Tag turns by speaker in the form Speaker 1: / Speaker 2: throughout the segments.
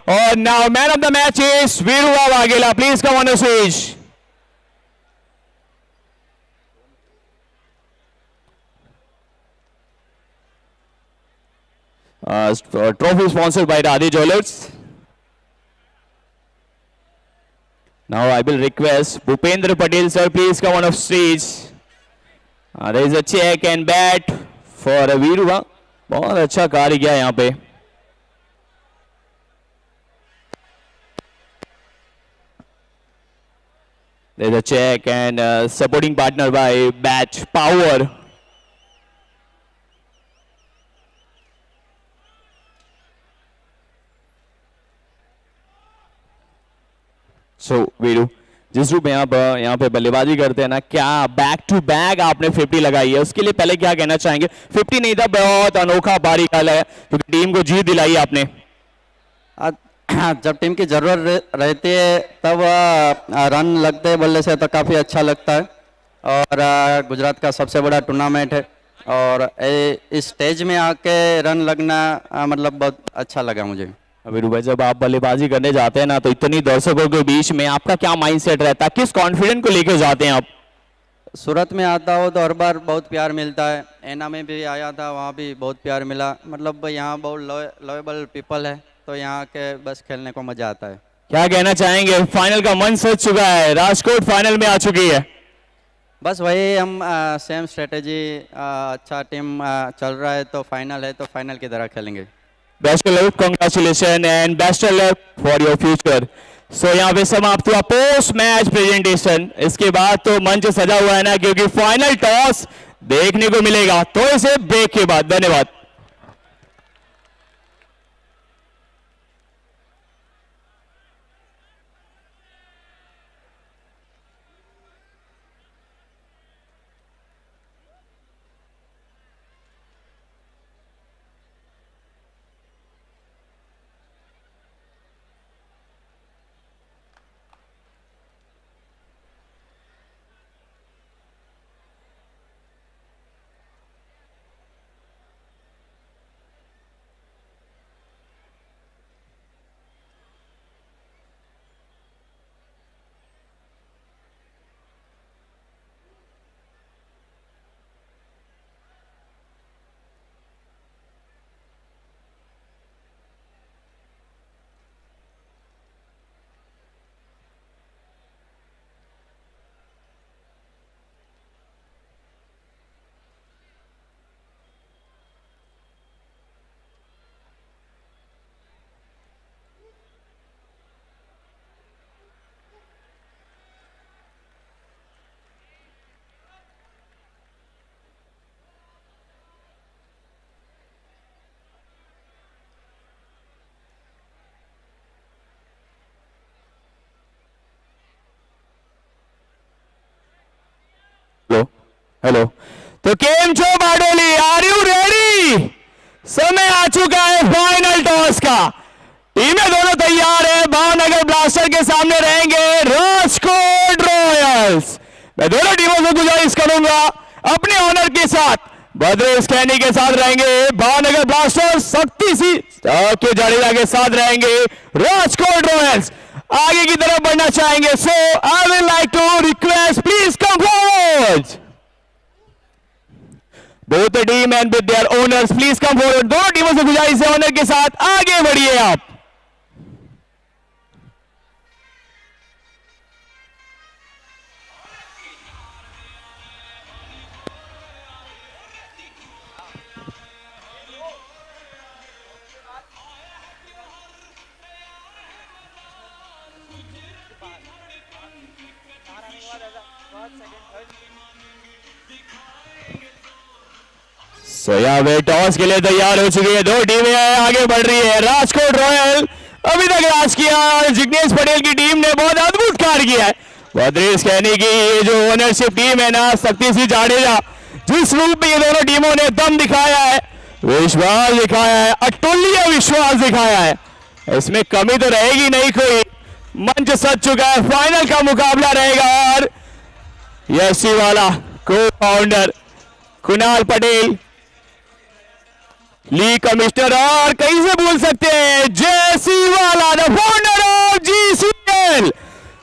Speaker 1: और now man of the match is Veeru Vaghela. Please come on the stage. Trophy sponsored by Radhi Jewelers. Now I will request Bhupendra Patel sir, please come on stage. There is a check and bat for Veeru. बहुत अच्छा कार्य किया यहाँ पे. There is a check and supporting partner by Bat Power. So Veeru, जिस रूप में आप यहाँ पे बल्लेबाजी करते हैं ना, क्या बैक टू बैक आपने 50 लगाई है, उसके लिए पहले क्या कहना चाहेंगे? 50 नहीं था, बहुत अनोखा बारी खेला है क्योंकि टीम को जीत दिलाई आपने.
Speaker 2: जब टीम की जरूरत रहती है तब रन लगते हैं बल्ले से तो काफ़ी अच्छा लगता है. और गुजरात का सबसे बड़ा टूर्नामेंट है और इस स्टेज में आके रन लगना मतलब बहुत अच्छा लगा मुझे.
Speaker 1: वीरू भाई, जब आप बल्लेबाजी करने जाते हैं ना तो इतनी दर्शकों के बीच में आपका क्या माइंडसेट रहता है, किस कॉन्फिडेंस को लेकर जाते हैं आप?
Speaker 2: सूरत में आता हो तो हर बार बहुत प्यार मिलता है. ऐना में भी आया था, वहाँ भी बहुत प्यार मिला. मतलब यहाँ बहुत लॉयबल पीपल है तो यहाँ के बस खेलने को मजा आता है.
Speaker 1: क्या कहना चाहेंगे? फाइनल का मन सज चुका है, राजकोट फाइनल में आ चुकी है.
Speaker 2: बस वही हम सेम स्ट्रेटेजी, अच्छा टीम चल रहा है तो फाइनल है तो फाइनल की तरह खेलेंगे.
Speaker 1: Best of luck, congratulation and best of luck for your future. So यहाँ पे समाप्त हुआ पोस्ट मैच प्रेजेंटेशन. इसके बाद तो मंच सजा हुआ है ना, क्योंकि फाइनल टॉस देखने को मिलेगा. तो इसे ब्रेक के बाद. धन्यवाद. हेलो. तो केम छो बारडोली, आर यू रेडी? समय आ चुका है फाइनल टॉस का. टीमें दोनों तैयार है. भावनगर ब्लास्टर के सामने रहेंगे राजकोट रॉयल्स. मैं दोनों टीमों से गुजारिश करूंगा अपने ऑनर के साथ बद्रेश खैनी के साथ रहेंगे भावनगर ब्लास्टर्स, शक्ति सिंह के जडेजा के साथ रहेंगे राजकोट रॉयल्स. आगे की तरफ बढ़ना चाहेंगे. So I will like to request, please come forward. Both the team and with their owners, please come forward. दोनों टीमों से गुजारिश है ऑनर के साथ आगे बढ़िए आप. तो यहाँ पे टॉस के लिए तैयार हो चुकी है. दो टीमें आगे बढ़ रही है. राजकोट रॉयल अभी तक राज किया और जिग्नेश पटेल की टीम ने बहुत अद्भुत कार्य किया है. बद्रेश खैनी की ये जो ओनरशिप टीम है ना, शक्ति सिंह जाडेजा, जिस रूप में ये दोनों टीमों ने दम दिखाया है, विश्वास दिखाया है, अतुल्य विश्वास दिखाया है, इसमें कमी तो रहेगी नहीं कोई. मंच सज चुका है. फाइनल का मुकाबला रहेगा और यसी वाला को founder Kunal Patel league commissioner और कहीं से भूल सकते हैं जयसी वाला, द फाउंडर ऑफ जीसीएल।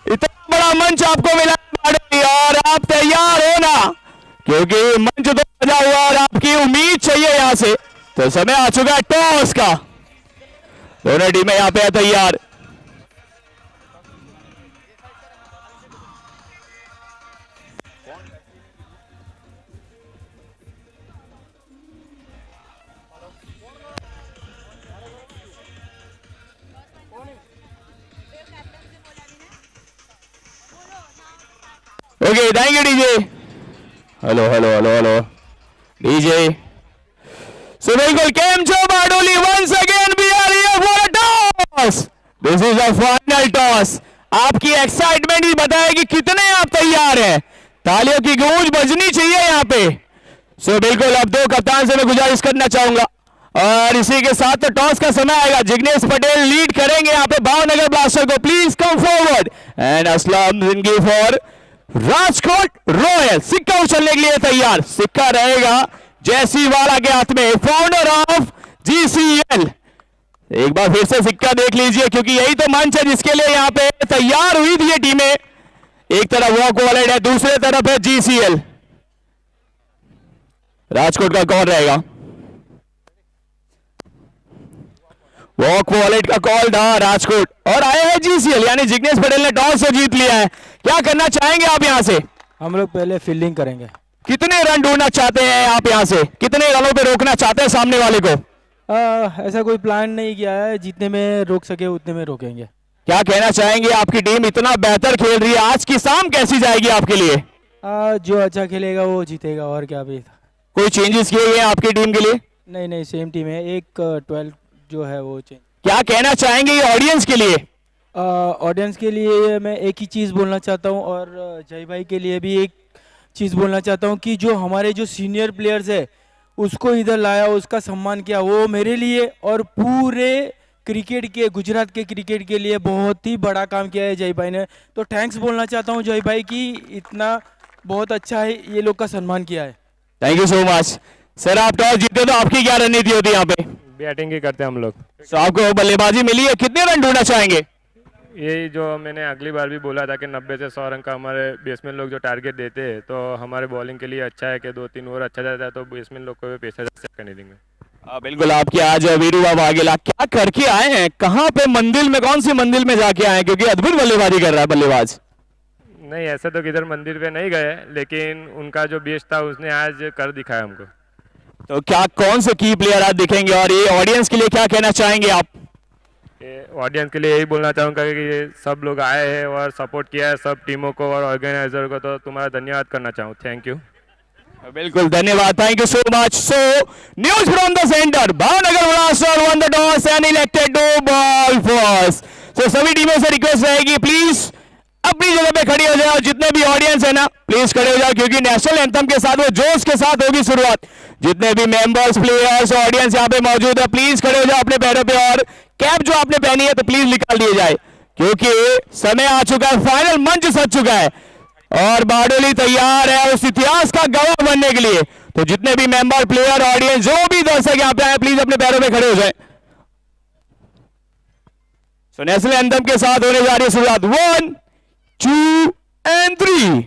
Speaker 1: इतना बड़ा मंच आपको मिला बाडोली, और आप तैयार हो ना, क्योंकि मंच तो सजा हुआ और आपकी उम्मीद चाहिए यहां से। तो समय आ चुका है टॉस का, दोनों टीमें यहां पे है तैयार। Okay, thank you DJ. Hello hello hello hello DJ. So बिल्कुल केम छो Bardoli, once again we are here for a toss. This is a final toss. आपकी एक्साइटमेंट ही बताएगी कितने आप तैयार हैं। तालियों की गूंज बजनी चाहिए यहाँ पे। सो बिल्कुल अब दो कप्तान से मैं गुजारिश करना चाहूंगा, और इसी के साथ तो टॉस का समय आएगा। जिग्नेश पटेल लीड करेंगे यहाँ पे भावनगर ब्लास्टर को। Please come forward and Aslam जिंदगी फॉर राजकोट रॉयल। सिक्का उछलने के लिए तैयार, सिक्का रहेगा जैसी वाला के हाथ में, फाउंडर ऑफ जीसीएल। एक बार फिर से सिक्का देख लीजिए, क्योंकि यही तो मंच है जिसके लिए यहाँ पे तैयार हुई थी ये टीमें। एक तरफ वॉक वॉलेट है, दूसरे तरफ है जीसीएल। राजकोट का कौन रहेगा? वॉक वॉलेट का कॉल था राजकोट, और आए हैं जीसीएल, यानी जिग्नेश पटेल ने टॉस से जीत लिया है। क्या करना चाहेंगे आप यहां से?
Speaker 3: हम लोग पहले फील्डिंग करेंगे।
Speaker 1: कितने रन ढूंढना चाहते हैं आप यहां से? कितने रनों पे रोकना चाहते हैं सामने वाले को?
Speaker 3: ऐसा कोई प्लान नहीं किया है, जितने में रोक सके उतने में रोकेंगे।
Speaker 1: क्या कहना चाहेंगे? आपकी टीम इतना बेहतर खेल रही है, आज की शाम कैसी जाएगी आपके लिए?
Speaker 3: जो अच्छा खेलेगा वो जीतेगा, और क्या भी।
Speaker 1: कोई चेंजेस किए गए हैं आपकी टीम के लिए?
Speaker 3: नहीं नहीं, सेम टीम है। एक 12 जो है वो चेंज।
Speaker 1: क्या कहना चाहेंगे ये ऑडियंस के लिए?
Speaker 3: ऑडियंस के लिए मैं एक ही चीज़ बोलना चाहता हूँ, और जय भाई के लिए भी एक चीज़ बोलना चाहता हूँ कि जो हमारे जो सीनियर प्लेयर्स है उसको इधर लाया, उसका सम्मान किया, वो मेरे लिए और पूरे क्रिकेट के, गुजरात के क्रिकेट के लिए बहुत ही बड़ा काम किया है जय भाई ने। तो थैंक्स बोलना चाहता हूँ जय भाई की, इतना बहुत अच्छा है ये लोग का सम्मान किया है।
Speaker 1: Thank you so much sir. आप टॉस जीते तो आपकी क्या रणनीति होती है यहाँ पे?
Speaker 4: बैटिंग ही करते हैं हम लोग।
Speaker 1: तो आपको बल्लेबाजी मिली है, कितने रन ढूंढना चाहेंगे?
Speaker 4: यही जो मैंने अगली बार भी बोला था कि 90 से 100 रन का हमारे बैट्समैन लोग जो टारगेट देते हैं, तो हमारे बॉलिंग के लिए अच्छा है कि 2-3 ओवर अच्छा जाता है तो बैट्समैन लोग को भी पैसा करने देंगे।
Speaker 1: बिल्कुल। आपके आज वीरू बाबा वाघेला क्या करके आए हैं? कहाँ पे मंदिर में, कौन सी मंदिर में जाके आए हैं? क्योंकि अद्भुत बल्लेबाजी कर रहा है बल्लेबाज।
Speaker 4: नहीं, ऐसे तो किधर मंदिर पे नहीं गए, लेकिन उनका जो बेस्ट था उसने आज कर दिखाया हमको।
Speaker 1: तो क्या कौन से की प्लेयर आज दिखेंगे, और ये ऑडियंस के लिए क्या कहना चाहेंगे आप?
Speaker 4: ऑडियंस के लिए यही बोलना चाहूँगा कि ये सब लोग आए हैं और सपोर्ट किया है सब टीमों को और ऑर्गेनाइजर को, तो तुम्हारा धन्यवाद करना चाहूँ। Thank you.
Speaker 1: बिल्कुल, धन्यवाद, thank you so much. So news from the center, Bhavnagar blaster won the toss and elected to bowl first. So सभी टीमों से रिक्वेस्ट रहेगी प्लीज अपनी जगह पे खड़ी हो जाए, और जितने भी ऑडियंस है ना प्लीज खड़े हो जाओ, क्योंकि नेशनल एंथम के साथ वो जोश के साथ होगी शुरुआत। जितने भी मेंबर्स, प्लेयर्स, ऑडियंस यहाँ पे मौजूद है, प्लीज खड़े हो जाओ अपने पैरों पे, और कैप जो आपने पहनी है तो प्लीज निकाल दिए जाए, क्योंकि समय आ चुका है, फाइनल मंच सज चुका है, और बारडोली तैयार है उस इतिहास का गवाह बनने के लिए। तो जितने भी मेंबर, प्लेयर, ऑडियंस, जो भी दर्शक यहाँ पे आए, प्लीज अपने पैरों पे खड़े हो जाए। सो नेशनल एंथम के साथ होने जा रही है शुरुआत। 1 2 and 3।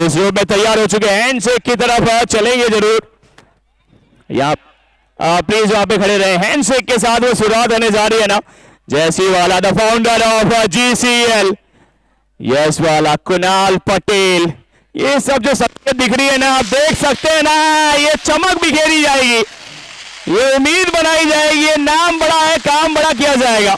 Speaker 1: इस रूप में तैयार हो चुके हैं, हैंडशेक की तरफ चलेंगे जरूर। यहाँ प्लीज वहां पे खड़े रहे। हैंडशेक के साथ वो शुरुआत होने जा रही है ना। जैसी वाला the founder of GCL, yes वाला कुणाल पटेल, ये सब जो सबके दिख रही है ना, आप देख सकते हैं ना, ये चमक बिखेरी जाएगी, ये उम्मीद बनाई जाएगी, ये नाम बड़ा है, काम बड़ा किया जाएगा।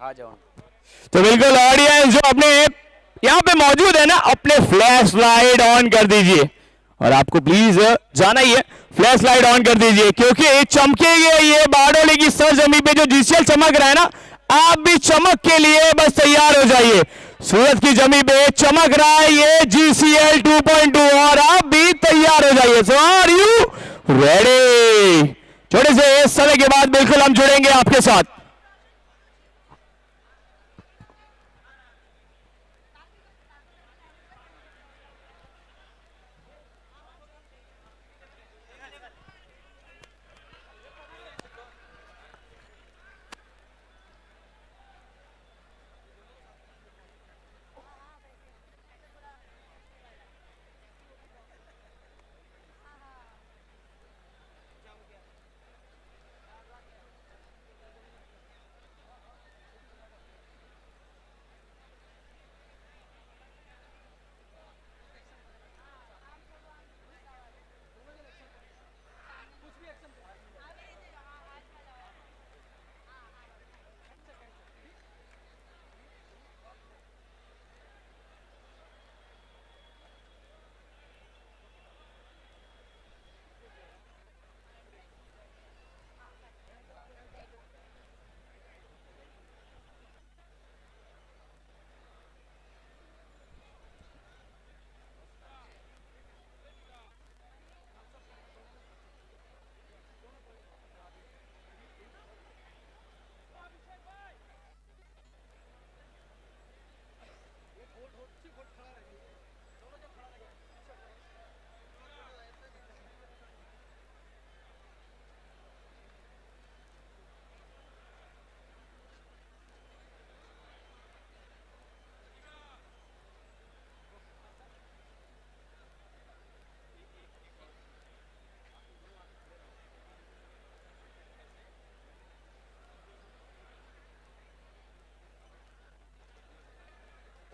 Speaker 2: आ जाओ।
Speaker 1: तो बिल्कुल ऑडियंस जो अपने यहाँ पे मौजूद है ना, अपने फ्लैश लाइट ऑन कर दीजिए, और आपको प्लीज जाना ही है, फ्लैश लाइट ऑन कर दीजिए, क्योंकि चमकेगी ये बारडोली की सरजमी पे जो GCL चमक रहा है ना, आप भी चमक के लिए बस तैयार हो जाइए। सूरत की जमी पे चमक रहा है ये GCL 2.2, और आप भी तैयार हो जाइए। सो आर यू रेडी? छोटे से इस समय के बाद बिल्कुल हम जुड़ेंगे आपके साथ।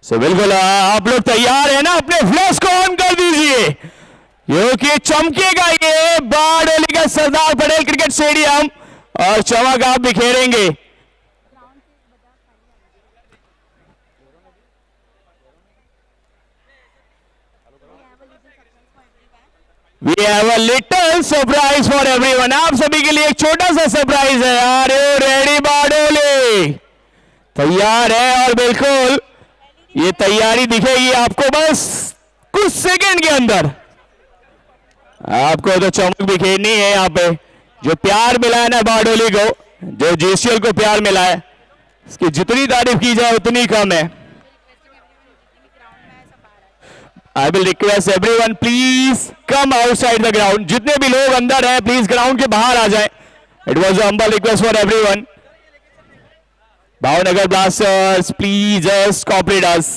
Speaker 1: सो बिल्कुल आप लोग तैयार है ना? अपने फ्लैश को ऑन कर दीजिए, क्योंकि चमकेगा ये बारडोली का सरदार पटेल क्रिकेट स्टेडियम, और चमक आप बिखेरेंगे। We have a little surprise for everyone. आप सभी के लिए एक छोटा सा सरप्राइज है। Are you ready Bardoli? तैयार है, और बिल्कुल ये तैयारी दिखेगी आपको बस कुछ सेकंड के अंदर। आपको तो चमक बिखेरनी है यहाँ पे। जो प्यार मिला है ना बारडोली को, जो GCL को प्यार मिला है, इसकी जितनी तारीफ की जाए उतनी कम है। I will request everyone please come outside the ground. जितने भी लोग अंदर हैं प्लीज ग्राउंड के बाहर आ जाएं। It was humble request for everyone. Bhavnagar blasters please just cooperate us,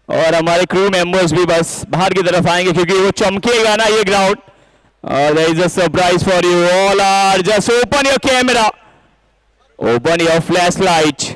Speaker 1: और हमारे क्रू मेंबर्स भी बस बाहर की तरफ आएंगे, क्योंकि वो चमकेगा ना ये ground. There is a surprise for you all. Are just open your camera, open your flash light.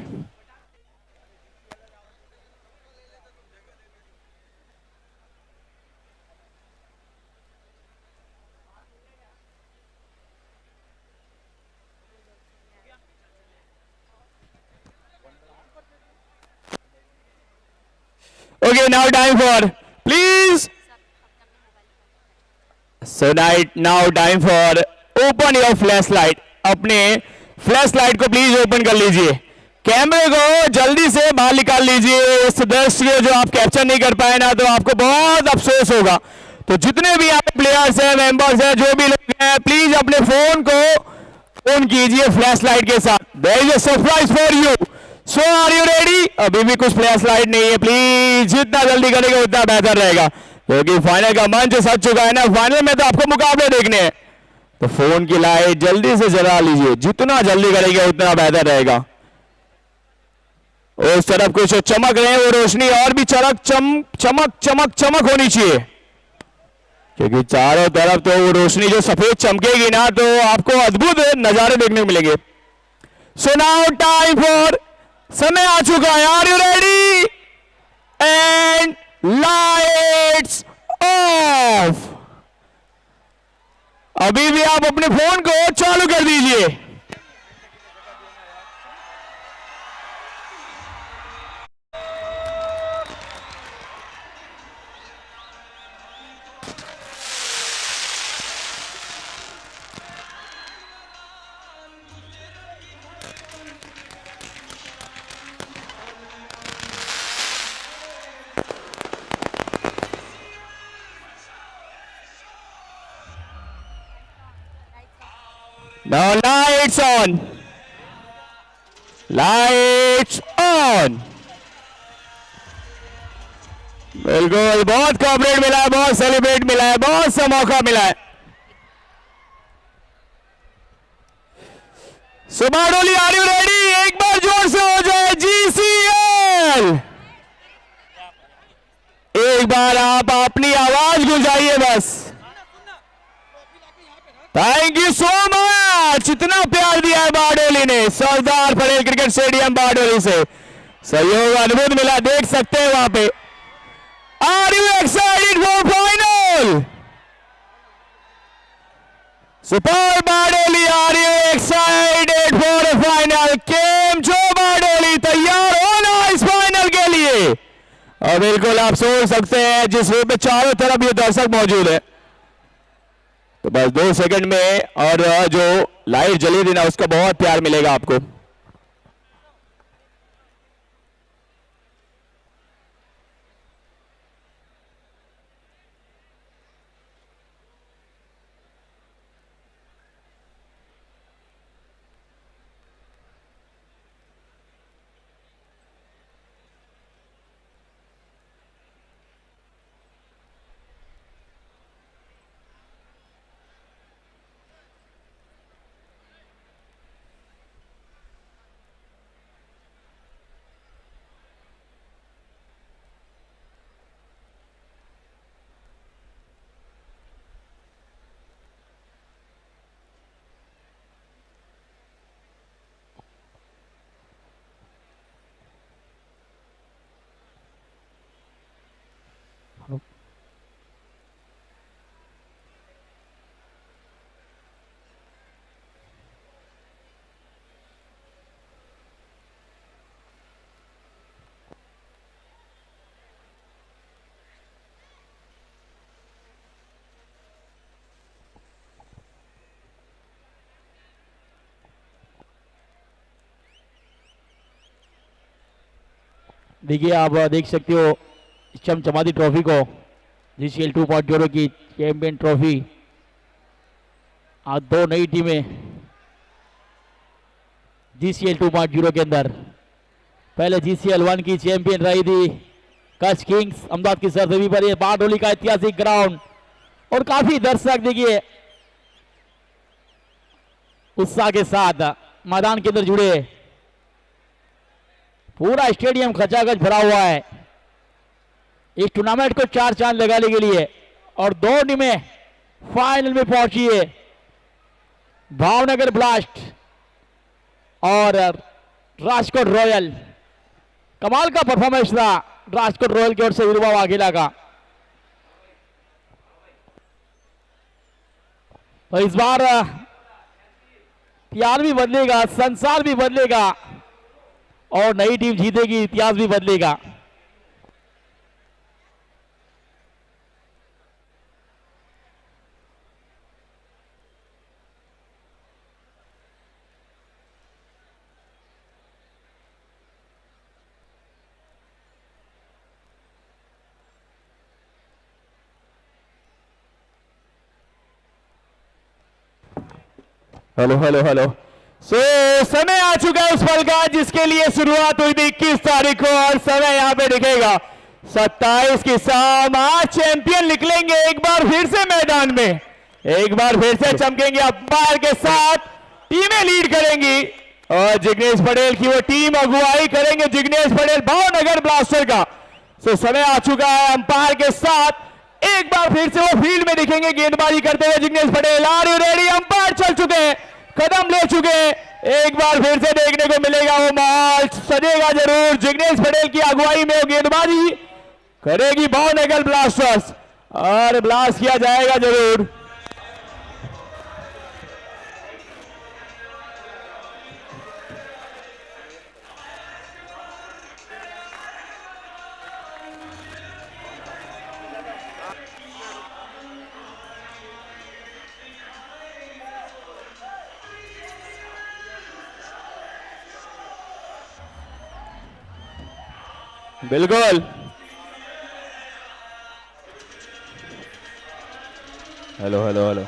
Speaker 1: Okay, now time for, please so now time for open your flash light. अपने फ्लैश लाइट को please open कर लीजिए। कैमरे को जल्दी से बाहर निकाल लीजिए। इस दृश्य जो आप कैप्चर नहीं कर पाए ना, तो आपको बहुत अफसोस होगा। तो जितने भी आप प्लेयर्स हैं, मेंबर्स हैं, जो भी लोग हैं, प्लीज अपने फोन को ऑन कीजिए फ्लैश लाइट के साथ। There is a surprise for you. So are you ready? अभी भी कुछ फ्लैश लाइट नहीं है। प्लीज जितना जल्दी करेंगे उतना बेहतर रहेगा, क्योंकि फाइनल का मंच सज चुका है ना। फाइनल में तो आपको मुकाबले देखने हैं, तो फोन की लाइट जल्दी से जला लीजिए। जितना जल्दी करेंगे उतना बेहतर रहेगा। उस तरफ कुछ चमक रहे हैं, वो रोशनी और भी चमक होनी चाहिए, क्योंकि चारों तरफ तो वो रोशनी जो सफेद चमकेगी ना, तो आपको अद्भुत नजारे देखने को मिलेंगे। सो नाउ टाइम फॉर, समय आ चुका है। Are you ready? And lights off. अभी भी आप अपने फोन को चालू कर दीजिए। Now lights on. Lights on. बिल्कुल, बहुत कॉपरेट मिला है, बहुत सेलिब्रेट मिला है, बहुत सा मौका मिला है। सुबाडोली, आर यू रेडी? एक बार जोर से हो जाए GCL। एक बार आप अपनी आवाज गुंजाइए बस। Thank you so much. इतना प्यार दिया है बारडोली ने। सरदार पटेल क्रिकेट स्टेडियम बारडोली से सहयोग अद्भुत मिला, देख सकते हैं वहां पे। Are you excited for final? Super Bardoli, are you excited for final? केम जो बारडोली तैयार हो ना इस फाइनल के लिए? और बिल्कुल आप सोच सकते हैं, जिस रूप में चारों तरफ ये दर्शक मौजूद है, तो बस 2 सेकंड में और जो लाइट जली थी ना, उसका बहुत प्यार मिलेगा आपको।
Speaker 5: देखिए, आप देख सकते हो चमचमाती ट्रॉफी को, GCL 2.0 की चैंपियन ट्रॉफी। आज 2 नई टीमें GCL 2.0 के अंदर। पहले GCL 1 की चैंपियन रही थी कच्छ किंग्स, अहमदाबाद की सरजमी पर ये बारडोली का ऐतिहासिक ग्राउंड, और काफी दर्शक देखिए उत्साह के साथ मैदान के अंदर जुड़े। पूरा स्टेडियम खचाखच भरा हुआ है इस टूर्नामेंट को 4 चांद लगाने के लिए। और 2 टीमें फाइनल में पहुंची है, भावनगर ब्लास्ट और राजकोट रॉयल। कमाल का परफॉर्मेंस था राजकोट रॉयल की ओर से वीरबा वाघेला का। तो इस बार प्यार भी बदलेगा, संसार भी बदलेगा, और नई टीम जीतेगी, इतिहास भी बदलेगा।
Speaker 1: Hello hello hello. सो समय आ चुका है उस पल का जिसके लिए शुरुआत हुई थी 21 तारीख को, और समय यहाँ पे दिखेगा 27 की शाम। आज चैंपियन निकलेंगे एक बार फिर से मैदान में, एक बार फिर से चमकेंगे अंपायर के साथ। टीमें लीड करेंगी और जिग्नेश पटेल की वो टीम अगुवाई करेंगे, जिग्नेश पटेल भावनगर ब्लास्टर का। सो समय आ चुका है अंपायर के साथ, एक बार फिर से वो फील्ड में दिखेंगे गेंदबाजी करते हुए Jignesh Patel. Are you ready? Umpire चल चुके हैं, कदम ले चुके हैं, एक बार फिर से देखने को मिलेगा वो माहौल, सजेगा जरूर। जिग्नेश पटेल की अगुवाई में वो गेंदबाजी करेगी भावनगर ब्लास्टर्स और ब्लास्ट किया जाएगा जरूर। बिल्कुल। Hello hello hello.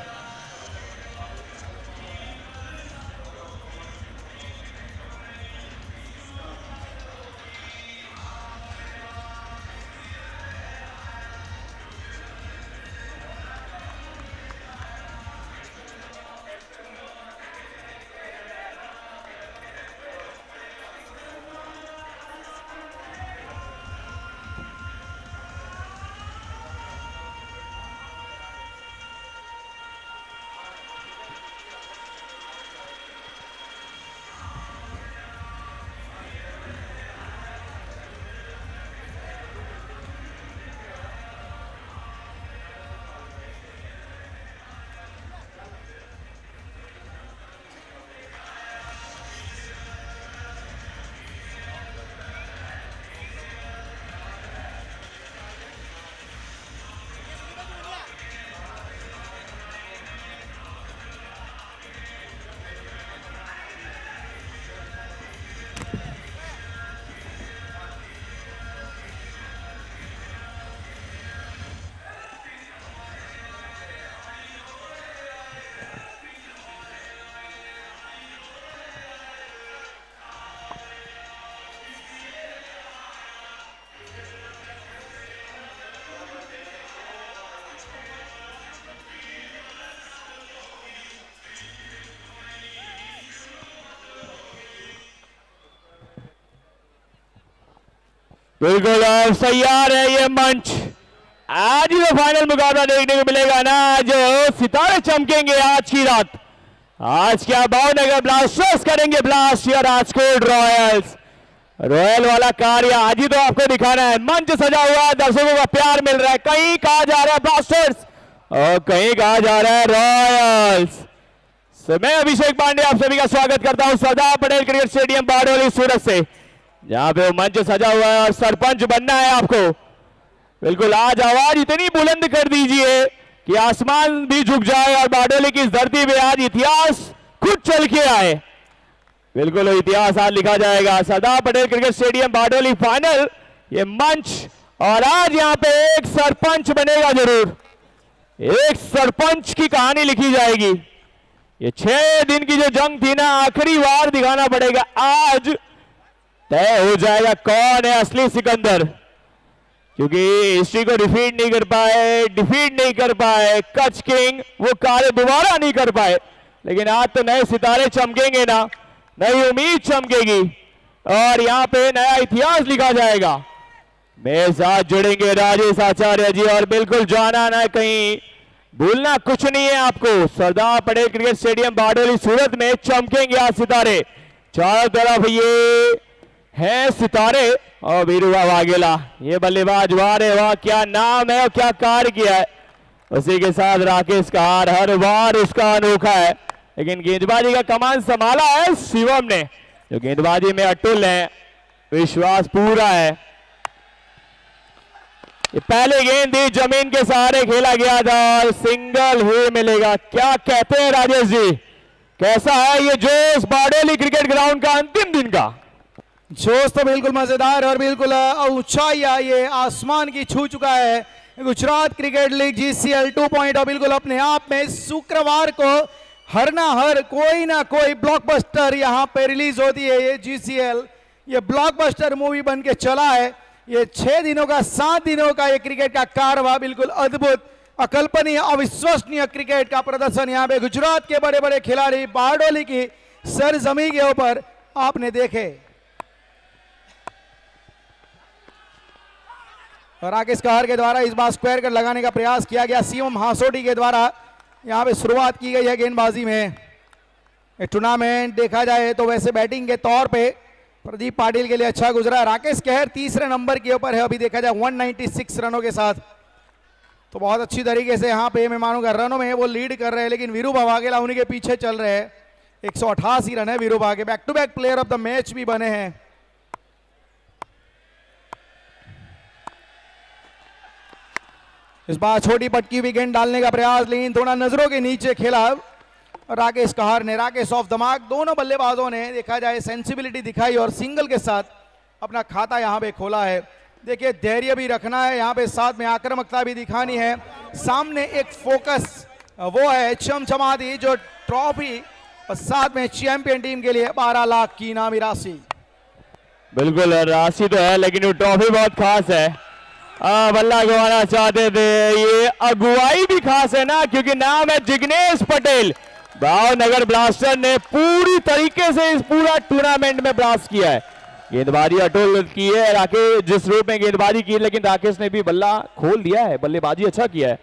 Speaker 1: बिल्कुल अब तैयार है ये मंच। आज ही तो फाइनल मुकाबला देखने को मिलेगा ना, जो सितारे चमकेंगे आज की रात। आज क्या भावनगर ब्लास्टर्स करेंगे ब्लास्ट या राजकोट रॉयल्स। रॉयल वाला कार्य आज ही तो आपको दिखाना है। मंच सजा हुआ है, दर्शकों का प्यार मिल रहा है। कहीं कहा जा रहा है ब्लास्टर्स और कहीं कहा जा रहा है रॉयल्स। मैं अभिषेक पांडे आप सभी का स्वागत करता हूं सरदार पटेल क्रिकेट स्टेडियम बारडोली सूरत से, जहां पे वो मंच सजा हुआ है और सरपंच बनना है आपको। बिल्कुल आज आवाज इतनी बुलंद कर दीजिए कि आसमान भी झुक जाए और बारडोली की इस धरती पे आज इतिहास खुद चल के आए। बिल्कुल इतिहास आज लिखा जाएगा। Sardar Patel cricket stadium Bardoli final ये मंच, और आज यहाँ पे एक सरपंच बनेगा जरूर, एक सरपंच की कहानी लिखी जाएगी। ये 6 दिन की जो जंग थी ना, आखिरी बार दिखाना पड़ेगा। आज तय हो जाएगा कौन है असली सिकंदर, क्योंकि हिस्ट्री को डिफीट नहीं कर पाए कच किंग, वो कार्य दोबारा नहीं कर पाए। लेकिन आज तो नए सितारे चमकेंगे ना, नई उम्मीद चमकेगी और यहाँ पे नया इतिहास लिखा जाएगा। मेरे साथ जुड़ेंगे राजेश आचार्य जी, और बिल्कुल जाना ना कहीं, भूलना कुछ नहीं है आपको। सरदार पटेल क्रिकेट स्टेडियम बारडोली सूरत में चमकेंगे आज सितारे। चारों तरफ ये हैं सितारे और वीरुआ वाघेला, ये बल्लेबाज वारे वाह, क्या नाम है और क्या कार्य किया है। उसी के साथ राकेश कहार, हर बार उसका अनोखा है, लेकिन गेंदबाजी का कमान संभाला है शिवम ने, जो गेंदबाजी में अटुल है, विश्वास पूरा है। ये पहले गेंद थी, जमीन के सहारे खेला गया था और सिंगल ही मिलेगा। क्या कहते हैं राजेश जी, कैसा है ये जोश बारडोली क्रिकेट ग्राउंड का अंतिम दिन का?
Speaker 6: जोश तो बिल्कुल मजेदार और बिल्कुल ऊंचाई ये आसमान की छू चुका है। गुजरात क्रिकेट लीग GCL 2.0 बिल्कुल अपने आप में शुक्रवार को हर ना हर कोई ना कोई ब्लॉकबस्टर यहाँ पे रिलीज होती है। ये GCL ये ब्लॉकबस्टर मूवी बन के चला है। ये 6 दिनों का 7 दिनों का ये क्रिकेट का कारवा, बिल्कुल अद्भुत, अकल्पनीय, अविश्वसनीय क्रिकेट का प्रदर्शन यहाँ पे गुजरात के बड़े बड़े खिलाड़ी बारडोली की सरजमी के ऊपर आपने देखे। राकेश कहर के द्वारा इस बार स्क्वायर कट लगाने का प्रयास किया गया। शिवम हासोटी के द्वारा यहाँ पे शुरुआत की गई है गेंदबाजी में। टूर्नामेंट देखा जाए तो वैसे बैटिंग के तौर पे प्रदीप पाटिल के लिए अच्छा गुजरा। राकेश कहर तीसरे नंबर के ऊपर है अभी देखा जाए 196 रनों के साथ, तो बहुत अच्छी तरीके से यहाँ पे मैं मानूंगा रनों में वो लीड कर रहे हैं। लेकिन वीरूभा वाघेला उन्हीं के पीछे चल रहे हैं। 188 रन है वीरूभा के। Back to back player of the match भी बने हैं। इस बार छोटी पटकी भी गेंद डालने का प्रयास, लेकिन थोड़ा नजरों के नीचे खेला राकेश कहर ने। Rakesh of the mark. दोनों बल्लेबाजों ने देखा जाए सेंसिबिलिटी दिखाई और सिंगल के साथ अपना खाता यहां पे खोला है। देखिए धैर्य भी रखना है यहाँ पे, साथ में आक्रामकता भी दिखानी है। सामने एक फोकस वो है चमचमाती जो ट्रॉफी और साथ में चैंपियन टीम के लिए 12 लाख की इनामी राशि।
Speaker 1: बिल्कुल राशि तो है, लेकिन वो ट्रॉफी बहुत खास है। बल्ला गवाना चाहते थे, ये अगुवाई भी खास है ना, क्योंकि नाम है जिग्नेश पटेल। भावनगर ब्लास्टर ने पूरी तरीके से इस पूरा टूर्नामेंट में ब्लास्ट किया है। गेंदबाजी अटोल की है राकेश, जिस रूप में गेंदबाजी की, लेकिन राकेश ने भी बल्ला खोल दिया है, बल्लेबाजी अच्छा किया है।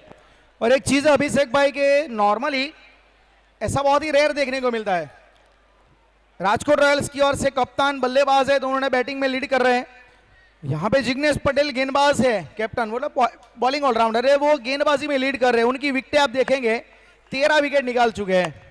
Speaker 6: और एक चीज अभिषेक भाई के नॉर्मली ऐसा बहुत ही रेयर देखने को मिलता है। राजकोट रॉयल्स की ओर से कप्तान बल्लेबाज है, तो उन्होंने बैटिंग में लीड कर रहे हैं। यहाँ पे जिग्नेश पटेल गेंदबाज है, कैप्टन मतलब बॉलिंग ऑलराउंडर है, वो गेंदबाजी में लीड कर रहे हैं। उनकी विकेटें आप देखेंगे 13 विकेट निकाल चुके हैं।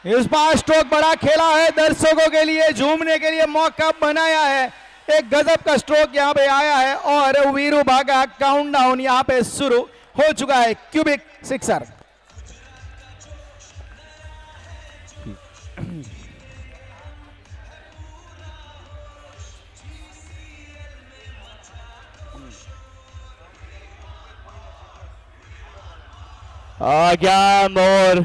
Speaker 6: इस बार स्ट्रोक बड़ा खेला है, दर्शकों के लिए झूमने के लिए मौका बनाया है। एक गजब का स्ट्रोक यहाँ पे आया है और वीरूभा का काउंटडाउन यहाँ पे शुरू हो चुका है। Cubic sixer.
Speaker 1: क्या मोर,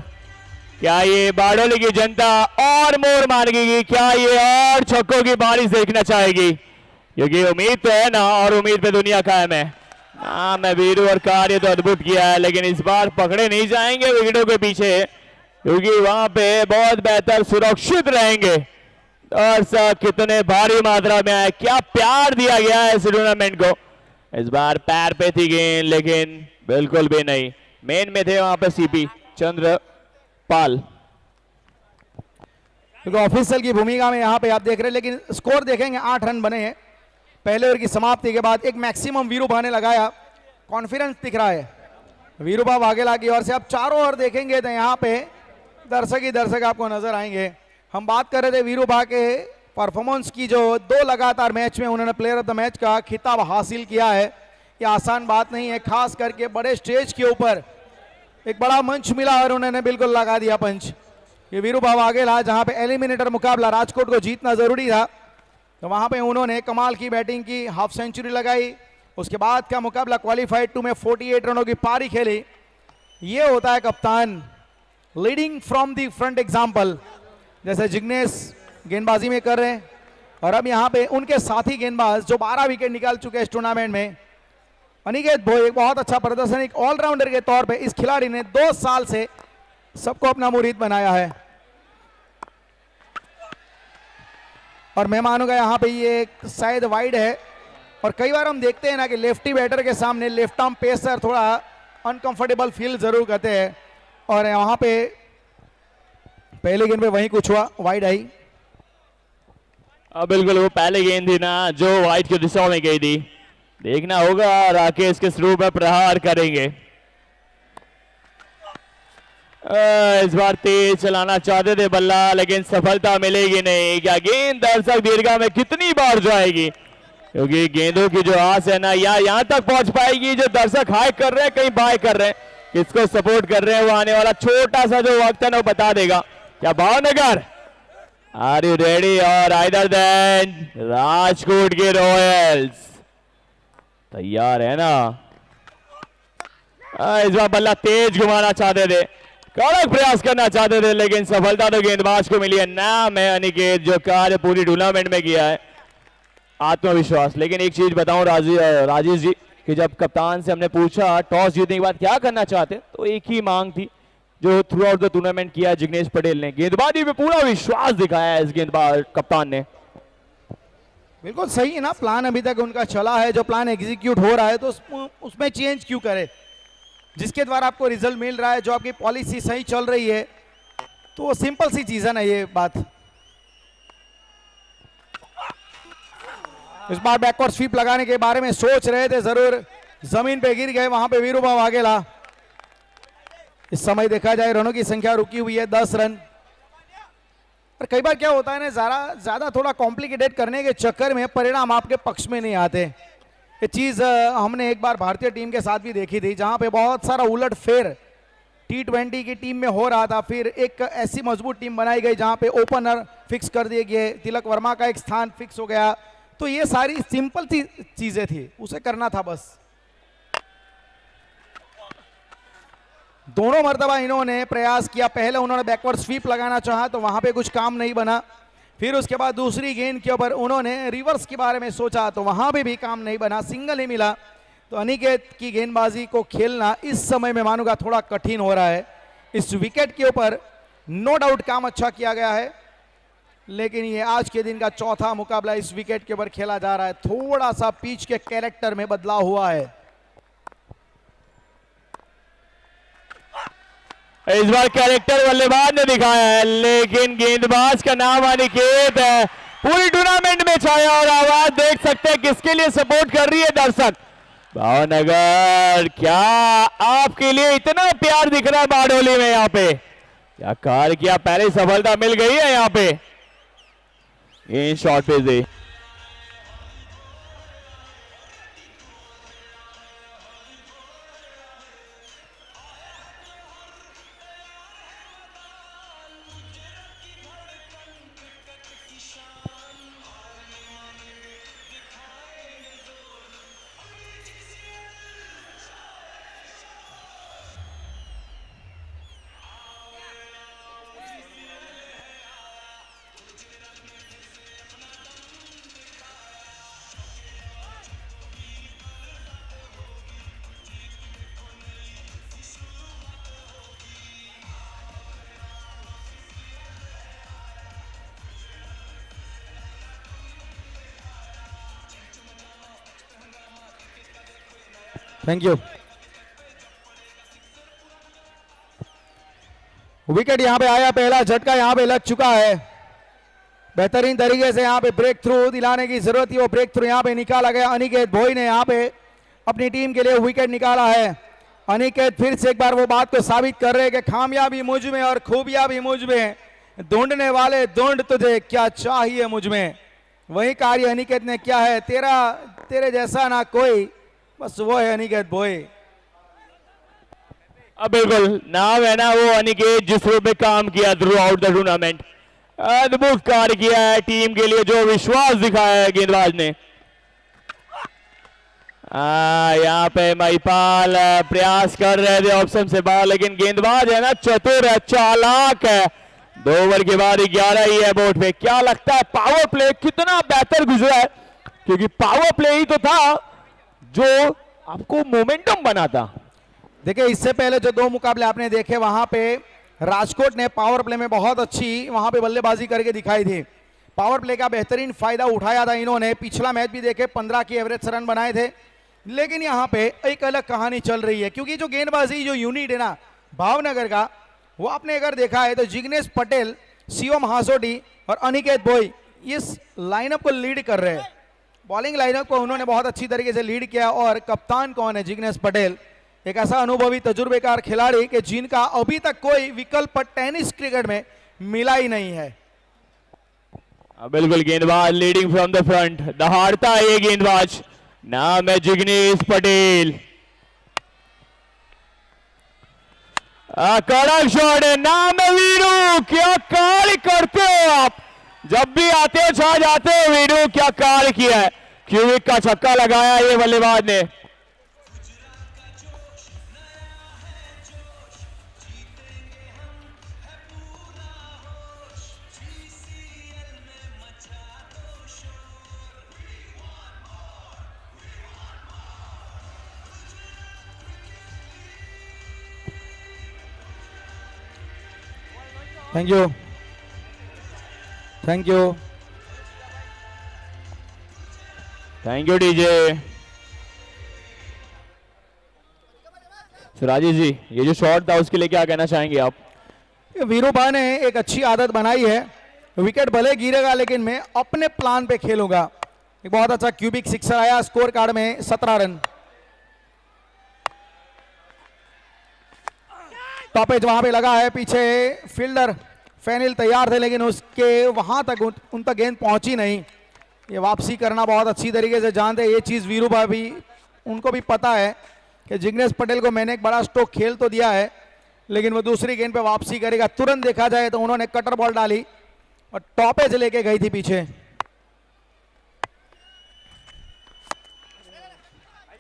Speaker 1: क्या ये बारडोली की जनता और मोर मांगेगी? क्या ये और छक्कों की बारिश देखना चाहेगी? क्योंकि उम्मीद तो है ना, और उम्मीद पे दुनिया कायम है। मैं वीरू और कार्य तो अद्भुत किया है, लेकिन इस बार पकड़े नहीं जाएंगे विकेटों के पीछे, क्योंकि वहां पे बहुत बेहतर सुरक्षित रहेंगे। दर्शक कितने भारी मात्रा में आए, क्या प्यार दिया गया है इस टूर्नामेंट को। इस बार पैर पे थी गेंद, लेकिन बिल्कुल भी नहीं। मेन में थे वहां पे सीपी चंद्रपाल।
Speaker 6: ऑफिशियल की भूमिका में यहाँ पे आप देख रहे हैं, लेकिन स्कोर देखेंगे 8 रन बने हैं पहले ओवर की समाप्ति के बाद। एक मैक्सिमम वीरूभा ने लगाया, कॉन्फिडेंस दिख रहा है वीरूभा वाघेला की ओर से। अब चारों ओर देखेंगे तो यहाँ पे दर्शक ही दर्शक आपको नजर आएंगे। हम बात कर रहे थे वीरूभा के परफॉर्मेंस की, जो 2 लगातार मैच में उन्होंने प्लेयर ऑफ द मैच का खिताब हासिल किया है। ये आसान बात नहीं है, खास करके बड़े स्टेज के ऊपर एक बड़ा मंच मिला और उन्होंने बिल्कुल लगा दिया पंच। ये वीरूभा वाघेला, जहां पे एलिमिनेटर मुकाबला राजकोट को जीतना जरूरी था, तो वहां पे उन्होंने कमाल की बैटिंग की, हाफ सेंचुरी लगाई। उसके बाद का मुकाबला क्वालिफाइड 2 में 48 रनों की पारी खेली। ये होता है कप्तान, leading from the front example, जैसे जिग्नेश गेंदबाजी में कर रहे हैं। और अब यहाँ पे उनके साथी गेंदबाज जो 12 विकेट निकाल चुके हैं इस टूर्नामेंट में, अनिकेत भोई, एक बहुत अच्छा प्रदर्शन। एक ऑलराउंडर के तौर पे इस खिलाड़ी ने 2 साल से सबको अपना मुरीद बनाया है। और मैं मानूंगा यहाँ पे ये शायद वाइड है, और कई बार हम देखते हैं ना कि लेफ्टी बैटर के सामने लेफ्ट आर्म पेसर थोड़ा अनकंफर्टेबल फील जरूर करते हैं, और यहाँ पे पहले गेंद पे वहीं कुछ हुआ, वाइड आई।
Speaker 1: बिल्कुल वो पहले गेंद थी ना जो वाइड की दिशा में गई थी। देखना होगा राकेश किस रूप में प्रहार करेंगे। इस बार तेज चलाना चाहते थे बल्ला, लेकिन सफलता मिलेगी नहीं। क्या गेंद दर्शक दीर्घा में कितनी बार जाएगी? क्योंकि गेंदों की जो आस है ना, या यहाँ तक पहुंच पाएगी जो दर्शक हाई कर रहे हैं, कहीं बाय कर रहे हैं, किसको सपोर्ट कर रहे हैं, वो आने वाला छोटा सा जो वक्त है ना वो बता देगा। क्या भावनगर आर यू रेडी? और आइदर देन राजकोट के रॉयल्स तैयार है ना? इस बार बल्ला तेज घुमाना चाहते थे, कड़क प्रयास करना चाहते थे, लेकिन सफलता तो गेंदबाज को मिली है। नाम है अनिकेत जो कार्य पूरी टूर्नामेंट में किया है, आत्मविश्वास। लेकिन एक चीज बताऊं राजेश जी कि जब कप्तान से हमने पूछा टॉस जीतने के बाद क्या करना चाहते, तो एक ही मांग थी जो थ्रू आउट द टूर्नामेंट किया जिग्नेश पटेल ने। गेंदबाजी में पूरा विश्वास दिखाया है इस गेंदबाज कप्तान ने।
Speaker 6: बिल्कुल सही है ना, प्लान अभी तक उनका चला है, जो प्लान एग्जीक्यूट हो रहा है तो उसमें चेंज क्यों करे, जिसके द्वारा आपको रिजल्ट मिल रहा है, जो आपकी पॉलिसी सही चल रही है, तो सिंपल सी चीज है ना ये बात। इस बार बैकवर्ड स्वीप लगाने के बारे में सोच रहे थे, जरूर जमीन पे गिर गए वहां पे वीरूबा वाघेला। इस समय देखा जाए रनों की संख्या रुकी हुई है 10 रन। पर कई बार क्या होता है ना, ज्यादा थोड़ा कॉम्प्लिकेटेड करने के चक्कर में परिणाम आपके पक्ष में नहीं आते। ये चीज हमने एक बार भारतीय टीम के साथ भी देखी थी, जहां पे बहुत सारा उलट फेर T20 की टीम में हो रहा था। फिर एक ऐसी मजबूत टीम बनाई गई जहां पे ओपनर फिक्स कर दिए गए, तिलक वर्मा का एक स्थान फिक्स हो गया। तो ये सारी सिंपल चीजें थी, उसे करना था बस। दोनों मर्तबा इन्होंने प्रयास किया, पहले उन्होंने बैकवर्ड स्वीप लगाना चाहा तो वहां पे कुछ काम नहीं बना, फिर उसके बाद दूसरी गेंद के ऊपर उन्होंने रिवर्स के बारे में सोचा तो वहां पे भी काम नहीं बना, सिंगल ही मिला। तो अनिकेत की गेंदबाजी को खेलना इस समय में मानूंगा थोड़ा कठिन हो रहा है। इस विकेट के ऊपर नो डाउट काम अच्छा किया गया है, लेकिन ये आज के दिन का चौथा मुकाबला इस विकेट के ऊपर खेला जा रहा है। थोड़ा सा पिच के कैरेक्टर में बदलाव हुआ है।
Speaker 1: इस बार कैरेक्टर बल्लेबाज ने दिखाया है, लेकिन गेंदबाज का नाम अनिकेत है, पूरी टूर्नामेंट में छाया। और आवाज देख सकते हैं किसके लिए सपोर्ट कर रही है दर्शक। भावनगर, क्या आपके लिए इतना प्यार दिख रहा है बारडोली में? यहाँ पे क्या कार्य किया, पहले सफलता मिल गई है यहाँ पे। इन शॉट पे दे
Speaker 6: थैंक यू। विकेट यहां पे आया, पहला झटका यहां पे लग चुका है। बेहतरीन तरीके से यहां पे ब्रेक थ्रू दिलाने की जरूरत थी, वो ब्रेक थ्रू यहां पे निकाला गया। अनिकेत भोई ने यहां पे अपनी टीम के लिए विकेट निकाला है। अनिकेत फिर से एक बार वो बात को साबित कर रहे हैं कि खामियाबी मुझ में और खूबियां भी मुझ में, ढूंढने वाले ढूंढ तुझे, क्या चाहिए मुझ में। वही कार्य अनिकेत ने किया है। तेरे जैसा ना कोई, बस वो है अनिकेत भोई।
Speaker 1: अब बिल्कुल नाम है ना वो अनिकेत, जिस रूप में काम किया थ्रू आउट द टूर्नामेंट, अद्भुत कार्य किया है टीम के लिए, जो विश्वास दिखाया है गेंदबाज ने। यहाँ पे महिपाल प्रयास कर रहे थे ऑप्शन से बाहर, लेकिन गेंदबाज है ना चतुर है, चालाक है। 2 ओवर के बाद 11 ही है बोर्ड पे। क्या लगता है पावर प्ले कितना बेहतर गुजरा है, क्योंकि पावर प्ले ही तो था जो आपको मोमेंटम बनाता।
Speaker 6: देखिए इससे पहले जो 2 मुकाबले आपने देखे, वहां पे राजकोट ने पावर प्ले में बहुत अच्छी वहां पे बल्लेबाजी करके दिखाई थी। पावर प्ले का बेहतरीन फायदा उठाया था इन्होंने। पिछला मैच भी देखे 15 की एवरेज रन बनाए थे, लेकिन यहाँ पे एक अलग कहानी चल रही है, क्योंकि जो गेंदबाजी जो यूनिट है ना भावनगर का, वो आपने अगर देखा है तो जिग्नेश पटेल, शिवम हासोटी और अनिकेत भोई इस लाइनअप को लीड कर रहे हैं। बॉलिंग लाइनअप को उन्होंने बहुत अच्छी तरीके से लीड किया। और कप्तान कौन है? जिग्नेश पटेल, एक ऐसा अनुभवी तजुर्बेकार खिलाड़ी कि जिनका अभी तक कोई विकल्प टेनिस क्रिकेट में मिला ही नहीं है।
Speaker 1: बिल्कुल गेंदबाज लीडिंग फ्रॉम द फ्रंट, दहाड़ता है ये गेंदबाज, नाम है जिग्नेश पटेल। कड़क शॉट है, नाम है वीरू। क्या कार्य करते हो आप, जब भी आते हो छा जाते हो वीरू। क्या कार्य किया है, क्यूबिक का छक्का लगाया ये बल्लेबाज ने।
Speaker 6: Thank you, thank you.
Speaker 1: Thank you DJ. Rajesh ji, ये जो शॉट था उसके लिए क्या कहना चाहेंगे आप?
Speaker 6: वीरूभा ने एक अच्छी आदत बनाई है, विकेट भले गिरेगा लेकिन मैं अपने प्लान पे खेलूंगा। एक बहुत अच्छा क्यूबिक सिक्सर आया, स्कोर कार्ड में 17 रन। टॉपेज वहां पे लगा है, पीछे फील्डर फैनिल तैयार थे लेकिन उसके वहां तक उन तक गेंद पहुंची नहीं। ये वापसी करना बहुत अच्छी तरीके से जानते हैं, ये चीज वीरूभा भी, उनको भी पता है कि जिग्नेश पटेल को मैंने एक बड़ा स्ट्रोक खेल तो दिया है लेकिन वो दूसरी गेंद पे वापसी करेगा। तुरंत देखा जाए तो उन्होंने कटर बॉल डाली और टॉपेज लेके गई थी पीछे।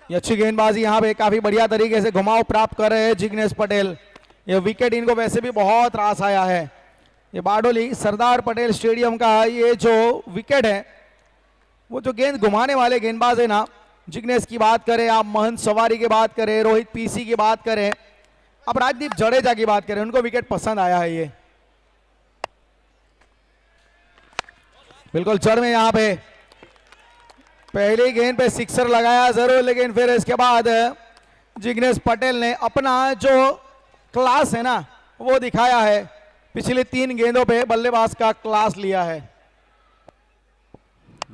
Speaker 6: ये अच्छी गेंदबाजी, यहाँ पे काफी बढ़िया तरीके से घुमाव प्राप्त कर रहे हैं जिग्नेश पटेल। ये विकेट इनको वैसे भी बहुत रास आया है। ये बारडोली सरदार पटेल स्टेडियम का ये जो विकेट है, वो जो गेंद घुमाने वाले गेंदबाज है ना, जिग्नेश की बात करें आप, महंत सवारी की बात करें, रोहित पीसी की बात करें, अब राजदीप जडेजा की बात करें, उनको विकेट पसंद आया है। ये बिल्कुल जड़ में यहाँ पे पहली गेंद पे सिक्सर लगाया जरूर, लेकिन फिर इसके बाद जिग्नेश पटेल ने अपना जो क्लास है ना वो दिखाया है। पिछली 3 गेंदों पे बल्लेबाज का क्लास लिया है।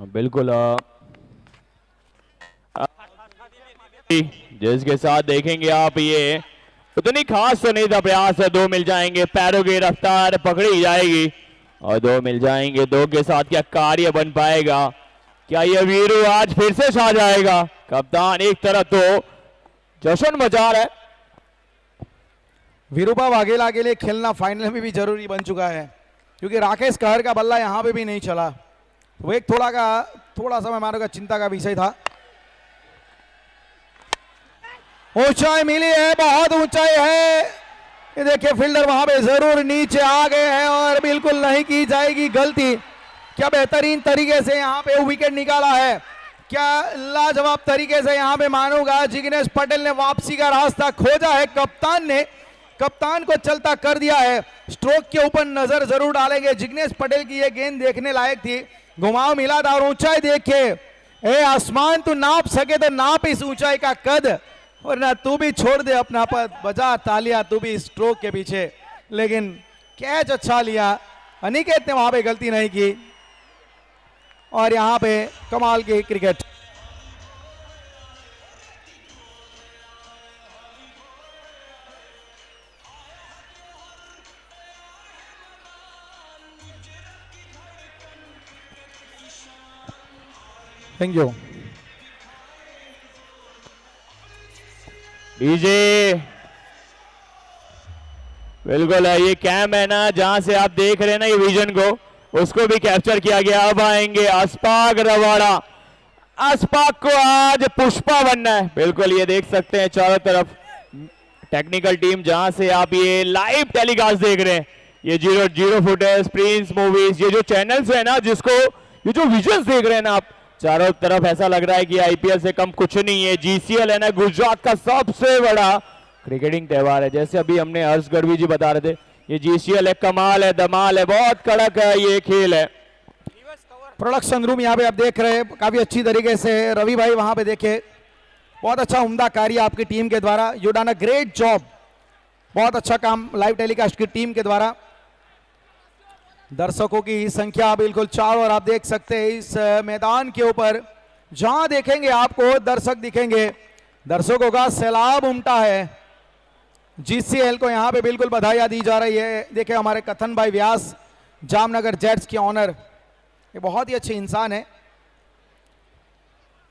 Speaker 1: बिल्कुल जिसके साथ देखेंगे आप, ये उतनी खास तो नहीं था, प्रयास है 2 मिल जाएंगे, पैरों की रफ्तार पकड़ी जाएगी और 2 मिल जाएंगे। 2 के साथ क्या कार्य बन पाएगा? क्या ये वीरू आज फिर से छा जाएगा? कप्तान एक तरफ तो जश्न मचा रहा है।
Speaker 6: वीरूभा वाघेला के लिए खेलना फाइनल में भी जरूरी बन चुका है क्योंकि राकेश कहर का बल्ला यहां पे भी नहीं चला, वो एक थोड़ा सा मैं मानूंगा चिंता का विषय था। ऊंचाई मिली है, बहुत ऊंचाई है। ये देखिए फील्डर वहां पे जरूर नीचे आ गए हैं और बिल्कुल नहीं की जाएगी गलती। क्या बेहतरीन तरीके से यहाँ पे विकेट निकाला है, क्या लाजवाब तरीके से यहाँ पे मानूंगा जिग्नेश पटेल ने वापसी का रास्ता खोजा है। कप्तान को चलता कर दिया है। स्ट्रोक के ऊपर नजर जरूर डालेंगे। जिग्नेश पटेल की ये गेंद देखने लायक थी, घुमाव मिला था और ऊंचाई देखिए। ए आसमान तू नाप सके तो नाप इस ऊंचाई का कद, वरना तू भी छोड़ दे अपना पद, बजा तालियां तू भी स्ट्रोक के पीछे। लेकिन कैच अच्छा लिया, अनिकेत ने वहां पे गलती नहीं की और यहां पे कमाल की क्रिकेट। Thank you
Speaker 1: DJ. बिल्कुल ये कैम है ना जहां से आप देख रहे हैं ना ये विजन को, उसको भी कैप्चर किया गया। अब आएंगे अस्पाक रवाड़ा। अस्पाक को आज पुष्पा बनना है। बिल्कुल ये देख सकते हैं चारों तरफ टेक्निकल टीम, जहां से आप ये लाइव टेलीकास्ट देख रहे हैं। ये 0 फुटेज, प्रिंस मूवीज, ये जो चैनल्स है ना, जिसको ये जो विजन देख रहे हैं ना आप चारों तरफ, ऐसा लग रहा है कि आईपीएल से कम कुछ नहीं है। जीसीएल है ना गुजरात का सबसे बड़ा क्रिकेटिंग त्योहार है। जैसे अभी हमने हर्ष गढ़वी जी बता रहे थे, ये जीसीएल है, कमाल है, धमाल है, बहुत कड़क है ये खेल है।
Speaker 6: प्रोडक्शन रूम यहाँ पे आप देख रहे हैं काफी अच्छी तरीके से। रवि भाई वहां पे देखे, बहुत अच्छा उम्दा कार्य आपकी टीम के द्वारा। You done a great job, बहुत अच्छा काम लाइव टेलीकास्ट की टीम के द्वारा। दर्शकों की संख्या बिल्कुल चारों ओर आप देख सकते हैं। इस मैदान के ऊपर जहां देखेंगे आपको दर्शक दिखेंगे, दर्शकों का सैलाब उमटा है। जीसीएल को यहां पे बिल्कुल बधाइयां दी जा रही है। देखिए हमारे कथन भाई व्यास, जामनगर जेट्स के ऑनर, ये बहुत ही अच्छे इंसान है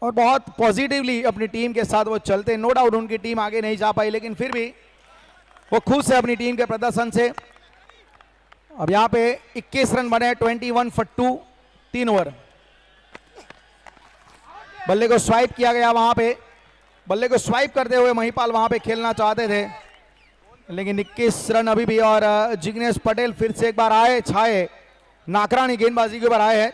Speaker 6: और बहुत पॉजिटिवली अपनी टीम के साथ वो चलते हैं। नो डाउट उनकी टीम आगे नहीं जा पाई, लेकिन फिर भी वो खुश है अपनी टीम के प्रदर्शन से। अब यहाँ पे 21 रन बने, 21 for 2, 3 ओवर। बल्ले को स्वाइप किया गया, वहां पे बल्ले को स्वाइप करते हुए महिपाल वहां पे खेलना चाहते थे, लेकिन 21 रन अभी भी। और जिग्नेश पटेल फिर से एक बार आए छाए, नाकरानी गेंदबाजी के ऊपर आए हैं।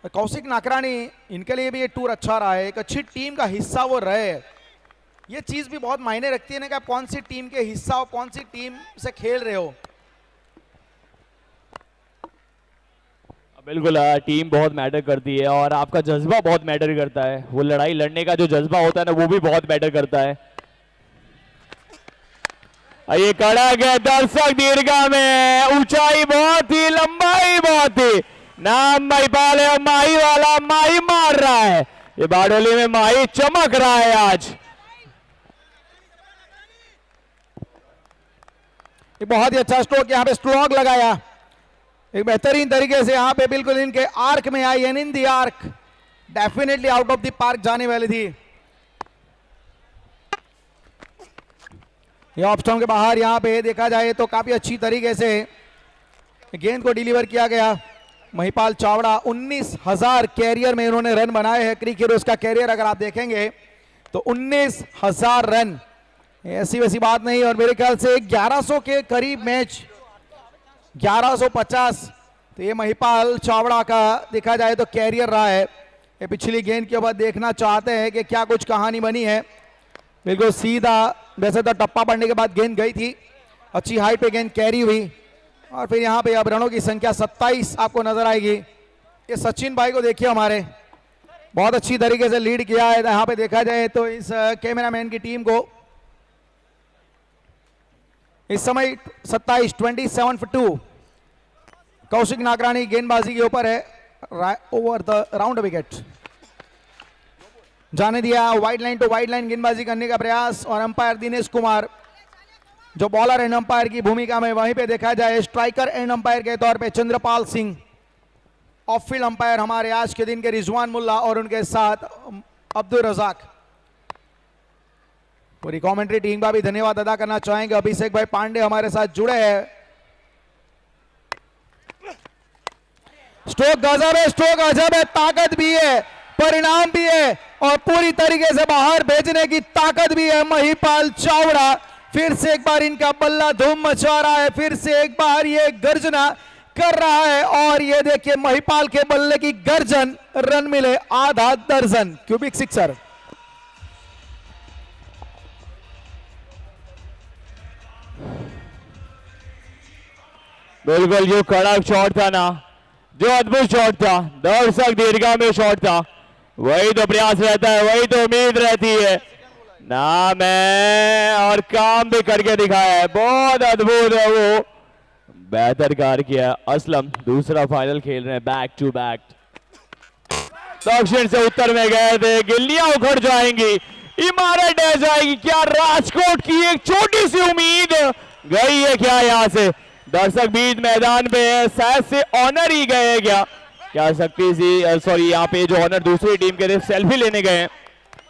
Speaker 6: कौशिक नाकरानी, इनके लिए भी ये टूर अच्छा रहा है, एक अच्छी टीम का हिस्सा वो रहे। ये चीज भी बहुत मायने रखती है ना कि आप कौन सी टीम के हिस्सा हो, कौन सी टीम से खेल रहे हो।
Speaker 5: बिल्कुल टीम बहुत मैटर करती है और आपका जज्बा बहुत मैटर करता है। वो लड़ाई लड़ने का जो जज्बा होता है ना वो भी बहुत मैटर करता है। ये कड़क है दर्शक दीर्घा में, ऊंचाई बहुत ही, लंबाई बहुत ही। नाम महिपाल है, माही वाला माही मार रहा है। ये बारडोली में माही चमक रहा है आज।
Speaker 6: ये बहुत ही अच्छा स्ट्रोक यहाँ पे स्ट्रोक लगाया, एक बेहतरीन तरीके से यहाँ पे बिल्कुल इनके आर्क में आई, and in the arc, definitely out of the park जाने वाली थी। ये ऑफ स्टंप के बाहर यहाँ पे देखा जाए तो काफी अच्छी तरीके से गेंद को डिलीवर किया गया। महिपाल चावड़ा 19,000 कैरियर में इन्होंने रन बनाए हैं। क्रिक हीरोज का कैरियर अगर आप देखेंगे तो 19,000 रन, ऐसी वैसी बात नहीं। और मेरे ख्याल से 1100 के करीब मैच, 1150, तो ये महिपाल चावड़ा का देखा जाए तो कैरियर रहा है। ये पिछली गेंद के ऊपर देखना चाहते हैं कि क्या कुछ कहानी बनी है। बिल्कुल सीधा, वैसे तो टप्पा पड़ने के बाद गेंद गई थी, अच्छी हाइट पे गेंद कैरी हुई। और फिर यहाँ पे अब रनों की संख्या 27 आपको नजर आएगी। ये सचिन भाई को देखिए, हमारे बहुत अच्छी तरीके से लीड किया है। यहाँ पे देखा जाए तो इस कैमरामैन की टीम को इस समय 27 for 2 कौशिक नागरानी गेंदबाजी के ऊपर है। ओवर द राउंड विकेट जाने दिया, wide line to wide line गेंदबाजी करने का प्रयास। और अंपायर दिनेश कुमार जो बॉलर एंड अंपायर की भूमिका में, वहीं पे देखा जाए स्ट्राइकर एंड अंपायर के तौर पे Chandrapal Singh, of field umpire हमारे आज के दिन के रिजवान मुल्ला और उनके साथ अब्दुल रजाक। पूरी कमेंट्री टीम का भी धन्यवाद अदा करना चाहेंगे। अभिषेक भाई पांडे हमारे साथ जुड़े हैं। स्ट्रोक गजब है, स्ट्रोक अजब है, ताकत भी है, परिणाम भी है और पूरी तरीके से बाहर भेजने की ताकत भी है। महिपाल चावड़ा फिर से एक बार इनका बल्ला धूम मचा रहा है, फिर से एक बार ये गर्जना कर रहा है। और ये देखिए महिपाल के बल्ले की गर्जन, रन मिले आधा दर्जन, क्यूबिक सिक्सर।
Speaker 5: बिल्कुल जो कड़क शॉट था ना, जो अद्भुत शॉट था, दर्शक दीर्घा में शॉट था, वही तो प्रयास रहता है, वही तो उम्मीद रहती है। नाम है और काम भी करके दिखाया है, बहुत अद्भुत है वो, बेहतर कार्य किया। असलम दूसरा फाइनल खेल रहे हैं बैक टू बैक। दक्षिण से उत्तर में गए थे, गिल्लियां उखड़ जाएंगी, इमारत ढह जाएगी। क्या राजकोट की एक छोटी सी उम्मीद गई है क्या यहाँ से? दर्शक बीच मैदान पे है, शायद से ऑनर ही गए क्या? क्या सकती सी, सॉरी, यहाँ पे जो ऑनर दूसरी टीम के सेल्फी लेने गए हैं,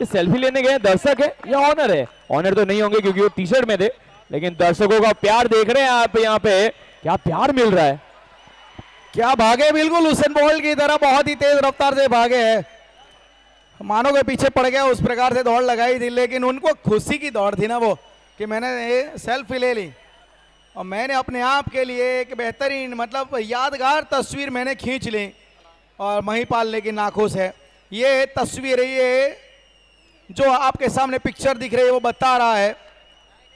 Speaker 5: ये सेल्फी लेने गए दर्शक है या ऑनर है? ऑनर तो नहीं होंगे क्योंकि वो टी शर्ट में थे, लेकिन दर्शकों का प्यार देख रहे हैं आप यहाँ पे, क्या प्यार मिल रहा है,
Speaker 6: क्या भागे, बिल्कुल हुसैन बोल्ट की तरह बहुत ही तेज रफ्तार से भागे हैं। मानो के पीछे पड़ गया, उस प्रकार से दौड़ लगाई थी, लेकिन उनको खुशी की दौड़ थी ना वो, कि मैंने सेल्फी ले ली और मैंने अपने आप के लिए एक बेहतरीन, मतलब यादगार तस्वीर मैंने खींच ली। और महिपाल लेकिन नाखुश है। ये तस्वीर, ये जो आपके सामने पिक्चर दिख रही है वो बता रहा है,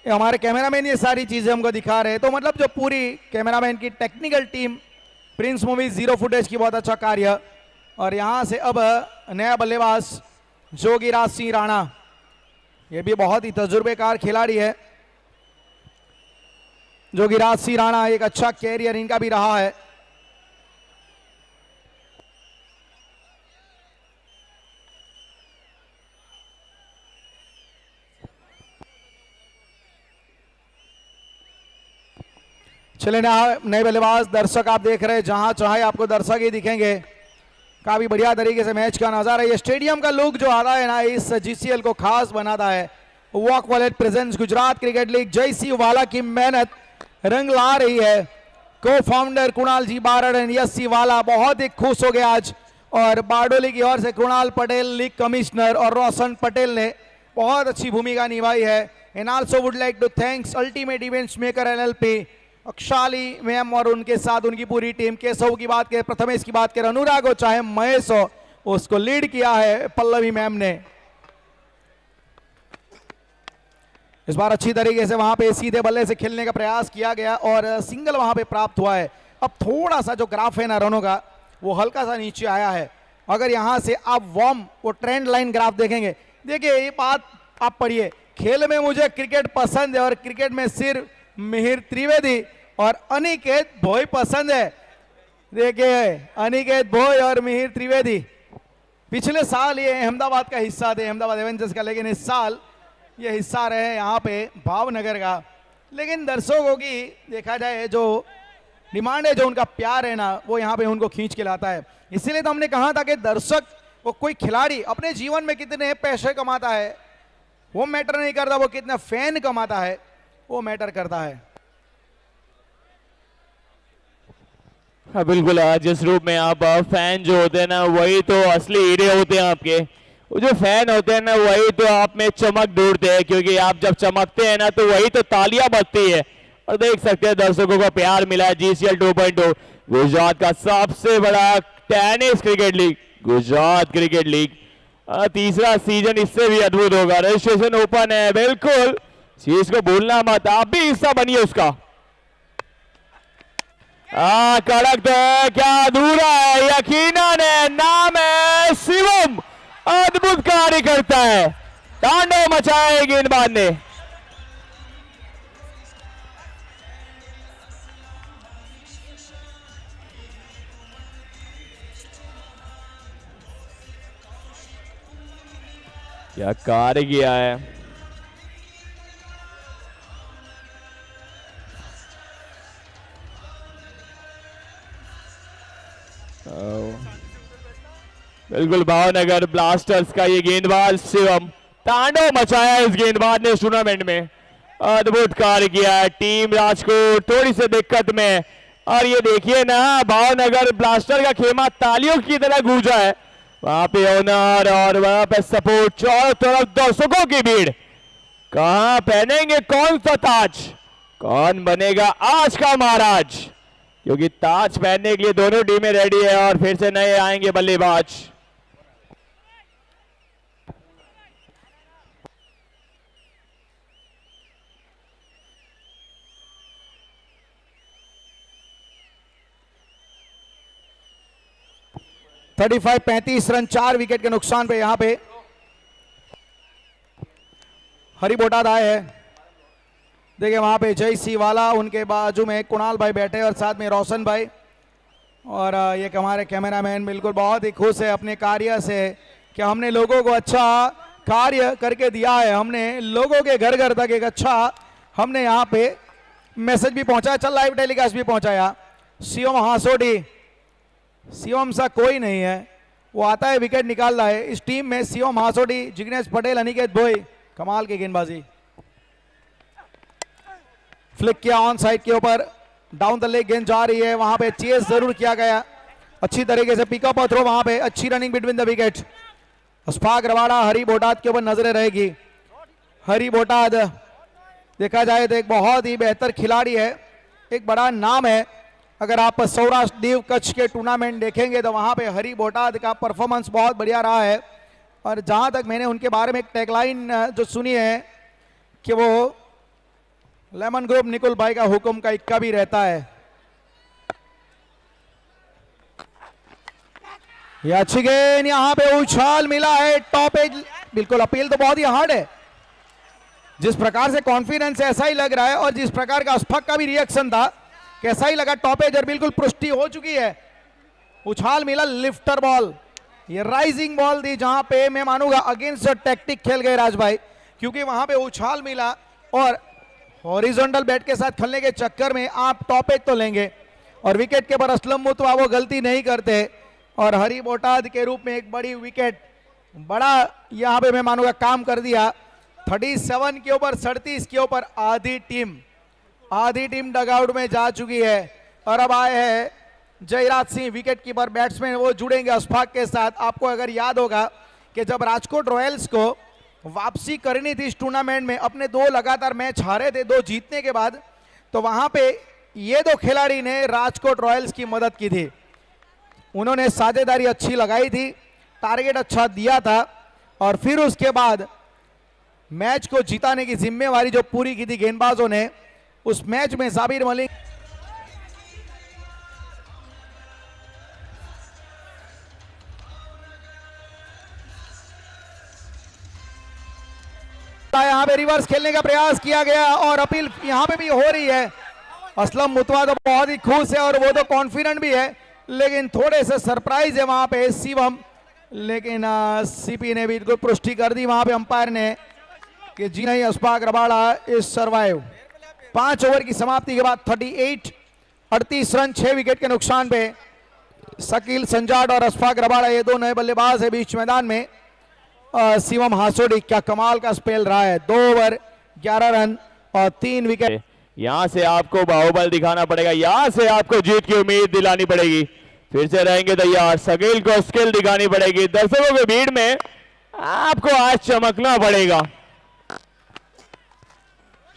Speaker 6: हमारे कैमरामैन ये सारी चीजें हमको दिखा रहे हैं। तो मतलब जो पूरी कैमरामैन की technical team, Prince movie zero footage की बहुत अच्छा कार्य। और यहाँ से अब नया बल्लेबाज जोगीराज सिंह राणा, ये भी बहुत ही तजुर्बेकार खिलाड़ी है। जोगीराज सिंह राणा, एक अच्छा कैरियर इनका भी रहा है। चले नए बल्लेबाज, दर्शक आप देख रहे हैं, जहां चाहे आपको दर्शक ही दिखेंगे। काफी बढ़िया तरीके से मैच का नजारा, ये स्टेडियम का लुक जो आता है ना, इस जीसीएल को खास बनाता है। Walk wallet presence Gujarat cricket league, जय सिंह वाला की मेहनत रंग ला रही है। Co founder Kunal ji Barad and Yash Singh वाला बहुत ही खुश हो गए आज। और बारडोली की ओर से कुणाल पटेल लीग कमिश्नर और रोशन पटेल ने बहुत अच्छी भूमिका निभाई है। And also would like to thanks ultimate events maker LLP, Akshali ma'am और उनके साथ उनकी पूरी टीम। केशव की बात करें, प्रथमेश की बात करें, अनुराग हो चाहे महेश हो, उसको लीड किया है पल्लवी मैम ने। इस बार अच्छी तरीके से वहां पे सीधे बल्ले से खेलने का प्रयास किया गया और सिंगल वहां पे प्राप्त हुआ है। अब थोड़ा सा जो ग्राफ है ना रनों का, वो हल्का सा नीचे आया है। अगर यहाँ से आप वो ट्रेंड लाइन ग्राफ देखेंगे, देखिए ये बात आप पढ़िए, खेल में मुझे क्रिकेट पसंद है और क्रिकेट में सिर्फ मिहिर त्रिवेदी और अनिकेत भोई पसंद है। देखिए अनिकेत भोई और मिहिर त्रिवेदी पिछले साल ये अहमदाबाद का हिस्सा थे, अहमदाबाद एवेंजर्स का, लेकिन इस साल ये हिस्सा रहे यहाँ पे भावनगर का। लेकिन दर्शकों की देखा जाए जो डिमांड है, जो उनका प्यार है ना, वो यहाँ पे उनको खींच के लाता है। इसीलिए तो हमने कहा था कि दर्शक वो कोई खिलाड़ी अपने जीवन में कितने पैसे कमाता है वो मैटर नहीं करता, वो कितना फैन कमाता है वो मैटर करता है।
Speaker 1: हाँ बिल्कुल, जिस रूप में आप फैन जो होते हैं ना वही तो असली हीरे होते हैं आपके। वो जो फैन होते हैं ना वही तो आप में चमक ढूंढते हैं, क्योंकि आप जब चमकते हैं ना तो वही तो तालियां बजती है। और देख सकते हैं दर्शकों का प्यार मिला है GCL 2.0, गुजरात का सबसे बड़ा tennis cricket league, Gujarat cricket league. तीसरा सीजन इससे भी अद्भुत होगा। रजिस्ट्रेशन ओपन है, बिल्कुल चीज को भूलना मत, आप भी हिस्सा बनिए उसका। कड़क तो है, क्या अधूरा है, यकीनन है, नाम है शिवम, अद्भुत कार्य करता है, तांडव मचाया है गेंदबाज ने। क्या कार्य किया है। बिल्कुल भावनगर ब्लास्टर्स का ये गेंदबाज शिवम, तांडव मचाया इस गेंदबाज ने इस टूर्नामेंट में, अद्भुत कार्य किया है। टीम राजकोट थोड़ी सी दिक्कत में, और ये देखिए ना भावनगर ब्लास्टर का खेमा तालियों की तरह गूंजा है। वहां पे ओनर और वहां पे सपोर्ट, चारों तरफ दर्शकों की भीड़। कहां पहनेंगे कौन सा ताज, कौन बनेगा आज का महाराज, क्योंकि ताज पहनने के लिए दोनों टीमें रेडी है। और फिर से नए आएंगे बल्लेबाज।
Speaker 6: थर्टी 35 रन, 4 विकेट के नुकसान पे यहां पे हरी बोटाद आए हैं। देखिए वहां पे जय सी वाला, उनके बाजू में कुणाल भाई बैठे और साथ में रोशन भाई, और ये हमारे कैमरामैन बिल्कुल बहुत ही खुश है अपने कार्य से कि हमने लोगों को अच्छा कार्य करके दिया है। हमने लोगों के घर घर तक एक अच्छा हमने यहाँ पे मैसेज भी पहुंचाया, चल लाइव टेलीकास्ट भी पहुंचाया। शिवम हासोडी, शिवम सा कोई नहीं है, वो आता है विकेट निकाल रहा है। इस टीम में शिवम हासोडी, जिग्नेश पटेल, अनिकेत भोई, कमाल की गेंदबाजी। फ्लिक किया ऑन साइड के ऊपर, डाउन द लेग गेंद जा रही है, वहां पे चेस जरूर किया गया अच्छी तरीके से, पिकअप और थ्रो, वहां पे अच्छी running between the wicket. Ashfaq Rawada Hari Botad के ऊपर नजरें रहेगी। हरी बोटाद देखा जाए तो एक बहुत ही बेहतर खिलाड़ी है, एक बड़ा नाम है। अगर आप सौराष्ट्र दीव कच्छ के टूर्नामेंट देखेंगे तो वहां पे हरी बोटाद का परफॉर्मेंस बहुत बढ़िया रहा है। और जहां तक मैंने उनके बारे में एक टैगलाइन जो सुनी है कि वो लेमन ग्रुप निकुल भाई का हुक्म का इक्का भी रहता है। ये अच्छी गेंद, यहां पे उछाल मिला है, टॉप एज, बिल्कुल अपील तो बहुत ही हार्ड है। जिस प्रकार से कॉन्फिडेंस ऐसा ही लग रहा है, और जिस प्रकार का अशफाक का भी रिएक्शन था कैसा ही लगा, टॉप एज और बिल्कुल पुष्टि हो चुकी है। उछाल मिला, लिफ्टर बॉल, ये राइजिंग बॉल थी, जहां पे मैं मानूंगा अगेंस्ट टैक्टिक खेल गए राज भाई, क्योंकि वहां पे उछाल मिला और हॉरिजॉन्टल बैट के साथ खेलने के चक्कर में आप टॉप एज तो लेंगे, और विकेट के पर असलम मुतवा वो गलती नहीं करते, और हरी बोटाद के रूप में एक बड़ी विकेट, बड़ा यहां पे मैं मानूंगा काम कर दिया। 37 के ऊपर 37 के ऊपर आधी टीम डगआउट में जा चुकी है। और अब आए हैं Jayraj Singh, wicket keeper batsman, वो जुड़ेंगे अशफाक के साथ। आपको अगर याद होगा कि जब राजकोट रॉयल्स को वापसी करनी थी इस टूर्नामेंट में, अपने 2 लगातार मैच हारे थे 2 जीतने के बाद, तो वहां पे ये 2 खिलाड़ी ने राजकोट रॉयल्स की मदद की थी। उन्होंने साझेदारी अच्छी लगाई थी, टारगेट अच्छा दिया था, और फिर उसके बाद मैच को जिताने की जिम्मेवारी जो पूरी की थी गेंदबाजों ने। उस मैच में साबिर मलिक यहाँ पे रिवर्स खेलने का प्रयास किया गया और अपील यहाँ पे भी हो रही है। असलम मुतवा तो बहुत ही खुश है और वो तो कॉन्फिडेंट भी है, लेकिन थोड़े से सरप्राइज है वहां पे शिवम। लेकिन सीपी ने भी इनको पुष्टि कर दी वहां पे अंपायर ने कि जी नहीं, Ashfaq Rabada is survive. 5 over की समाप्ति के बाद 38 रन 6 विकेट के नुकसान पे शकील संजाट और अशफाक रबाड़ा ये दो नए बल्लेबाज है बीच मैदान में। शिवम हासोडी क्या कमाल का स्पेल रहा है, 2 ओवर 11 रन और 3 विकेट।
Speaker 1: यहां से आपको बाहुबल दिखाना पड़ेगा, यहां से आपको जीत की उम्मीद दिलानी पड़ेगी। फिर से रहेंगे तैयार, शकील को स्किल दिखानी पड़ेगी, दर्शकों की भीड़ में आपको आज चमकना पड़ेगा।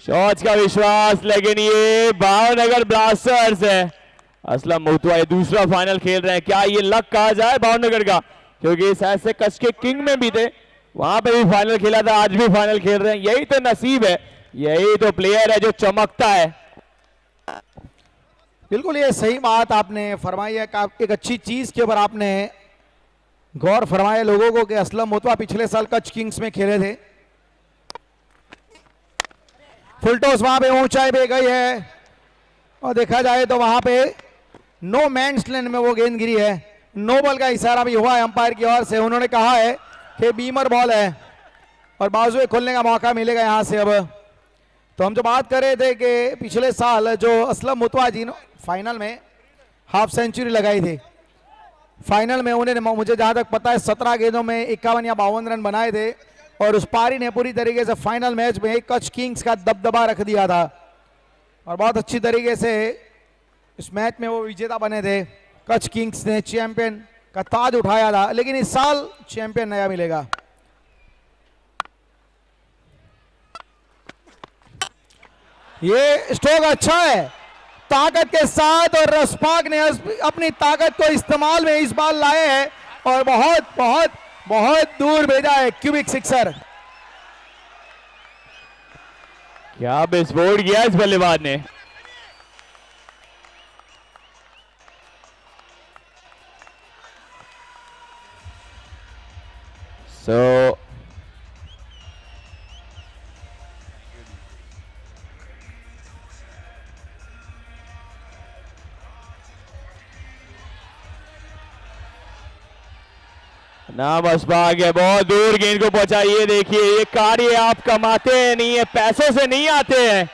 Speaker 1: शॉट्स का विश्वास, लेकिन ये भावनगर ब्लास्टर्स है। असलम मुतवा ये दूसरा फाइनल खेल रहे हैं, क्या ये लक कहा जाए भावनगर का, क्योंकि शायद से कच्छ के किंग में भी थे, वहां पे भी फाइनल खेला था, आज भी फाइनल खेल रहे हैं। यही तो नसीब है, यही तो प्लेयर है जो चमकता है।
Speaker 6: बिल्कुल ये सही बात आपने फरमाई है, एक अच्छी चीज के ऊपर आपने गौर फरमाया लोगों को कि असलम मुतवा पिछले साल कच्छ किंग्स में खेले थे। फुल टॉस वहां पे ऊंचाई पे गई है और देखा जाए तो वहां पे नो मैंस लैंड में वो गेंद गिरी है। नो बॉल का इशारा भी हुआ है अंपायर की ओर से, उन्होंने कहा है कि बीमर बॉल है और बाजुए खोलने का मौका मिलेगा यहां से। अब तो हम जो बात कर रहे थे कि पिछले साल जो असलम मुतवा जी फाइनल में हाफ सेंचुरी लगाई थी, फाइनल में उन्होंने मुझे जहां तक पता है 17 गेंदों में 51 या 52 रन बनाए थे और उस पारी ने पूरी तरीके से फाइनल मैच में कच्छ किंग्स का दबदबा रख दिया था और बहुत अच्छी तरीके से इस मैच में वो विजेता बने थे। कच्छ किंग्स ने चैंपियन का ताज उठाया था, लेकिन इस साल चैंपियन नया मिलेगा। ये स्ट्रोक अच्छा है ताकत के साथ और अशफाक ने अपनी ताकत को इस्तेमाल में इस बार लाए हैं और बहुत बहुत बहुत दूर भेजा है क्यूबिक सिक्सर।
Speaker 1: क्या विस्फोट किया इस बल्लेबाज ने। सो नाम अशफाक है, बहुत दूर गेंद को पहुंचाइए। देखिए ये कार्य आप कमाते हैं नहीं है, पैसों से नहीं आते हैं,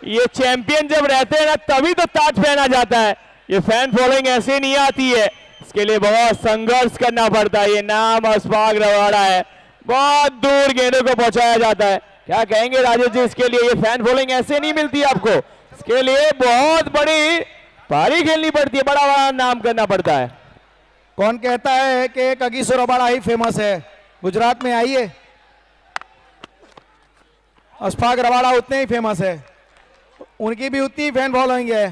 Speaker 1: ये चैंपियन जब रहते हैं ना तभी तो ताज पहना जाता है। ये फैन फॉलोइंग ऐसे नहीं आती है, इसके लिए बहुत संघर्ष करना पड़ता है। ये नाम अशफाक रबाड़ा है, बहुत दूर गेंदों को पहुंचाया जाता है। क्या कहेंगे राजेश जी इसके लिए, ये फैन फॉलोइंग ऐसे नहीं मिलती आपको, इसके लिए बहुत बड़ी पारी खेलनी पड़ती है, बड़ा बड़ा नाम करना पड़ता है।
Speaker 6: कौन कहता है कि कगिसो रबाड़ा ही फेमस है, गुजरात में आइए अशफाक रबाड़ा उतने ही फेमस है, उनकी भी उतनी ही फैन फॉलोइंग है।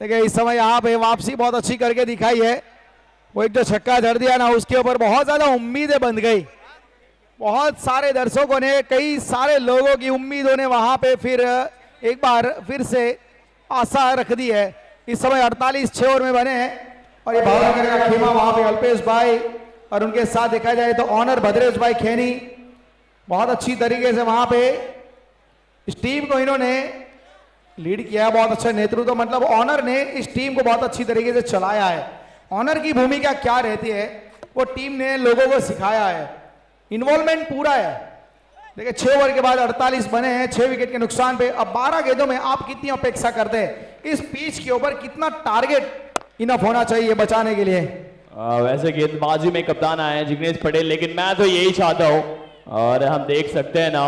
Speaker 6: देखिए इस समय यहाँ पे वापसी बहुत अच्छी करके दिखाई है, वो एक जो छक्का जड़ दिया ना उसके ऊपर बहुत ज्यादा उम्मीदें बंध गई। बहुत सारे दर्शकों ने, कई सारे लोगों की उम्मीदों ने वहां पे फिर एक बार फिर से आशा रख दी है। इस समय 48 6 ओवर में बने हैं और ये भावनगर का खेमा वहां पे अल्पेश भाई और उनके साथ देखा जाए तो ऑनर भद्रेश भाई खैनी बहुत अच्छी तरीके से वहां पे इस टीम को इन्होंने लीड किया है। बहुत अच्छा नेतृत्व, मतलब ऑनर ने इस टीम को बहुत अच्छी तरीके से चलाया है। ऑनर की भूमिका क्या रहती है वो टीम ने लोगों को सिखाया है, इन्वॉल्वमेंट पूरा है। देखिए 6 ओवर के बाद 48 बने हैं, 6 विकेट के नुकसान पे। अब 12 गेंदों में आप कितनी अपेक्षा करते हैं, इस पिच के ऊपर कितना टारगेट इनफ होना चाहिए बचाने के लिए?
Speaker 1: वैसे गेंदबाजी में कप्तान आए हैं जिग्नेश पटेल, लेकिन मैं तो यही चाहता हूं और हम देख सकते हैं ना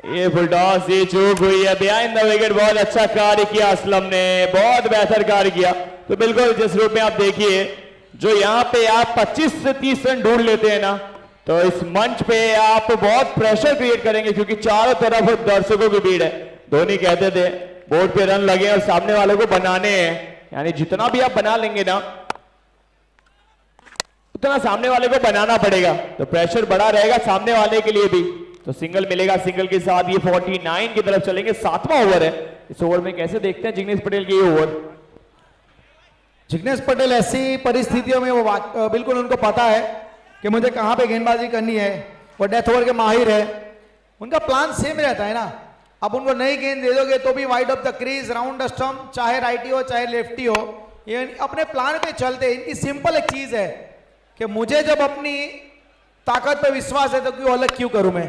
Speaker 1: ये फुल टॉस, ये चूक हुई है बिहाइंड द विकेट। बहुत अच्छा कार्य किया असलम ने, बहुत बेहतर कार्य किया। तो बिल्कुल जिस रूप में आप देखिए, जो यहाँ पे आप 25 से 30 रन ढूंढ लेते हैं ना, तो इस मंच पे आप बहुत प्रेशर क्रिएट करेंगे, क्योंकि चारों तरफ दर्शकों की भीड़ है। धोनी कहते थे बोर्ड पे रन लगे और सामने वालों को बनाने हैं, यानी जितना भी आप बना लेंगे ना उतना सामने वाले को बनाना पड़ेगा, तो प्रेशर बड़ा रहेगा सामने वाले के लिए भी। तो सिंगल मिलेगा, सिंगल के साथ ये 49 की तरफ चलेंगे। 7वां ओवर है, इस ओवर में कैसे देखते हैं जिग्नेश पटेल की ये ओवर?
Speaker 6: जिग्नेश पटेल ऐसी परिस्थितियों में वो बिल्कुल उनको पता है कि मुझे कहाँ पे गेंदबाजी करनी है, वो डेथ ओवर के माहिर है, उनका प्लान सेम रहता है ना। अब उनको नई गेंद दे दोगे तो भी wide of the crease, round the stump, चाहे राइटी हो चाहे लेफ्टी हो, ये अपने प्लान पे चलते। इनकी सिंपल एक चीज है कि मुझे जब अपनी ताकत पे विश्वास है तो क्यों अलग क्यों करूं मैं।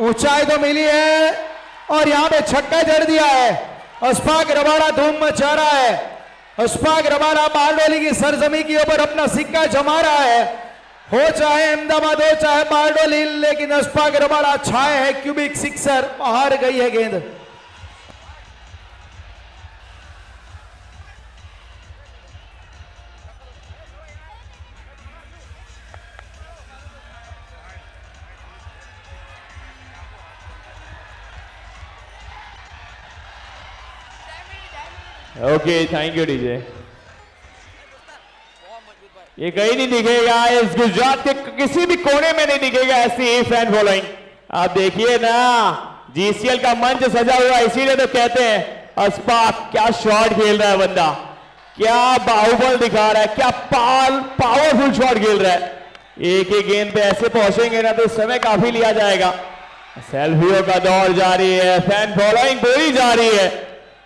Speaker 6: ऊंचाई तो मिली है और यहां पे छक्का जड़ दिया है। अशफाक रबाड़ा धूम मचा रहा है। अशफाक रबाड़ा बारडोली की सरजमी के ऊपर अपना सिक्का जमा रहा है, हो चाहे अहमदाबाद हो चाहे बारडोली, लेकिन अशफाक रबाड़ा छाए है क्यूबिक सिक्सर, बाहर गई है गेंद।
Speaker 1: Okay, thank you DJ. ये कहीं नहीं दिखेगा, इस गुजरात के किसी भी कोने में नहीं दिखेगा ऐसी फैन फॉलोइंग। आप देखिए ना, जीसीएल का मंच सजा हुआ, इसीलिए तो कहते हैं अशफाक क्या शॉट खेल रहा है बंदा, क्या बाहुबल दिखा रहा है, क्या पावरफुल शॉट खेल रहा है। एक ही गेंद पे ऐसे पहुंचेंगे ना तो समय काफी लिया जाएगा। सेल्फियों का दौर जारी है, फैन फॉलोइंग पूरी जारी है।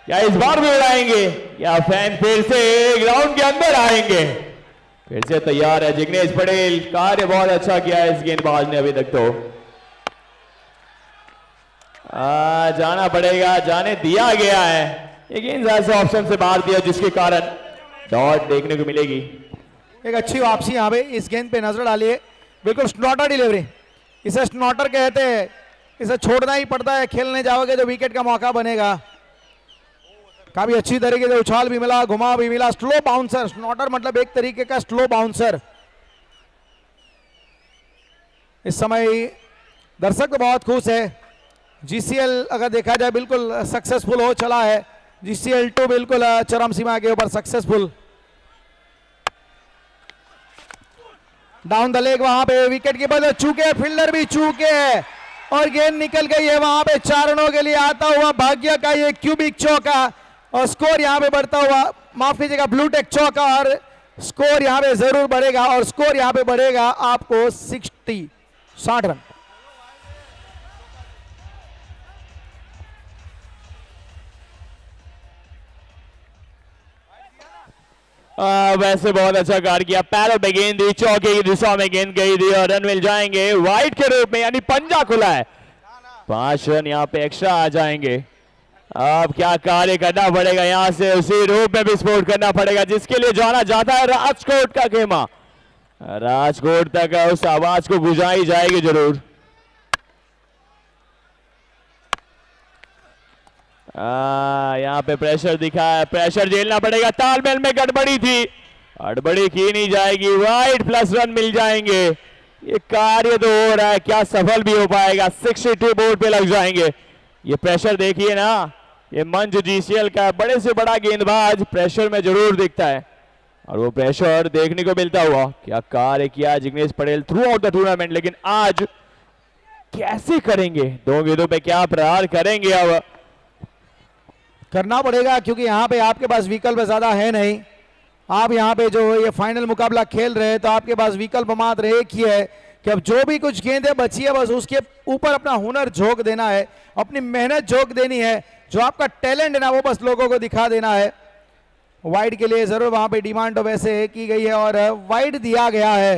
Speaker 1: क्या इस बार भी उड़ाएंगे या फैन फिर से ग्राउंड के अंदर आएंगे? फिर से तैयार है जिग्नेश पटेल, कार्य बहुत अच्छा किया है इस गेंदबाज ने अभी तक। तो जाना पड़ेगा, जाने दिया गया है। ये गेंद ऐसे ऑप्शन से बाहर दिया जिसके कारण डॉट देखने को मिलेगी।
Speaker 6: एक अच्छी वापसी यहाँ पे इस गेंद पे नजर डालिए, बिल्कुल स्नॉटर डिलीवरी, इसे स्नॉटर कहते हैं। इसे छोड़ना ही पड़ता है, खेलने जाओगे तो विकेट का मौका बनेगा। काफी अच्छी तरीके से उछाल भी मिला, घुमा भी मिला, स्लो बाउंसर। स्नॉटर मतलब एक तरीके का स्लो बाउंसर। इस समय दर्शक तो बहुत खुश है। जीसीएल अगर देखा जाए बिल्कुल सक्सेसफुल हो चला है। जीसीएल 2 बिल्कुल चरम सीमा के ऊपर सक्सेसफुल। डाउन द लेग वहां पे विकेट कीपर चूके, फील्डर भी चूके है और गेंद निकल गई है वहां पे। 4 रनों के लिए आता हुआ भाग्य का ये क्यूबिक चौका और स्कोर यहां पे बढ़ता हुआ, माफ कीजिएगा ब्लूटेक चौका, और स्कोर यहां पे जरूर बढ़ेगा और स्कोर यहां पे बढ़ेगा आपको 60 रन।
Speaker 1: वैसे बहुत अच्छा कार्य किया, पैरों पे गेंद दी, चौके की दिशा में गेंद गई थी और रन मिल जाएंगे वाइड के रूप में, यानी पंजा खुला है। 5 रन यहाँ पे एक्स्ट्रा आ जाएंगे। अब क्या कार्य करना पड़ेगा, यहां से उसी रूप में विस्फोट करना पड़ेगा जिसके लिए जाना जाता है राजकोट का खेमा। राजकोट तक उस आवाज को गुजाई जाएगी जरूर। यहाँ पे प्रेशर दिखा है, प्रेशर झेलना पड़ेगा। तालमेल में गड़बड़ी थी, गड़बड़ी की नहीं जाएगी, वाइड प्लस रन मिल जाएंगे। ये कार्य तो हो रहा है, क्या सफल भी हो पाएगा? 62 बोर्ड पे लग जाएंगे। ये प्रेशर देखिए ना, ये मंच जीसीएल का बड़े से बड़ा गेंदबाज प्रेशर में जरूर दिखता है और वो प्रेशर देखने को मिलता हुआ। क्या कार्य किया Jignesh Patel through out the tournament, लेकिन आज कैसे करेंगे? 2 गेंदों पे क्या प्रहार करेंगे? अब
Speaker 6: करना पड़ेगा क्योंकि यहाँ पे आपके पास विकल्प ज्यादा है नहीं। आप यहाँ पे जो ये फाइनल मुकाबला खेल रहे हैं तो आपके पास विकल्प मात्र एक ही है कि अब जो भी कुछ गेंदें बची है बस उसके ऊपर अपना हुनर झोंक देना है, अपनी मेहनत झोंक देनी है, जो आपका टैलेंट है ना वो बस लोगों को दिखा देना है। वाइड के लिए जरूर वहां पे डिमांड वैसे की गई है और वाइड दिया गया है।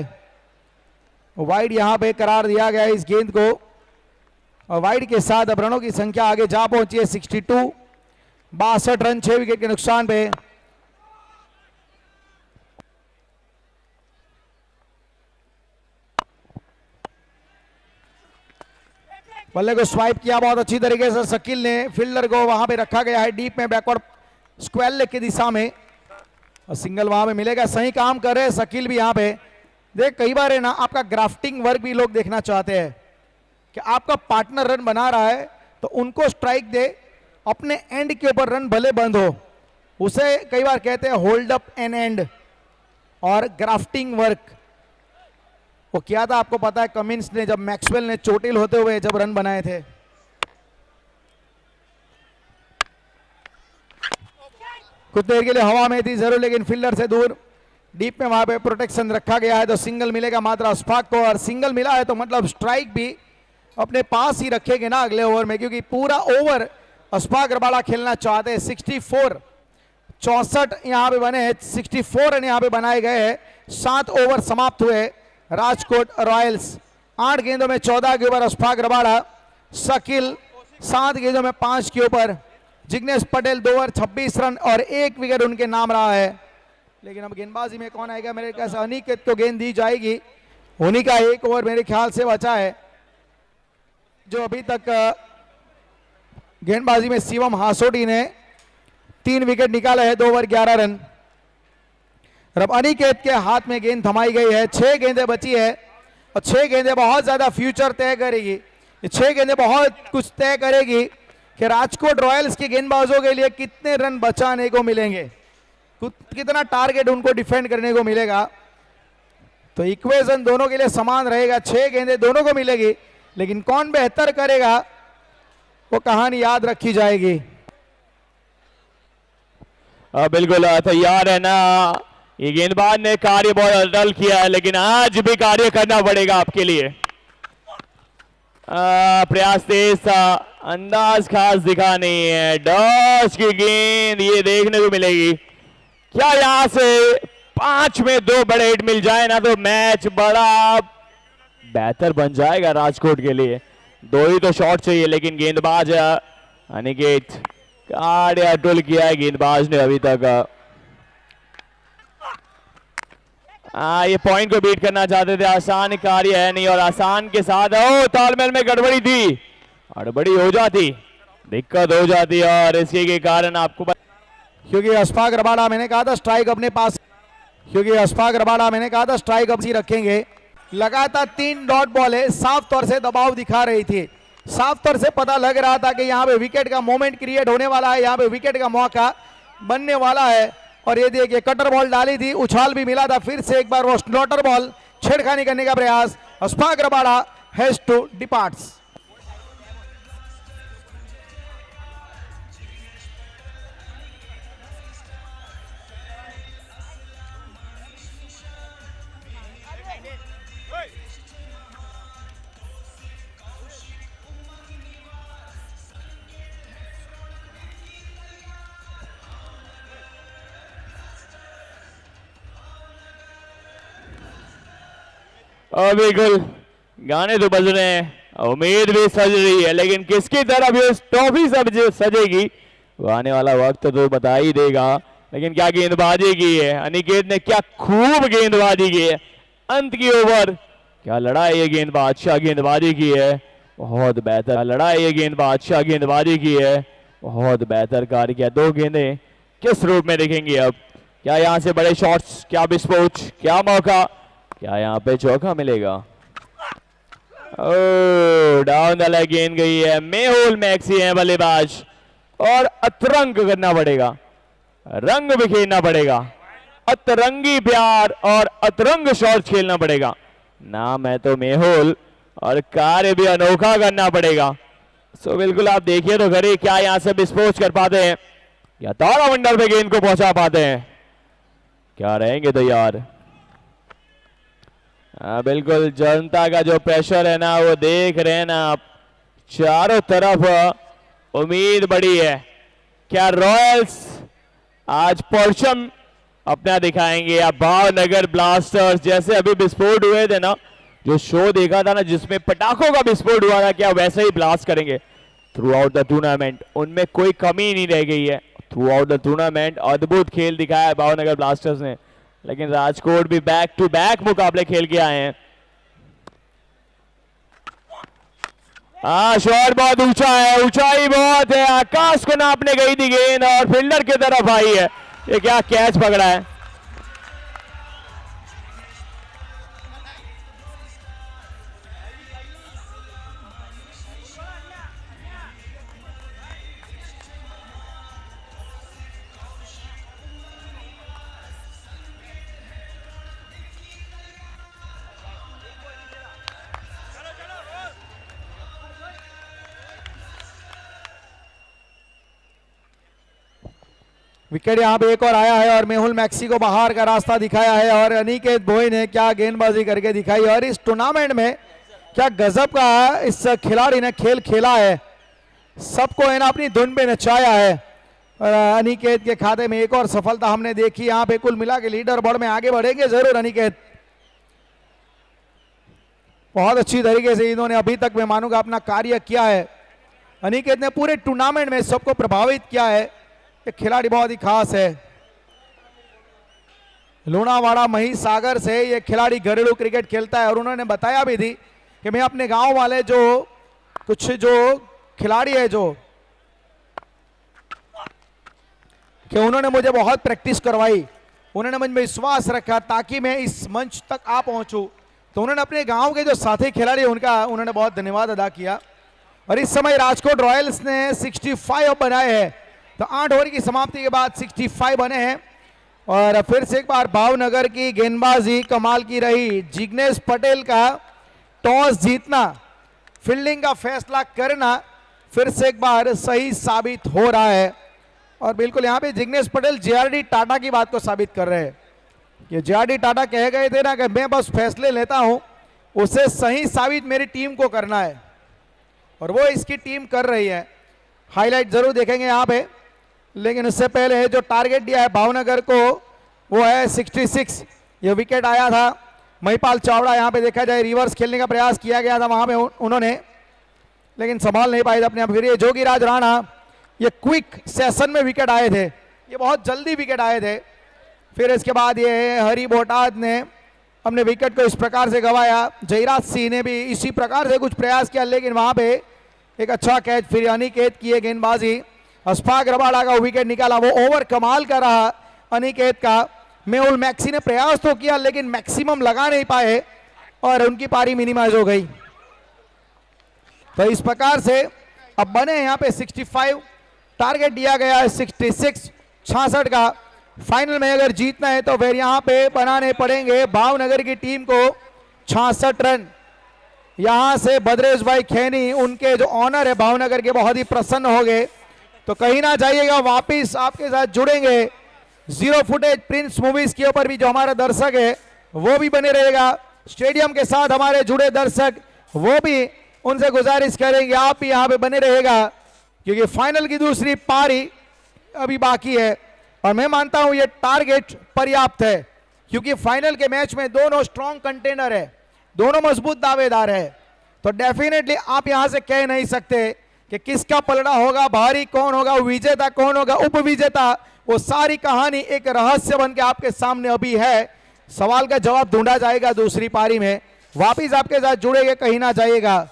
Speaker 6: वाइड यहाँ पे करार दिया गया है इस गेंद को और वाइड के साथ अब रनों की संख्या आगे जा पहुंची है 62। 62 रन 6 विकेट के नुकसान पे। बल्ले को स्वाइप किया बहुत अच्छी तरीके से शकील ने, फील्डर को वहां पे रखा गया है डीप में बैकवर्ड स्क्वायर लेग की दिशा में और सिंगल वहां पे मिलेगा। सही काम कर रहे हैं शकील भी यहाँ पे। देख कई बार है ना आपका ग्राफ्टिंग वर्क भी लोग देखना चाहते हैं कि आपका पार्टनर रन बना रहा है तो उनको स्ट्राइक दे, अपने एंड के ऊपर रन भले बंद हो, उसे कई बार कहते हैं होल्ड अप एन एंड और ग्राफ्टिंग वर्क। वो किया था आपको पता है कमिंस ने, जब मैक्सवेल ने चोटिल होते हुए जब रन बनाए थे। कुछ देर के लिए हवा में थी जरूर, लेकिन फील्डर से दूर डीप में वहां पे प्रोटेक्शन रखा गया है, तो सिंगल मिलेगा मात्र अशफाक को। और सिंगल मिला है तो मतलब स्ट्राइक भी अपने पास ही रखेंगे ना अगले ओवर में, क्योंकि पूरा ओवर अशफाक रबाड़ा खेलना चाहते हैं। 64 यहाँ पे बने हैं, 64 रन यहाँ पे बनाए गए हैं। 7 ओवर समाप्त हुए। राजकोट रॉयल्स 8 गेंदों में 14 के ऊपर अशफाक रबाड़ा, शकील 7 गेंदों में 5 के ऊपर, जिग्नेश पटेल 2 ओवर 26 रन और 1 विकेट उनके नाम रहा है। लेकिन अब गेंदबाजी में कौन आएगा? मेरे ख्याल से अनिकेत को गेंद दी जाएगी। उन्हीं का 1 ओवर मेरे ख्याल से बचा है, जो अभी तक गेंदबाजी में शिवम हासोटी ने 3 विकेट निकाले हैं, 2 ओवर 11 रन। अब अनिकेत के हाथ में गेंद थमाई गई है। 6 गेंदें बची है और 6 गेंदें बहुत ज्यादा फ्यूचर तय करेगी। ये 6 गेंदें बहुत कुछ तय करेगी कि राजकोट रॉयल्स के गेंदबाजों के लिए कितने रन बचाने को मिलेंगे, कितना टारगेट उनको डिफेंड करने को मिलेगा। तो इक्वेशन दोनों के लिए समान रहेगा, 6 गेंदें दोनों को मिलेगी, लेकिन कौन बेहतर करेगा वो कहानी याद रखी जाएगी।
Speaker 1: बिल्कुल तैयार है ना, ये गेंदबाज ने कार्य बहुत डल किया है, लेकिन आज भी कार्य करना पड़ेगा आपके लिए। प्रयास तेज था, अंदाज खास दिखा नहीं है। डॉस की गेंद ये देखने को मिलेगी। क्या यहां से 5 में 2 बड़े हिट मिल जाए ना तो मैच बड़ा बेहतर बन जाएगा राजकोट के लिए। 2 ही तो शॉट चाहिए, लेकिन गेंदबाज अनिकेत कार्य अटुल किया है गेंदबाज ने अभी तक। ये पॉइंट को बीट करना चाहते थे, आसान कार्य है नहीं, और आसान के साथ तालमेल में गड़बड़ी थी, गड़बड़ी हो जाती, दिक्कत हो जाती, और इसी के कारण आपको
Speaker 6: क्योंकि अशफाक रबाड़ा मैंने कहा था स्ट्राइक अपने पास, स्ट्राइक अपनी रखेंगे। लगातार 3 डॉट बॉल है, साफ तौर से दबाव दिखा रही थी, साफ तौर से पता लग रहा था कि यहाँ पे विकेट का मोमेंट क्रिएट होने वाला है, यहाँ पे विकेट का मौका बनने वाला है। और ये देखिए कटर बॉल डाली थी, उछाल भी मिला था, फिर से एक बार वो स्लॉटर बॉल छेड़खानी करने का प्रयास। Ashfaq Rabada has to departs.
Speaker 1: बिल्कुल गाने तो बज रहे हैं, उम्मीद भी सज रही है, लेकिन किसकी तरफ ये ट्रॉफी सजेगी वो आने वाला वक्त तो बता ही देगा। लेकिन क्या गेंदबाजी की है अनिकेत ने, क्या खूब गेंदबाजी की है अंत की ओवर। क्या लड़ाई है गेंदबाज, अच्छा गेंदबाजी की है, बहुत बेहतर लड़ाई है गेंदबाज, अच्छा गेंदबाजी की है, बहुत बेहतर कार्य किया। 2 गेंदें किस रूप में देखेंगे अब? क्या यहाँ से बड़े शॉट्स, क्या विस्फोट, क्या मौका, क्या यहाँ पे चौका मिलेगा? डाउन द लेग गेंद गई है। मेहुल मैक्सी है बल्लेबाज, और अतरंग करना पड़ेगा, रंग बिखेरना पड़ेगा, अतरंगी प्यार और अतरंग शॉट खेलना पड़ेगा। नाम है तो मेहुल, और कार्य भी अनोखा करना पड़ेगा। सो बिल्कुल आप देखिए तो घरे क्या यहां से विस्फोट कर पाते हैं, या तारामंडल पे गेंद को पहुंचा पाते हैं, क्या रहेंगे तैयार? बिल्कुल जनता का जो प्रेशर है ना वो देख रहे हैं ना आप, चारों तरफ उम्मीद बड़ी है। क्या रॉयल्स आज परचम अपना दिखाएंगे या भावनगर ब्लास्टर्स जैसे अभी विस्फोट हुए थे ना, जो शो देखा था ना जिसमें पटाखों का विस्फोट हुआ था, क्या वैसे ही ब्लास्ट करेंगे थ्रू आउट द टूर्नामेंट? उनमें कोई कमी नहीं रह गई है। थ्रू आउट द टूर्नामेंट अद्भुत खेल दिखाया है भावनगर ब्लास्टर्स ने, लेकिन राजकोट भी बैक टू बैक मुकाबले खेल के आए हैं। शॉट बहुत ऊंचा है, ऊंचाई बहुत है, आकाश को नापने गई थी गेंद और फील्डर की तरफ आई है। ये क्या कैच पकड़ा है?
Speaker 6: विकेट यहाँ पे एक और आया है और मेहुल मैक्सी को बाहर का रास्ता दिखाया है और अनिकेत भोई ने क्या गेंदबाजी करके दिखाई और इस टूर्नामेंट में क्या गजब का इस खिलाड़ी ने खेल खेला है, सबको है ना अपनी धुन पे नचाया है। और अनिकेत के खाते में एक और सफलता हमने देखी। यहाँ पे कुल मिला के लीडर बोर्ड में आगे बढ़ेंगे जरूर अनिकेत। बहुत अच्छी तरीके से इन्होंने अभी तक मैं मानूंगा अपना कार्य किया है। अनिकेत ने पूरे टूर्नामेंट में सबको प्रभावित किया है। ये खिलाड़ी बहुत ही खास है। लूणावाड़ा महिसागर से ये खिलाड़ी घरेलू क्रिकेट खेलता है और उन्होंने बताया भी थी कि मैं अपने गांव वाले जो कुछ जो खिलाड़ी है जो कि उन्होंने मुझे बहुत प्रैक्टिस करवाई, उन्होंने मुझ में विश्वास रखा ताकि मैं इस मंच तक आ पहुंचूं। तो उन्होंने अपने गांव के जो साथी खिलाड़ी उनका उन्होंने बहुत धन्यवाद अदा किया। और इस समय राजकोट रॉयल्स ने 65 बनाए हैं, तो 8 ओवर की समाप्ति के बाद 65 बने हैं। और फिर से एक बार भावनगर की गेंदबाजी कमाल की रही। जिग्नेश पटेल का टॉस जीतना, फील्डिंग का फैसला करना फिर से एक बार सही साबित हो रहा है। और बिल्कुल यहाँ पे जिग्नेश पटेल जेआरडी टाटा की बात को साबित कर रहे हैं कि जेआरडी टाटा कह गए थे ना कि मैं बस फैसले लेता हूं, उसे सही साबित मेरी टीम को करना है और वो इसकी टीम कर रही है। हाईलाइट जरूर देखेंगे यहाँ पे, लेकिन उससे पहले जो टारगेट दिया है भावनगर को वो है 66। ये विकेट आया था महिपाल चावड़ा, यहाँ पे देखा जाए रिवर्स खेलने का प्रयास किया गया था वहां पे उन्होंने, लेकिन संभाल नहीं पाए अपने आप। फिर ये जोगीराज राणा, ये क्विक सेशन में विकेट आए थे, ये बहुत जल्दी विकेट आए थे। फिर इसके बाद ये हरी बोटाद ने अपने विकेट को इस प्रकार से गंवाया। जयराज सिंह ने भी इसी प्रकार से कुछ प्रयास किया, लेकिन वहां पे एक अच्छा कैच। फिर अनिकेत की गेंदबाजी, अशफाक रबाड़ा का विकेट निकाला, वो ओवर कमाल का रहा अनिकेत का। मेहुल मैक्सी ने प्रयास तो किया लेकिन मैक्सिमम लगा नहीं पाए और उनकी पारी मिनिमाइज हो गई। तो इस प्रकार से अब बने यहाँ पे 65, टारगेट दिया गया है 66, 66 का। फाइनल में अगर जीतना है तो फिर यहाँ पे बनाने पड़ेंगे भावनगर की टीम को 66 रन। यहाँ से भद्रेश भाई खैनी, उनके जो ऑनर है भावनगर के, बहुत ही प्रसन्न हो गए। तो कहीं ना जाइएगा, वापिस आपके साथ जुड़ेंगे। जीरो फुटेज प्रिंस मूवीज के ऊपर भी जो हमारा दर्शक है वो भी बने रहेगा। स्टेडियम के साथ हमारे जुड़े दर्शक वो भी, उनसे गुजारिश करेंगे आप भी यहाँ पे बने रहेगा, क्योंकि फाइनल की दूसरी पारी अभी बाकी है। और मैं मानता हूं ये टारगेट पर्याप्त है, क्योंकि फाइनल के मैच में दोनों स्ट्रॉन्ग कंटेंडर है, दोनों मजबूत दावेदार है। तो डेफिनेटली आप यहां से कह नहीं सकते कि किसका पलड़ा होगा, भारी कौन होगा, विजेता कौन होगा, उपविजेता। वो सारी कहानी एक रहस्य बन के आपके सामने अभी है। सवाल का जवाब ढूंढा जाएगा दूसरी पारी में। वापिस आपके साथ जुड़ेंगे, कहीं ना जाइएगा।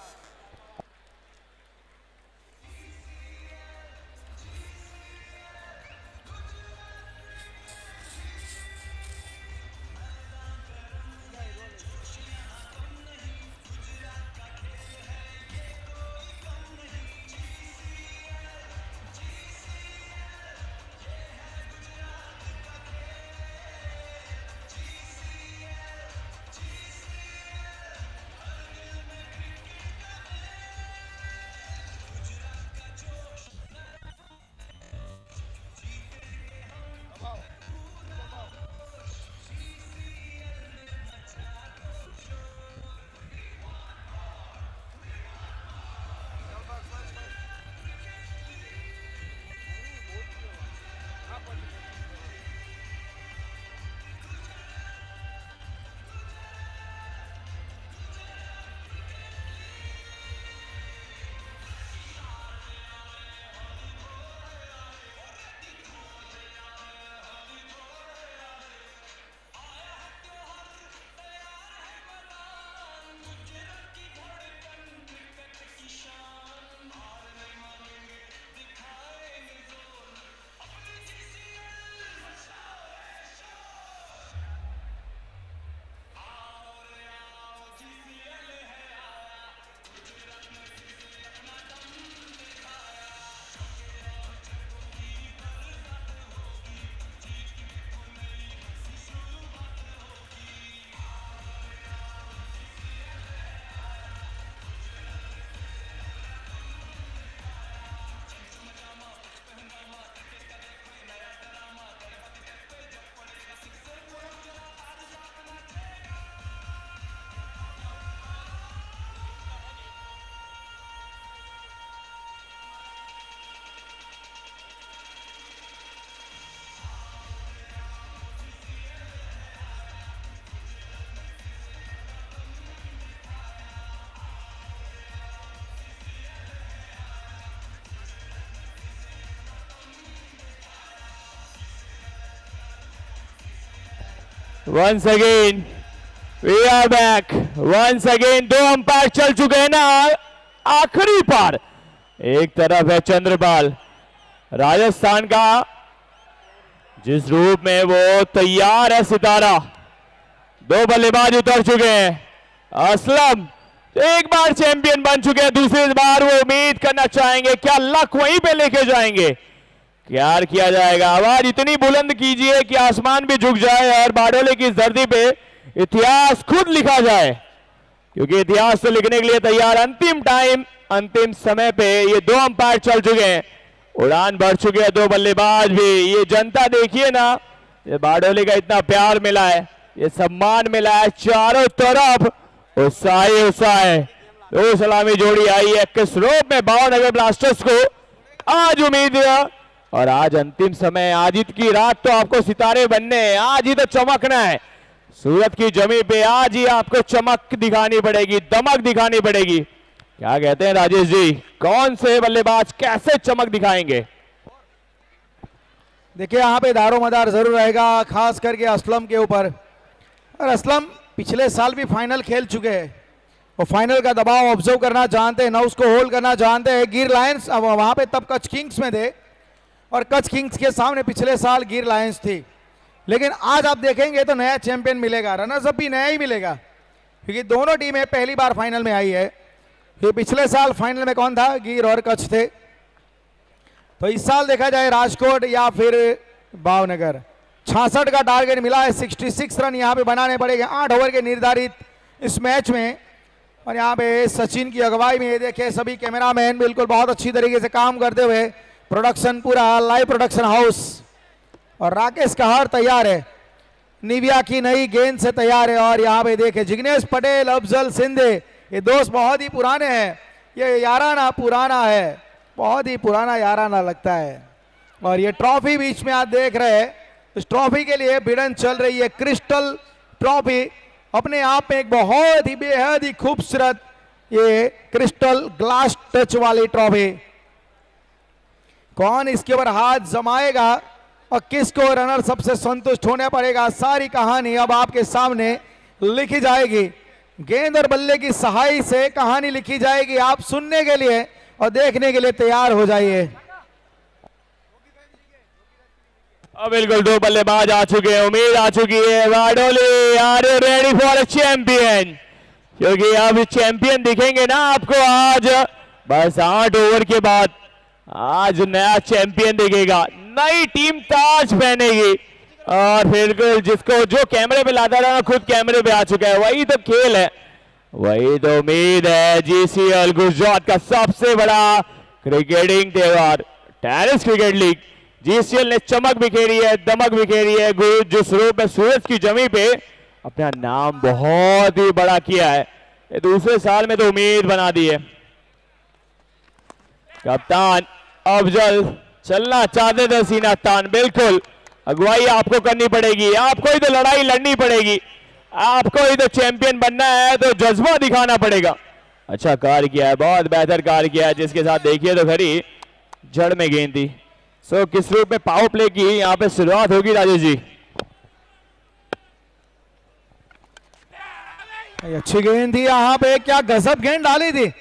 Speaker 1: Once again we are back. Once again 2 umpire चल चुके हैं ना आखिरी पार। एक तरफ है चंद्रपाल राजस्थान का, जिस रूप में वो तैयार है सितारा। 2 बल्लेबाज उतर चुके हैं। असलम एक बार चैंपियन बन चुके हैं, दूसरी बार वो उम्मीद करना चाहेंगे क्या लक वहीं पे लेके जाएंगे, क्या किया जाएगा। आवाज इतनी बुलंद कीजिए कि आसमान भी झुक जाए और बारडोली की इस धरती पे इतिहास खुद लिखा जाए, क्योंकि इतिहास तो लिखने के लिए तैयार। अंतिम टाइम अंतिम समय पे ये 2 अंपायर चल चुके हैं, उड़ान भर चुके हैं 2 बल्लेबाज भी। ये जनता देखिए ना, ये बारडोली का इतना प्यार मिला है, ये सम्मान मिला है चारों तरफ। उत्साह ही उत्साह है। 2 सलामी जोड़ी आई है किस रूप में भावनगर ब्लास्टर्स को आज उम्मीद है। और आज अंतिम समय, आज की रात तो आपको सितारे बनने हैं, आज ही तो चमकना है सूरत की जमी पे। आज ही आपको चमक दिखानी पड़ेगी, दमक दिखानी पड़ेगी। क्या कहते हैं राजेश जी, कौन से बल्लेबाज कैसे चमक दिखाएंगे?
Speaker 6: देखिए यहाँ पे दारोमदार जरूर रहेगा, खास करके असलम के ऊपर। और असलम पिछले साल भी फाइनल खेल चुके हैं, वो फाइनल का दबाव ऑब्जर्व करना जानते हैं, ना उसको होल्ड करना जानते हैं। गिर लायंस अब वहाँ पे तब कच्छ किंग्स में थे, और कच्छ किंग्स के सामने पिछले साल गिर लायंस थी। लेकिन आज आप देखेंगे तो नया चैंपियन मिलेगा, रनर्स अप भी नया ही मिलेगा, क्योंकि दोनों टीमें पहली बार फाइनल में आई है। ये पिछले साल फाइनल में कौन था? गिर और कच्छ थे। तो इस साल देखा जाए राजकोट या फिर भावनगर। 66 का टारगेट मिला है, 66 रन यहाँ पे बनाने पड़ेंगे 8 ओवर के निर्धारित इस मैच में। और यहाँ पे सचिन की अगुवाई में ये देखिए सभी कैमरामैन बिल्कुल बहुत अच्छी तरीके से काम करते हुए, प्रोडक्शन पूरा लाइव प्रोडक्शन हाउस। और राकेश कहर तैयार है, निविया की नई गेंद से तैयार है। और यहाँ पे देखे जिग्नेश पटेल, अफजल सिंधे, ये दोस्त बहुत ही पुराने हैं, ये याराना पुराना है, बहुत ही पुराना याराना लगता है। और ये ट्रॉफी बीच में आप देख रहे हैं, इस ट्रॉफी के लिए भिड़न चल रही है। क्रिस्टल ट्रॉफी अपने आप में एक बहुत ही बेहद ही खूबसूरत ये क्रिस्टल ग्लास टच वाली ट्रॉफी। कौन इसके ऊपर हाथ जमाएगा और किसको रनर सबसे संतुष्ट होने पड़ेगा, सारी कहानी अब आपके सामने लिखी जाएगी। गेंद और बल्ले की सहाय से कहानी लिखी जाएगी। आप सुनने के लिए और देखने के लिए तैयार हो जाइए।
Speaker 1: अब बिल्कुल 2 बल्लेबाज आ चुके हैं, उम्मीद आ चुकी है। Bardoli are you ready for a champion? क्योंकि अब चैंपियन दिखेंगे ना आपको आज, बस 8 ओवर के बाद आज नया चैंपियन दिखेगा, नई टीम ताज पहनेगी। और फिर जिसको जो कैमरे पे लाता रहा खुद कैमरे पे आ चुका है, वही तो खेल है, वही तो उम्मीद है। जीसीएल गुजरात का सबसे बड़ा क्रिकेटिंग त्योहार टेनिस क्रिकेट लीग, जीसीएल ने चमक बिखेरी है, दमक बिखेरी है। जिस रूप में सूरज की जमी पे अपना नाम बहुत ही बड़ा किया है, ये दूसरे साल में तो उम्मीद बना दी है। कप्तान अफजल चलना चाहते थे सीना तान, बिल्कुल अगुवाई आपको करनी पड़ेगी, आपको ही तो लड़ाई लड़नी पड़ेगी, आपको ही तो चैंपियन बनना है, तो जज्बा दिखाना पड़ेगा। अच्छा कार्य किया है, बहुत बेहतर कार्य किया है, जिसके साथ देखिए तो खरी जड़ में गेंद थी। सो किस रूप में पावर प्ले की यहां पे शुरुआत होगी राजेश जी?
Speaker 6: अच्छी गेंद थी यहाँ पे, क्या गजब गेंद डाली थी।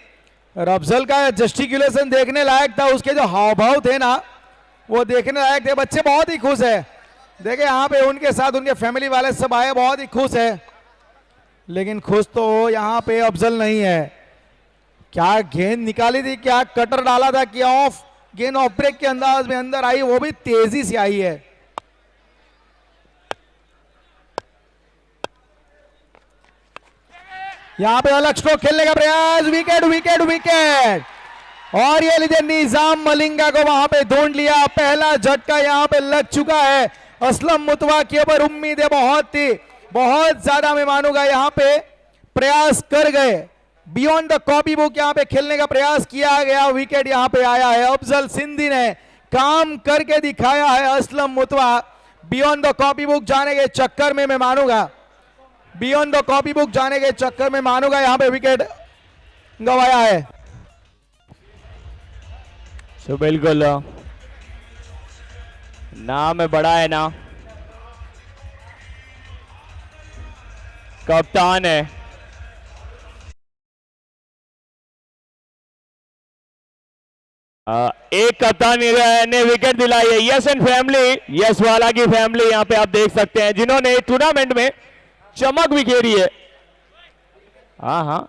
Speaker 6: और अफजल का जस्टिकुलेशन देखने लायक था, उसके जो हाव भाव थे ना वो देखने लायक थे। बच्चे बहुत ही खुश है, देखे यहाँ पे उनके साथ उनके फैमिली वाले सब आए, बहुत ही खुश है। लेकिन खुश तो यहाँ पे अफजल नहीं है। क्या गेंद निकाली थी, क्या कटर डाला था, क्या ऑफ गेंद ऑफ ब्रेक के अंदाज में अंदर आई, वो भी तेजी से आई है। यहां पे अलग स्ट्रोक खेलने का प्रयास, विकेट विकेट विकेट। और ये लीजिए निजाम मलिंगा को वहां पे ढूंढ लिया, पहला झटका यहां पे लग चुका है। असलम मुतवा के ऊपर उम्मीद है बहुत ज्यादा, मैं मानूंगा यहां पे प्रयास कर गए, बियॉन्ड द कॉपी बुक यहां पे खेलने का प्रयास किया गया, विकेट यहां पे आया है। अफजल सिंधी ने काम करके दिखाया है। Aslam Mutva beyond the copy book जाने के चक्कर में मैं मानूंगा, बियॉन्ड द कॉपी बुक जाने के चक्कर में मानूंगा यहां पे विकेट गंवाया है।
Speaker 1: सो बिल्कुल नाम है बड़ा है ना, कप्तान है। एक कप्तान ने विकेट दिलाई है। यस एंड फैमिली, यस वाला की फैमिली यहां पे आप देख सकते हैं, जिन्होंने टूर्नामेंट में चमक बिखेरी है। हाँ,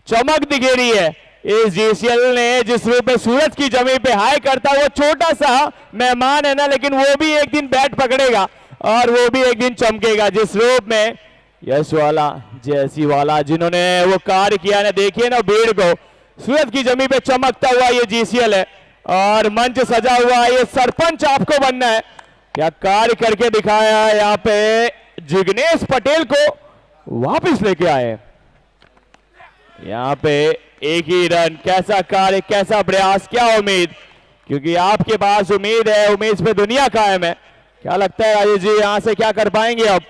Speaker 1: चमक दिखेरी है। इस जीसीएल ने जिस रूप में सूरज की जमीन पे हाई करता, वो छोटा सा मेहमान है ना, लेकिन वो भी एक दिन बैट पकड़ेगा और वो भी एक दिन चमकेगा। जिस रूप में यश वाला, जैसी वाला, जिन्होंने वो कार्य किया ना, देखिए ना भीड़ को, सूरज की जमीन पे चमकता हुआ ये जीसीएल है और मंच सजा हुआ है। ये सरपंच आपको बनना है, क्या कार्य करके दिखाया है यहाँ पे। जिग्नेश पटेल को वापस लेके आए यहाँ पे। एक ही रन, कैसा कार्य, कैसा प्रयास, क्या उम्मीद, क्योंकि आपके पास उम्मीद है, उम्मीद पे दुनिया कायम है। क्या लगता है राजेश जी, यहां से क्या कर पाएंगे अब?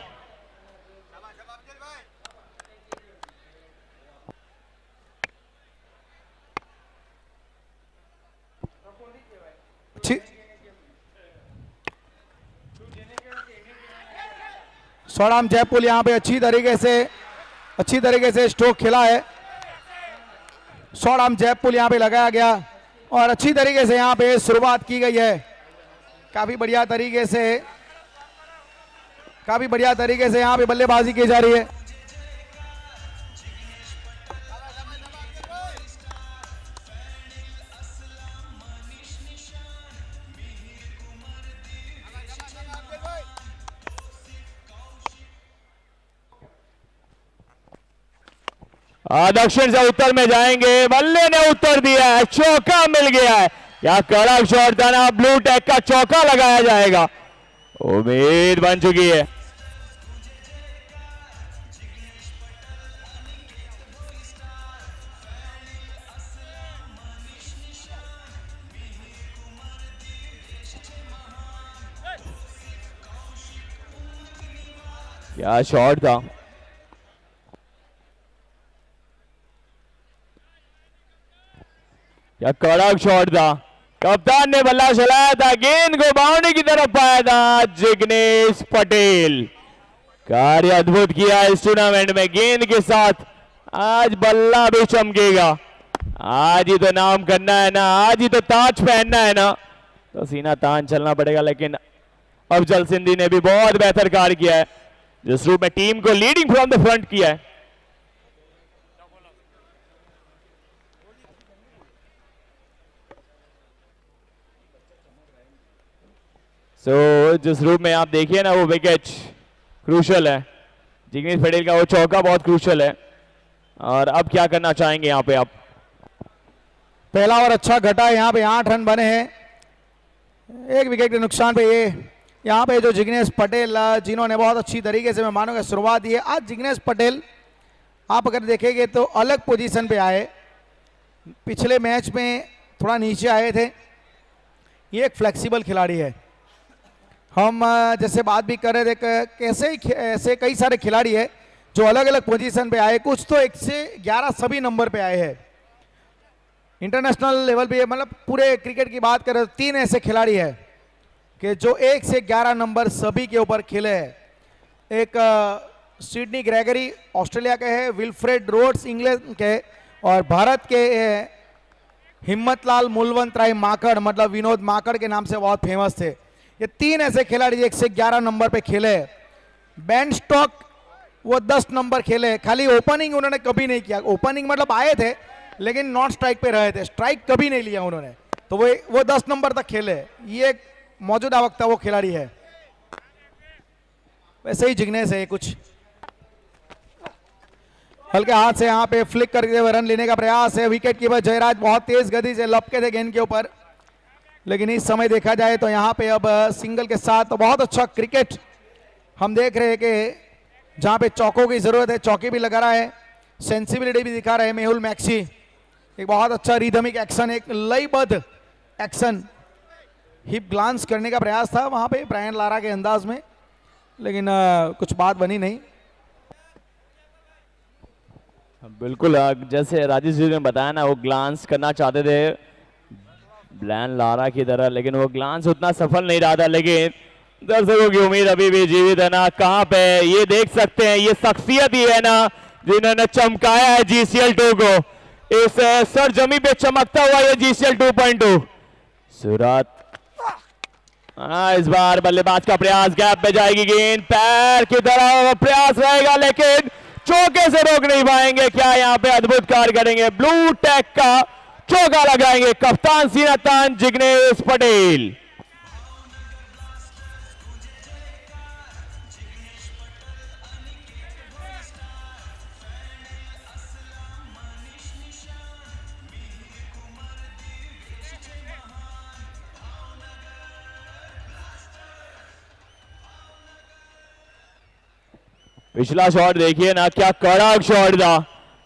Speaker 6: स्वराम जयपुर यहाँ पे अच्छी तरीके से स्ट्रोक खेला है। स्वराम जयपुर यहाँ पे लगाया गया और अच्छी तरीके से यहाँ पे शुरुआत की गई है। काफी बढ़िया तरीके से यहाँ पे बल्लेबाजी की जा रही है।
Speaker 1: दक्षिण से उत्तर में जाएंगे, बल्ले ने उत्तर दिया है, चौका मिल गया है। क्या कड़क शॉट था ना, ब्लू टैग का चौका लगाया जाएगा, उम्मीद बन चुकी है। क्या शॉट था, क्या कड़क शॉट था। कप्तान ने बल्ला चलाया था, गेंद को बाउंड्री की तरफ पाया था जिग्नेश पटेल। कार्य अद्भुत किया इस टूर्नामेंट में गेंद के साथ। आज बल्ला भी चमकेगा, आज ही तो नाम करना है ना, आज ही तो ताज पहनना है ना, तो सीना तान चलना पड़ेगा। लेकिन अफजल सिंधी ने भी बहुत बेहतर कार्य किया है, जिस रूप में टीम को लीडिंग फ्रॉम द फ्रंट किया है। जिस रूप में आप देखिए ना, वो विकेट क्रूशल है, जिग्नेश पटेल का वो चौका बहुत क्रूशल है। और अब क्या करना चाहेंगे यहाँ पे आप?
Speaker 6: पहला ओवर अच्छा घटा, यहाँ पे 8 रन बने हैं, 1 विकेट के नुकसान पे। ये यहाँ पे जो जिग्नेश पटेल, जिन्होंने बहुत अच्छी तरीके से मैं मानूंगा शुरुआत की है। आज जिग्नेश पटेल आप अगर देखेंगे तो अलग पोजीशन पे आए, पिछले मैच में थोड़ा नीचे आए थे। ये एक फ्लेक्सिबल खिलाड़ी है। हम जैसे बात भी कर रहे थे, कैसे ऐसे कई सारे खिलाड़ी है जो अलग अलग पोजीशन पे आए, कुछ तो 1 से 11 सभी नंबर पे आए हैं। इंटरनेशनल लेवल पे, मतलब पूरे क्रिकेट की बात करें तो 3 ऐसे खिलाड़ी है कि जो 1 से 11 नंबर सभी के ऊपर खेले हैं। एक सिडनी ग्रेगरी ऑस्ट्रेलिया के हैं, विल्फ्रेड रोड्स इंग्लैंड के, और भारत के हिम्मतलाल मुलवंत राय माकड़, मतलब विनोद माकड़ के नाम से बहुत फेमस थे। ये 3 ऐसे खिलाड़ी 1 से 11 नंबर पे खेले। बेन स्टॉक वो 10 नंबर खेले, खाली ओपनिंग उन्होंने कभी नहीं किया। ओपनिंग मतलब आए थे लेकिन नॉन स्ट्राइक पे रहे थे, स्ट्राइक कभी नहीं लिया उन्होंने, तो वो 10 नंबर तक खेले। ये मौजूदा वक्त वो खिलाड़ी है। वैसे ही जिग्नेश है, कुछ हल्के हाथ से यहाँ पे फ्लिक करके हुए रन लेने का प्रयास है। विकेट कीपर जयराज बहुत तेज गति से लपके थे गेंद के ऊपर, लेकिन इस समय देखा जाए तो यहाँ पे अब सिंगल के साथ तो बहुत अच्छा क्रिकेट हम देख रहे हैं कि जहाँ पे चौकों की जरूरत है चौके भी लगा रहा है, सेंसिबिलिटी भी दिखा रहे हैं मेहुल मैक्सी। एक बहुत अच्छा रिदमिक एक्शन, एक लयबद्ध एक्शन, हिप ग्लांस करने का प्रयास था वहाँ पे ब्रायन लारा के अंदाज में, लेकिन कुछ बात बनी नहीं।
Speaker 1: बिल्कुल, जैसे राजेश जी ने बताया ना, वो ग्लांस करना चाहते थे ब्रायन लारा की तरह, लेकिन वो ग्लांस उतना सफल नहीं रहा था। लेकिन दर्शकों की उम्मीद अभी भी जीवित है ना, कहां पे ये देख सकते हैं, ये शख्सियत ही है ना जिन्होंने चमकाया है GCL 2 को। इस सरजमी पे चमकता हुआ ये GCL 2.2 सूरत। इस बार बल्लेबाज का प्रयास, गैप में जाएगी गेंद, पैर की तरफ प्रयास रहेगा लेकिन चौके से रोक नहीं पाएंगे। क्या यहाँ पे अद्भुत कार्य करेंगे, ब्लू टैग का चौका लगाएंगे कप्तान सीनातान जिग्नेश पटेल। पिछला शॉट देखिए ना, क्या कड़क शॉट था,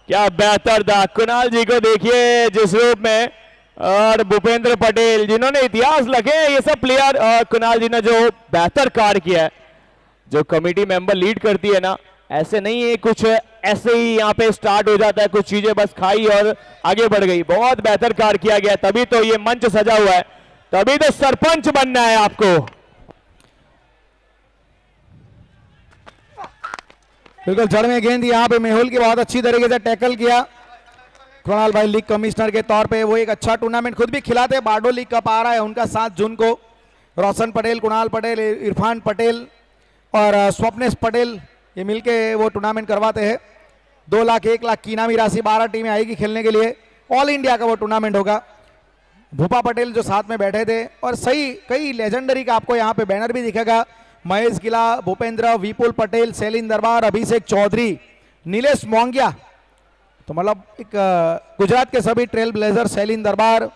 Speaker 1: क्या बेहतर था। कुणाल जी को देखिए जिस रूप में, और भूपेंद्र पटेल जिन्होंने इतिहास लिखे हैं, ये सब प्लेयर, कुणाल जी ने जो बेहतर कार्य किया है। जो कमेटी मेंबर लीड करती है ना, ऐसे नहीं है कुछ ऐसे ही यहाँ पे स्टार्ट हो जाता है, कुछ चीजें बस खाई और आगे बढ़ गई। बहुत बेहतर कार्य किया गया, तभी तो ये मंच सजा हुआ है, तभी तो सरपंच बनना है आपको।
Speaker 6: बिल्कुल जड़ में गेंद यहाँ पे मेहुल की बहुत अच्छी तरीके से टैकल किया। कृणाल भाई लीग कमिश्नर के तौर पे वो एक अच्छा टूर्नामेंट खुद भी खिलाते हैं। बारडोली कप आ रहा है उनका 7 जून को। रोशन पटेल, कुणाल पटेल, इरफान पटेल और स्वप्नेश पटेल ये मिलके वो टूर्नामेंट करवाते हैं। 2 लाख 1 लाख की इनामी राशि 12 टीमें आएगी खेलने के लिए। ऑल इंडिया का वो टूर्नामेंट होगा। भूपा पटेल जो साथ में बैठे थे, और सही कई लेजेंडरी का आपको यहाँ पे बैनर भी दिखेगा। महेश गिला, भूपेंद्र, विपुल पटेल, सैलिन दरबार, अभिषेक चौधरी, नीलेश मोंगिया, तो मतलब एक गुजरात के सभी ट्रेल ब्लेजर, सैलिन दरबार।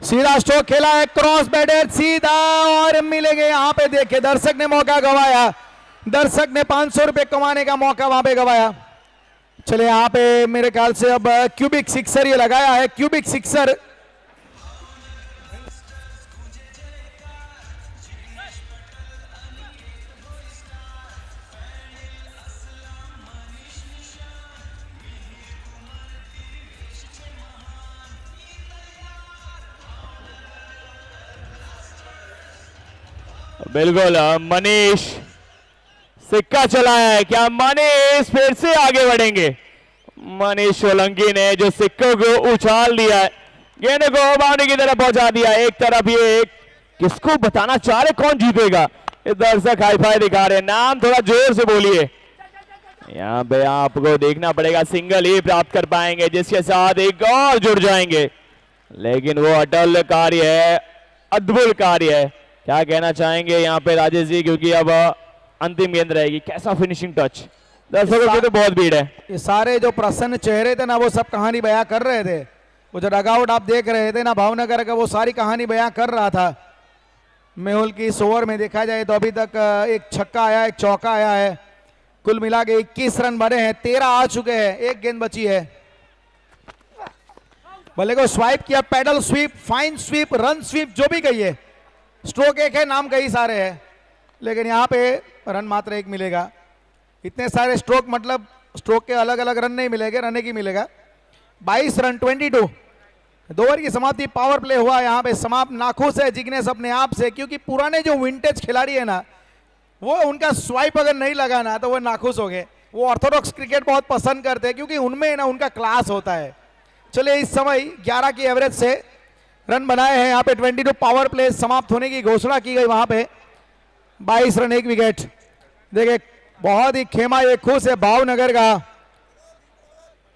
Speaker 6: सीधा स्ट्रोक खेला है, क्रॉस बैटेड सीधा और मिलेंगे। यहाँ पे देखिए दर्शक ने मौका गवाया, दर्शक ने 500 रुपए कमाने का मौका वहां पे गवाया। चले यहाँ पे मेरे ख्याल से अब क्यूबिक सिक्सर ये लगाया है, क्यूबिक सिक्सर।
Speaker 1: बिल्कुल मनीष सिक्का चलाया है, क्या मनीष फिर से आगे बढ़ेंगे? मनीष सोलंकी ने जो सिक्कों को उछाल दिया है, गेंद को बाउंड्री की तरफ पहुंचा दिया। एक तरफ ये किसको बताना चाह रहे कौन जीतेगा, इस दर्शक हाईफाई दिखा रहे, नाम थोड़ा जोर से बोलिए। यहाँ पे आपको देखना पड़ेगा सिंगल ही प्राप्त कर पाएंगे, जिसके साथ एक और जुड़ जाएंगे, लेकिन वो अटल कार्य है, अद्भुत कार्य है। क्या कहना चाहेंगे यहाँ पे राजेश जी, क्योंकि अब अंतिम गेंद रहेगी, कैसा फिनिशिंग टच। दर्शकों की तो बहुत भीड़ है।
Speaker 6: ये सारे जो प्रसन्न चेहरे थे ना, वो सब कहानी बयां कर रहे थे। वो जो डगआउट आप देख रहे थे ना भावनगर का, वो सारी कहानी बयां कर रहा था। मेहुल की इस ओवर में देखा जाए तो अभी तक एक छक्का आया, एक चौका आया है, कुल मिला के 21 रन बने हैं, 13 आ चुके हैं, एक गेंद बची है। बल्ले को स्वाइप किया, paddle sweep, fine sweep, run sweep, जो भी कहिए, स्ट्रोक एक है, नाम कई सारे हैं, लेकिन यहाँ पे रन मात्र एक मिलेगा। इतने सारे स्ट्रोक मतलब स्ट्रोक के अलग अलग रन नहीं मिलेंगे, रन की मिलेगा। 22 रन 22। 2 ओवर की समाप्ति, पावर प्ले हुआ यहाँ पे समाप्त। नाखुश है जिग्नेश अपने आप से, क्योंकि पुराने जो विंटेज खिलाड़ी है ना, वो उनका स्वाइप अगर नहीं लगा ना तो वो नाखुश हो गए। वो ऑर्थोडॉक्स क्रिकेट बहुत पसंद करते हैं, क्योंकि उनमें ना उनका क्लास होता है। चलिए इस समय 11 की एवरेज से रन बनाए हैं। यहाँ पे 22 पावर प्ले समाप्त होने की घोषणा की गई वहां पे। 22 रन 1 विकेट। देखिए बहुत ही खेमा, ये खुश है भावनगर का।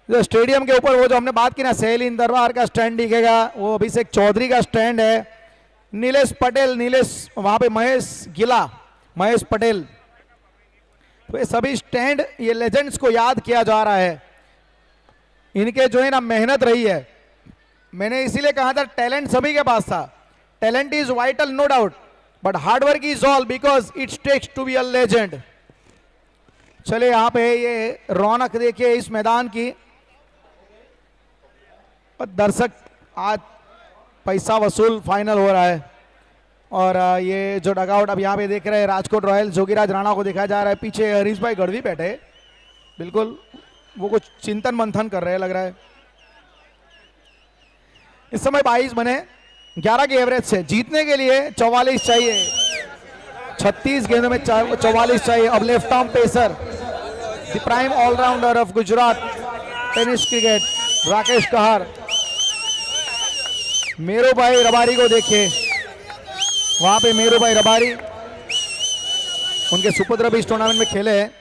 Speaker 6: जो स्टेडियम के ऊपर वो जो हमने बात की ना, सैलिन दरबार का स्टैंड दिखेगा, वो अभिषेक चौधरी का स्टैंड है। नीलेश पटेल, नीलेश वहां पे महेश गिला, महेश पटेल, तो ये सभी स्टैंड, ये लेजेंड्स को याद किया जा रहा है। इनके जो है ना मेहनत रही है। मैंने इसीलिए कहा था टैलेंट सभी के पास था। Talent is vital no doubt, but hard work is all, because it's takes to be a legend. चले यहाँ पे ये रौनक देखिए इस मैदान की। और दर्शक आज पैसा वसूल फाइनल हो रहा है। और ये जो डगआउट अब यहाँ पे देख रहे हैं, राजकोट रॉयल जोगीराज राणा को दिखाया जा रहा है। पीछे हरीश भाई गढ़वी बैठे, बिल्कुल वो कुछ चिंतन मंथन कर रहे हैं लग रहा है। इस समय 22 बने 11 के एवरेज से। जीतने के लिए 44 चाहिए, 36 गेंदों में 44 चाहिए। अब left arm pacer, the prime allrounder of Gujarat tennis cricket, Rakesh Kahar. Meru bhai Rabari को देखिए, वहां पे मेरू भाई रबारी, उनके सुपुत्र भी इस टूर्नामेंट में खेले हैं।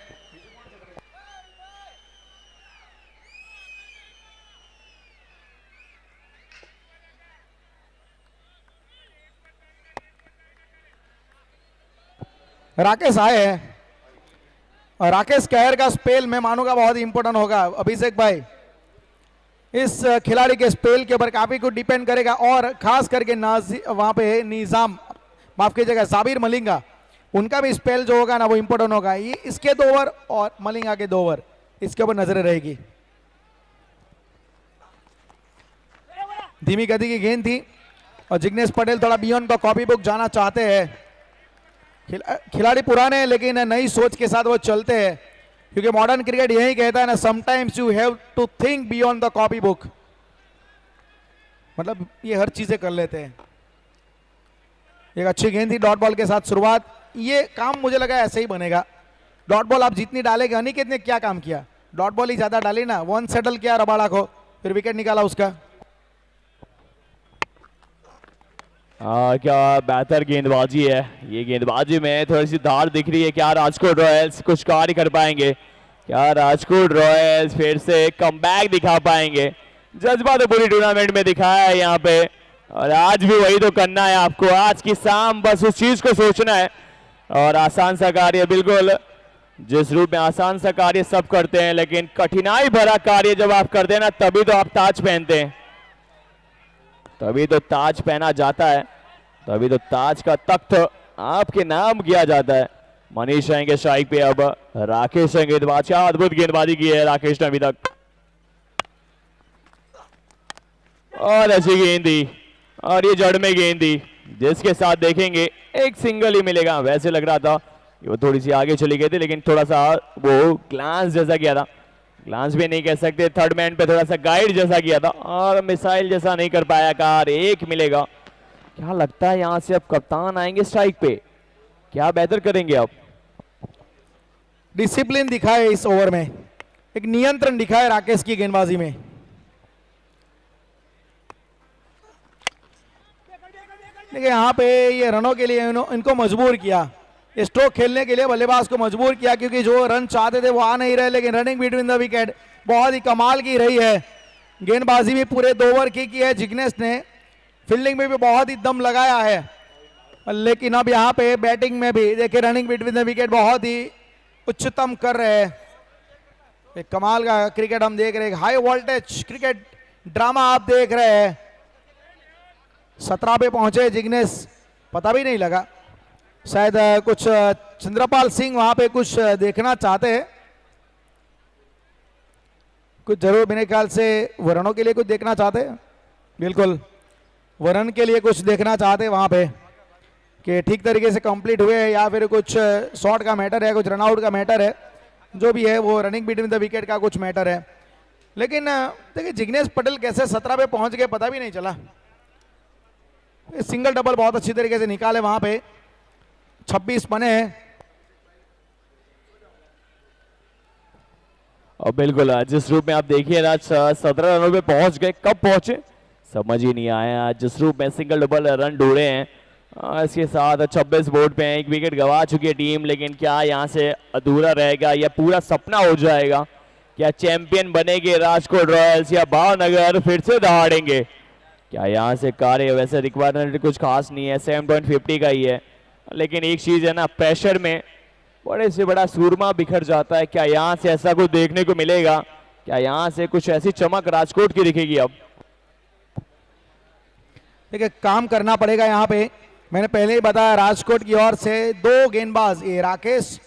Speaker 6: राकेश आए हैं और राकेश कहर का स्पेल मैं मानूंगा बहुत इंपॉर्टेंट होगा। अभिषेक भाई, इस खिलाड़ी के स्पेल के ऊपर काफी कुछ डिपेंड करेगा और खास करके वहां पे निजाम, माफ कीजिएगा, साबिर मलिंगा, उनका भी स्पेल जो होगा ना वो इंपॉर्टेंट होगा। ये इसके 2 ओवर और मलिंगा के 2 ओवर, इसके ऊपर नजर रहेगी। धीमी गति की गेंद थी और जिग्नेश पटेल थोड़ा बियॉन्ड का कॉपी बुक जाना चाहते हैं। खिलाड़ी पुराने हैं लेकिन नई सोच के साथ वो चलते हैं, क्योंकि मॉडर्न क्रिकेट यही कहता है ना, sometimes you have to think beyond the copy book. मतलब ये हर चीजें कर लेते हैं। एक अच्छी गेंद थी डॉट बॉल के साथ शुरुआत। ये काम मुझे लगा ऐसे ही बनेगा। डॉट बॉल आप जितनी डालेंगे, अनिकेत ने क्या काम किया, डॉट बॉल ही ज्यादा डाली ना, 1 सेटल किया रबाड़ा को, फिर विकेट निकाला उसका।
Speaker 5: क्या बेहतर गेंदबाजी है। ये गेंदबाजी में थोड़ी सी धार दिख रही है। क्या राजकोट रॉयल्स कुछ कार्य कर पाएंगे? क्या राजकोट रॉयल्स फिर से कमबैक दिखा पाएंगे? जज्बा तो पूरी टूर्नामेंट में दिखाया है यहाँ पे, और आज भी वही तो करना है आपको। आज की शाम बस उस चीज को सोचना है, और आसान सा कार्य, बिल्कुल जिस रूप में आसान सा कार्य सब करते हैं, लेकिन कठिनाई भरा कार्य जब आप करते हैं ना, तभी तो आप ताज पहनते हैं, तभी तो ताज पहना जाता है, तभी तो ताज का तख्त आपके नाम किया जाता है। मनीष आएंगे स्ट्राइक पे, अब राकेश हैं गेंदबाज। क्या अद्भुत गेंदबाजी की है राकेश ने अभी तक, और ऐसी गेंद दी, और ये जड़ में गेंद दी, जिसके साथ देखेंगे एक सिंगल ही मिलेगा। वैसे लग रहा था कि वो थोड़ी सी आगे चली गई थी, लेकिन थोड़ा सा वो ग्लांस जैसा किया था, ग्लांस भी नहीं कह सकते, थर्ड मैन पे थोड़ा सा गाइड जैसा किया था, और मिसाइल जैसा नहीं कर पाया। कार एक मिलेगा। क्या लगता है यहां से अब कप्तान आएंगे स्ट्राइक पे, क्या बेहतर करेंगे? अब
Speaker 6: डिसिप्लिन दिखाए इस ओवर में, एक नियंत्रण दिखाए राकेश की गेंदबाजी में। देखिए यहाँ पे ये रनों के लिए इनको मजबूर किया, स्ट्रोक खेलने के लिए बल्लेबाज को मजबूर किया, क्योंकि जो रन चाहते थे वो आ नहीं रहे। लेकिन रनिंग बिटवीन द विकेट बहुत ही कमाल की रही है। गेंदबाजी भी पूरे 2 ओवर की है जिग्नेश ने, फील्डिंग में भी बहुत ही दम लगाया है। लेकिन अब यहाँ पे बैटिंग में भी देखिए रनिंग बिटवीन द विकेट बहुत ही उच्चतम कर रहे हैं। एक कमाल का क्रिकेट हम देख रहे हैं, हाई वोल्टेज क्रिकेट ड्रामा आप देख रहे हैं। 17 पे पहुंचे जिग्नेश, पता भी नहीं लगा, शायद कुछ चंद्रपाल सिंह वहां पे कुछ देखना चाहते हैं, कुछ जरूर मेरे ख्याल से वरणों के लिए कुछ देखना चाहते हैं। बिल्कुल वरण के लिए कुछ देखना चाहते हैं वहां पे, कि ठीक तरीके से कंप्लीट हुए या फिर कुछ शॉट का मैटर है, कुछ रनआउट का मैटर है, जो भी है वो रनिंग बिटवीन द विकेट का कुछ मैटर है। लेकिन देखिए जिग्नेश पटेल कैसे 17 पे पहुंच गए पता भी नहीं चला। सिंगल डबल बहुत अच्छी तरीके से निकाले, वहां पे 26 बने हैं।
Speaker 5: और बिल्कुल जिस रूप में आप देखिए आज 17 रनों पे पहुंच गए, कब पहुंचे समझ ही नहीं आया। जिस रूप में सिंगल डबल रन ढूंढे हैं, इसके साथ 26 बोर्ड पे हैं, 1 विकेट गंवा चुकी है टीम। लेकिन क्या यहाँ से अधूरा रहेगा या पूरा सपना हो जाएगा? क्या चैंपियन बनेंगे राजकोट रॉयल्स या भावनगर फिर से दहाड़ेंगे? क्या यहाँ से कार्य, वैसे रिक्वायरमेंट कुछ खास नहीं है, 7.50 का ही है, लेकिन एक चीज है ना, प्रेशर में बड़े से बड़ा सूरमा बिखर जाता है। क्या यहाँ से ऐसा कुछ देखने को मिलेगा? क्या यहाँ से कुछ ऐसी चमक राजकोट की दिखेगी? अब
Speaker 6: देखिए काम करना पड़ेगा यहाँ पे। मैंने पहले ही बताया राजकोट की ओर से 2 गेंदबाज, ये राकेश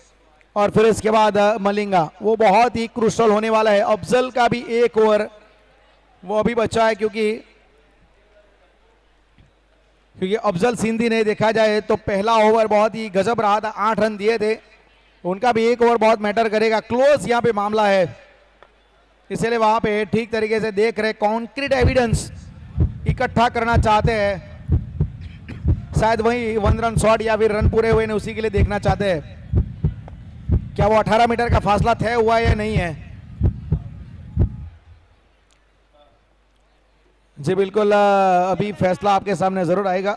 Speaker 6: और फिर इसके बाद मलिंगा, वो बहुत ही क्रूशल होने वाला है। अफजल का भी 1 ओवर वो अभी बचा है, क्योंकि अफजल सिंधी ने देखा जाए तो पहला ओवर बहुत ही गजब रहा था, 8 रन दिए थे, उनका भी 1 ओवर बहुत मैटर करेगा। क्लोज यहाँ पे मामला है, इसलिए वहां पे ठीक तरीके से देख रहे, कॉन्क्रीट एविडेंस इकट्ठा करना चाहते हैं, शायद वही 1 रन शॉट या फिर रन पूरे हुए ने उसी के लिए देखना चाहते हैं क्या वो 18 मीटर का फासला तय हुआ या नहीं है। जी बिल्कुल, अभी फैसला आपके सामने जरूर आएगा।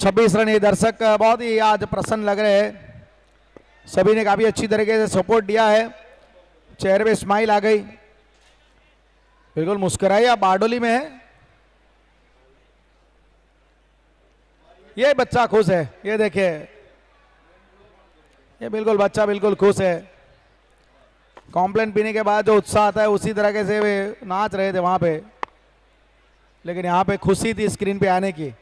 Speaker 6: छब्बीस रन। ये दर्शक बहुत ही आज प्रसन्न लग रहे हैं, सभी ने काफी अच्छी तरीके से सपोर्ट दिया है, चेहरे पे स्माइल आ गई, बिल्कुल मुस्कुराई। आप बारडोली में है, ये बच्चा खुश है, ये देखिए, ये बिल्कुल बच्चा बिल्कुल खुश है। कॉम्प्लेन पीने के बाद जो उत्साह आता है उसी तरीके से वे नाच रहे थे वहां पे, लेकिन यहाँ पे खुशी थी स्क्रीन पे आने की।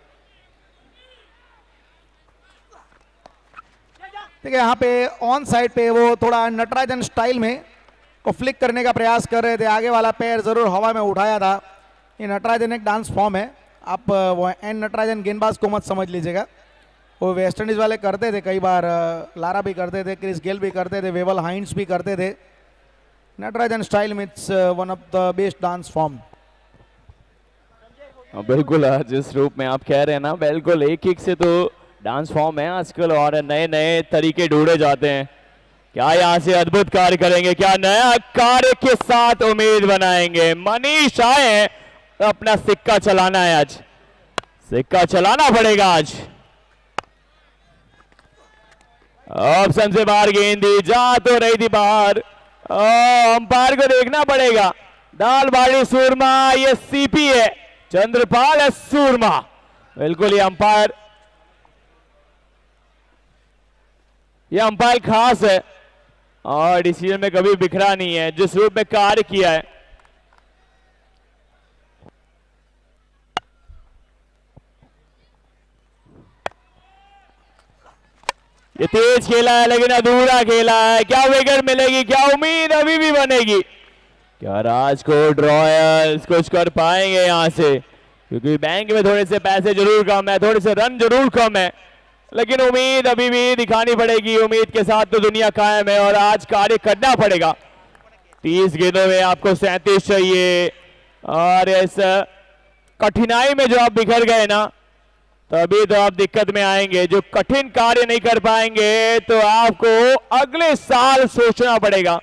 Speaker 6: देखिए यहाँ पे ऑन साइड पे वो थोड़ा नटराजन स्टाइल में को फ्लिक करने का प्रयास कर रहे थे, आगे वाला पैर जरूर हवा में उठाया था। ये नटराजन एक डांस फॉर्म है, आप वो एन नटराजन गेंदबाज को मत समझ लीजिएगा, वो वेस्ट इंडीज वाले करते थे कई बार, लारा भी करते थे, क्रिस गेल भी करते थे, वेवल हाइंस भी करते थे। नटराजन स्टाइल में it's one of the best dance form.
Speaker 1: बिल्कुल, जिस रूप में आप कह रहे हैं ना, बिल्कुल एक एक से तो डांस फॉर्म है आजकल और नए नए तरीके ढूंढे जाते हैं। क्या यहाँ से अद्भुत कार्य करेंगे, क्या नया कार्य के साथ उम्मीद बनाएंगे। मनीष आए, अपना सिक्का चलाना है, आज सिक्का चलाना पड़ेगा आज। ऑप्शन से बाहर गेंद दी, जा तो रही थी बाहर, अंपायर को देखना पड़ेगा। दालबाड़ी सूरमा, ये सीपी है, चंद्रपाल है सूरमा, बिल्कुल ये अंपायर खास है और डिसीजन में कभी बिखरा नहीं है, जिस रूप में कार्य किया है। ये तेज खेला है लेकिन अधूरा खेला है, क्या विकेट मिलेगी, क्या उम्मीद अभी भी बनेगी, क्या राजकोट रॉयल्स कुछ कर पाएंगे यहां से, क्योंकि बैंक में थोड़े से पैसे जरूर कम है, थोड़े से रन जरूर कम है, लेकिन उम्मीद अभी भी दिखानी पड़ेगी। उम्मीद के साथ तो दुनिया कायम है और आज कार्य करना पड़ेगा। 30 गेंदों में आपको 37 चाहिए और इस कठिनाई में जो आप बिखर गए ना, तभी तो आप दिक्कत में आएंगे। जो कठिन कार्य नहीं कर पाएंगे तो आपको अगले साल सोचना पड़ेगा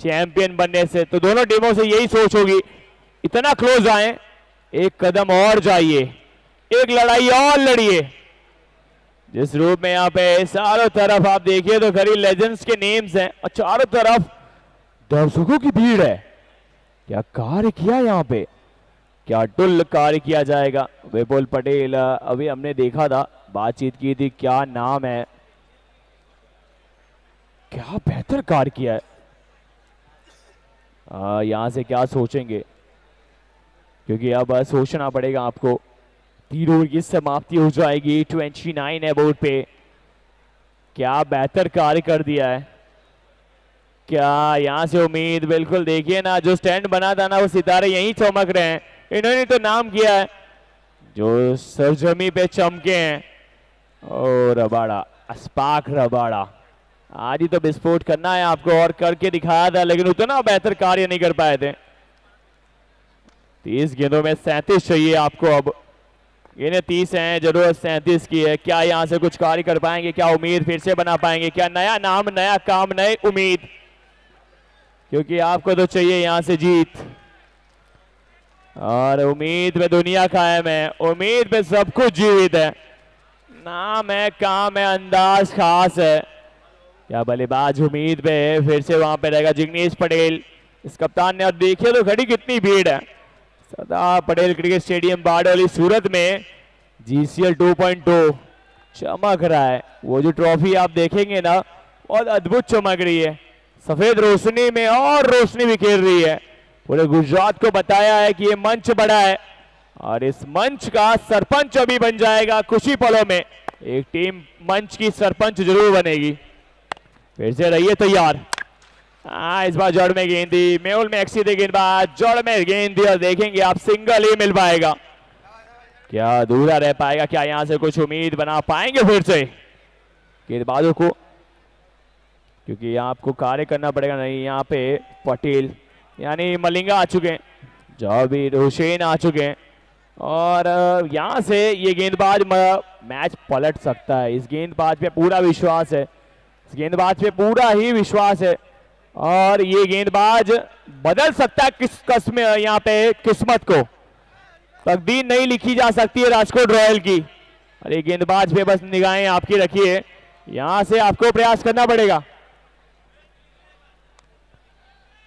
Speaker 1: चैंपियन बनने से। तो दोनों टीमों से यही सोच होगी, इतना क्लोज आए, एक कदम और जाइए, एक लड़ाई और लड़िए। जिस रूप में यहाँ पे चारों तरफ आप देखिए तो खरी लेजेंड्स के नेम्स हैं और चारों तरफ दर्शकों की भीड़ है। क्या कार्य किया यहाँ पे, क्या टुल कार्य किया जाएगा। विपुल पटेल, अभी हमने देखा था, बातचीत की थी, क्या नाम है, क्या बेहतर कार्य किया है। यहां से क्या सोचेंगे, क्योंकि अब सोचना पड़ेगा आपको। 3 ओवर की समाप्ति हो जाएगी, 29 है बोर्ड पे। क्या बेहतर कार्य कर दिया है, क्या यहां से उम्मीद, बिल्कुल देखिए ना, जो स्टैंड बना था ना वो सितारे यहीं चमक रहे हैं। इन्होंने तो नाम किया है, जो सरजमी पे चमके हैं। और रबाड़ा, अस्पाक रबाड़ा, आज ही तो विस्फोट करना है आपको और करके दिखाया था, लेकिन उतना बेहतर कार्य नहीं कर पाए थे। 30 गेंदों में 37 चाहिए आपको, अब गेंदें 30 हैं, जरूरत 37 की है। क्या यहां से कुछ कार्य कर पाएंगे, क्या उम्मीद फिर से बना पाएंगे, क्या नया नाम, नया काम, नई उम्मीद, क्योंकि आपको तो चाहिए यहां से जीत। और उम्मीद में दुनिया कायम है, उम्मीद पे सब कुछ जीवित है। नाम है, काम है, अंदाज खास है। क्या बल्लेबाज उम्मीद पे है, फिर से वहां पे रहेगा जिग्नेश पटेल, इस कप्तान ने। और देखिए तो खड़ी कितनी भीड़ है। सरदार पटेल क्रिकेट स्टेडियम बारडोली सूरत में GCL 2.2 चमक रहा है। वो जो ट्रॉफी आप देखेंगे ना, बहुत अद्भुत चमक रही है, सफेद रोशनी में और रोशनी बिखेर रही है। पूरे गुजरात को बताया है कि ये मंच बड़ा है और इस मंच का सरपंच अभी बन जाएगा कुछ ही पलों में। एक टीम मंच की सरपंच जरूर बनेगी। फिर से रहिए तैयार। इस बार जड़ में गेंद दी, मेहुल मैक्सी दे गेंदबाज, जड़ में गेंद दी और देखेंगे आप सिंगल ही मिल पाएगा। क्या अधूरा रह पाएगा, क्या यहां से कुछ उम्मीद बना पाएंगे फिर से गेंदबाजों को, क्योंकि यहाँ आपको कार्य करना पड़ेगा। नहीं, यहाँ पे पटेल यानी मलिंगा आ चुके हैं, जावेद हुसैन आ चुके हैं और यहाँ से ये गेंदबाज मैच पलट सकता है। इस गेंदबाज पे पूरा विश्वास है, इस गेंदबाज पे पूरा ही विश्वास है और ये गेंदबाज बदल सकता है यहाँ पे किस्मत को। तकदीर नहीं लिखी जा सकती है राजकोट रॉयल की। और ये गेंदबाज पे बस निगाहें आपकी रखिए, यहां से आपको प्रयास करना पड़ेगा।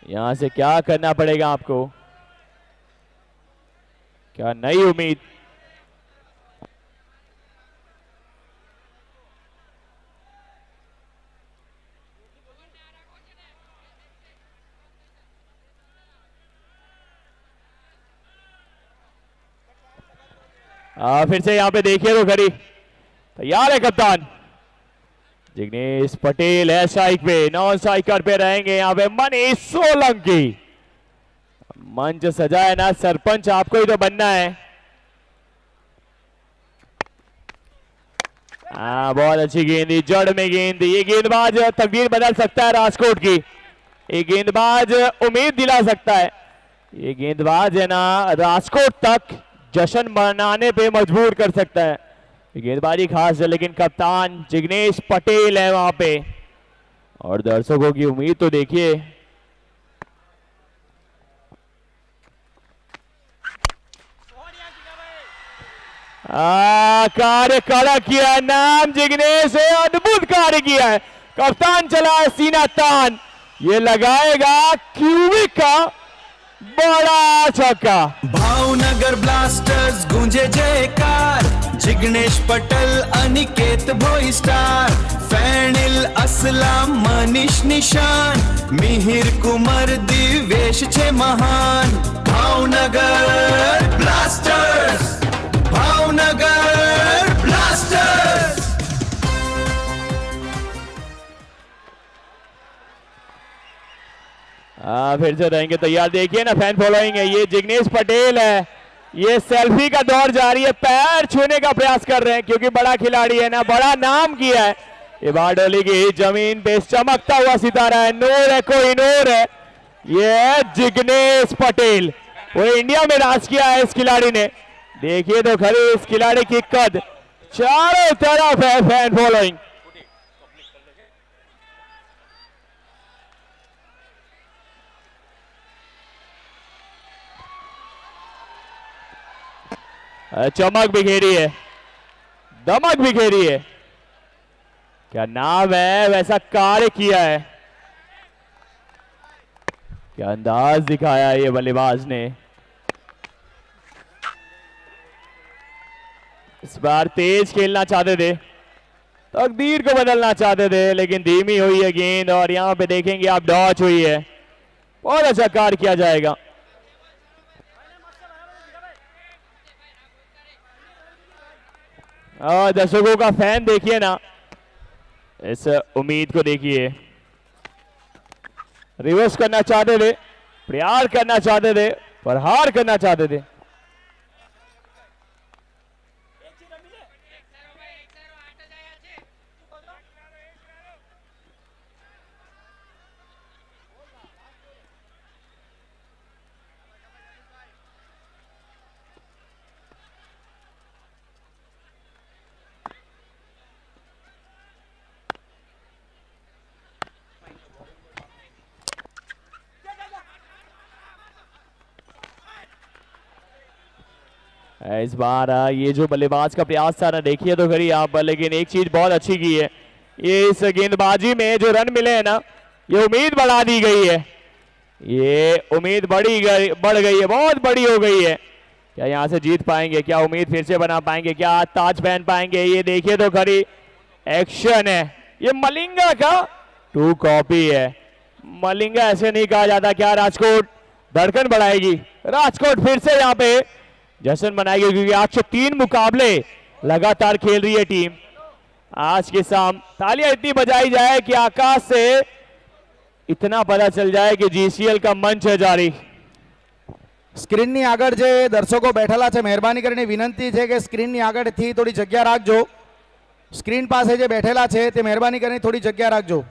Speaker 1: यहां से क्या करना पड़ेगा आपको, क्या नई उम्मीद। फिर से यहां पे देखिए तो खड़ी तैयार है कप्तान जिग्नेश पटेल है स्ट्राइक पे, नॉन स्ट्राइकर पे रहेंगे यहाँ पे मनीष सोलंकी। मंच सजा है ना, सरपंच आपको ही तो बनना है। बहुत अच्छी गेंद, जड़ में गेंद। ये गेंदबाज तकदीर बदल सकता है राजकोट की, ये गेंदबाज उम्मीद दिला सकता है। ये गेंदबाज है ना राजकोट तक जश्न मनाने पे मजबूर कर सकता है। गेंदबाजी खास है लेकिन कप्तान जिग्नेश पटेल है वहां पे और दर्शकों की उम्मीद तो देखिए। कार्य कड़ा किया है, नाम जिग्नेश है, अद्भुत कार्य किया है। कप्तान चला है सीना तान, ये लगाएगा क्यूबिक का बड़ा छक्का।
Speaker 7: भावनगर ब्लास्टर्स गूंजे जयकार, जिग्नेश पटेल अनिकेत भोई स्टार, फैनिल असलाम मनीष निशान, मिहिर कुमार दिवेश छे महान। Bhavnagar blasters, Bhavnagar blasters.
Speaker 1: फिर से रहेंगे तैयार। देखिए ना फैन फॉलोइंग है, ये जिग्नेश पटेल है, ये सेल्फी का दौर जारी है, पैर छूने का प्रयास कर रहे हैं क्योंकि बड़ा खिलाड़ी है ना, बड़ा नाम किया है। ये बारडोली की जमीन पे चमकता हुआ सितारा है, नूर है, कोई नूर है। ये जिग्नेश पटेल, वो इंडिया में राज किया है इस खिलाड़ी ने। देखिए तो खरी इस खिलाड़ी की कद, चारों तरफ है फैन फॉलोइंग। चमक बिखेरी है, दमक बिखेरी है, क्या नाम है वैसा कार्य किया है, क्या अंदाज दिखाया ये बल्लेबाज ने। इस बार तेज खेलना चाहते थे, तकदीर को बदलना चाहते थे, लेकिन धीमी हुई है गेंद और यहां पे देखेंगे आप डॉच हुई है। बहुत अच्छा कार्य किया जाएगा। दर्शकों का फैन देखिए ना, इस उम्मीद को देखिए। रिवर्स करना चाहते थे, प्रयास करना चाहते थे, पर हार करना चाहते थे। इस बार ये जो बल्लेबाज का प्रयास था ना, देखिए तो खरी आप, लेकिन एक चीज बहुत अच्छी की है, ये इस गेंदबाजी में जो रन मिले हैं ना, ये उम्मीद बढ़ा दी गई है। ये उम्मीद बढ़ गई है, बहुत बड़ी हो गई है। क्या यहाँ से जीत पाएंगे, क्या उम्मीद फिर से बना पाएंगे, क्या ताज पहन पाएंगे? ये देखिए तो खरी एक्शन है, ये मलिंगा का 2 कॉपी है। मलिंगा ऐसे नहीं कहा जाता। क्या राजकोट धड़कन बढ़ाएगी? राजकोट फिर से यहाँ पे जश्न मनाएगी क्योंकि आज से 3 मुकाबले लगातार खेल रही है टीम। आज के शाम तालियां इतनी बजाई जाए कि आकाश से इतना पता चल जाए कि जीसीएल का मंच है जारी।
Speaker 6: સ્ક્રીનની આગળ જે દર્શકો બેઠેલા છે મહેરબાની કરીને વિનંતી છે કે સ્ક્રીનની આગળથી થોડી જગ્યા રાખજો. સ્ક્રીન પાસે જે બેઠેલા છે તે મહેરબાની કરીને થોડી જગ્યા રાખજો.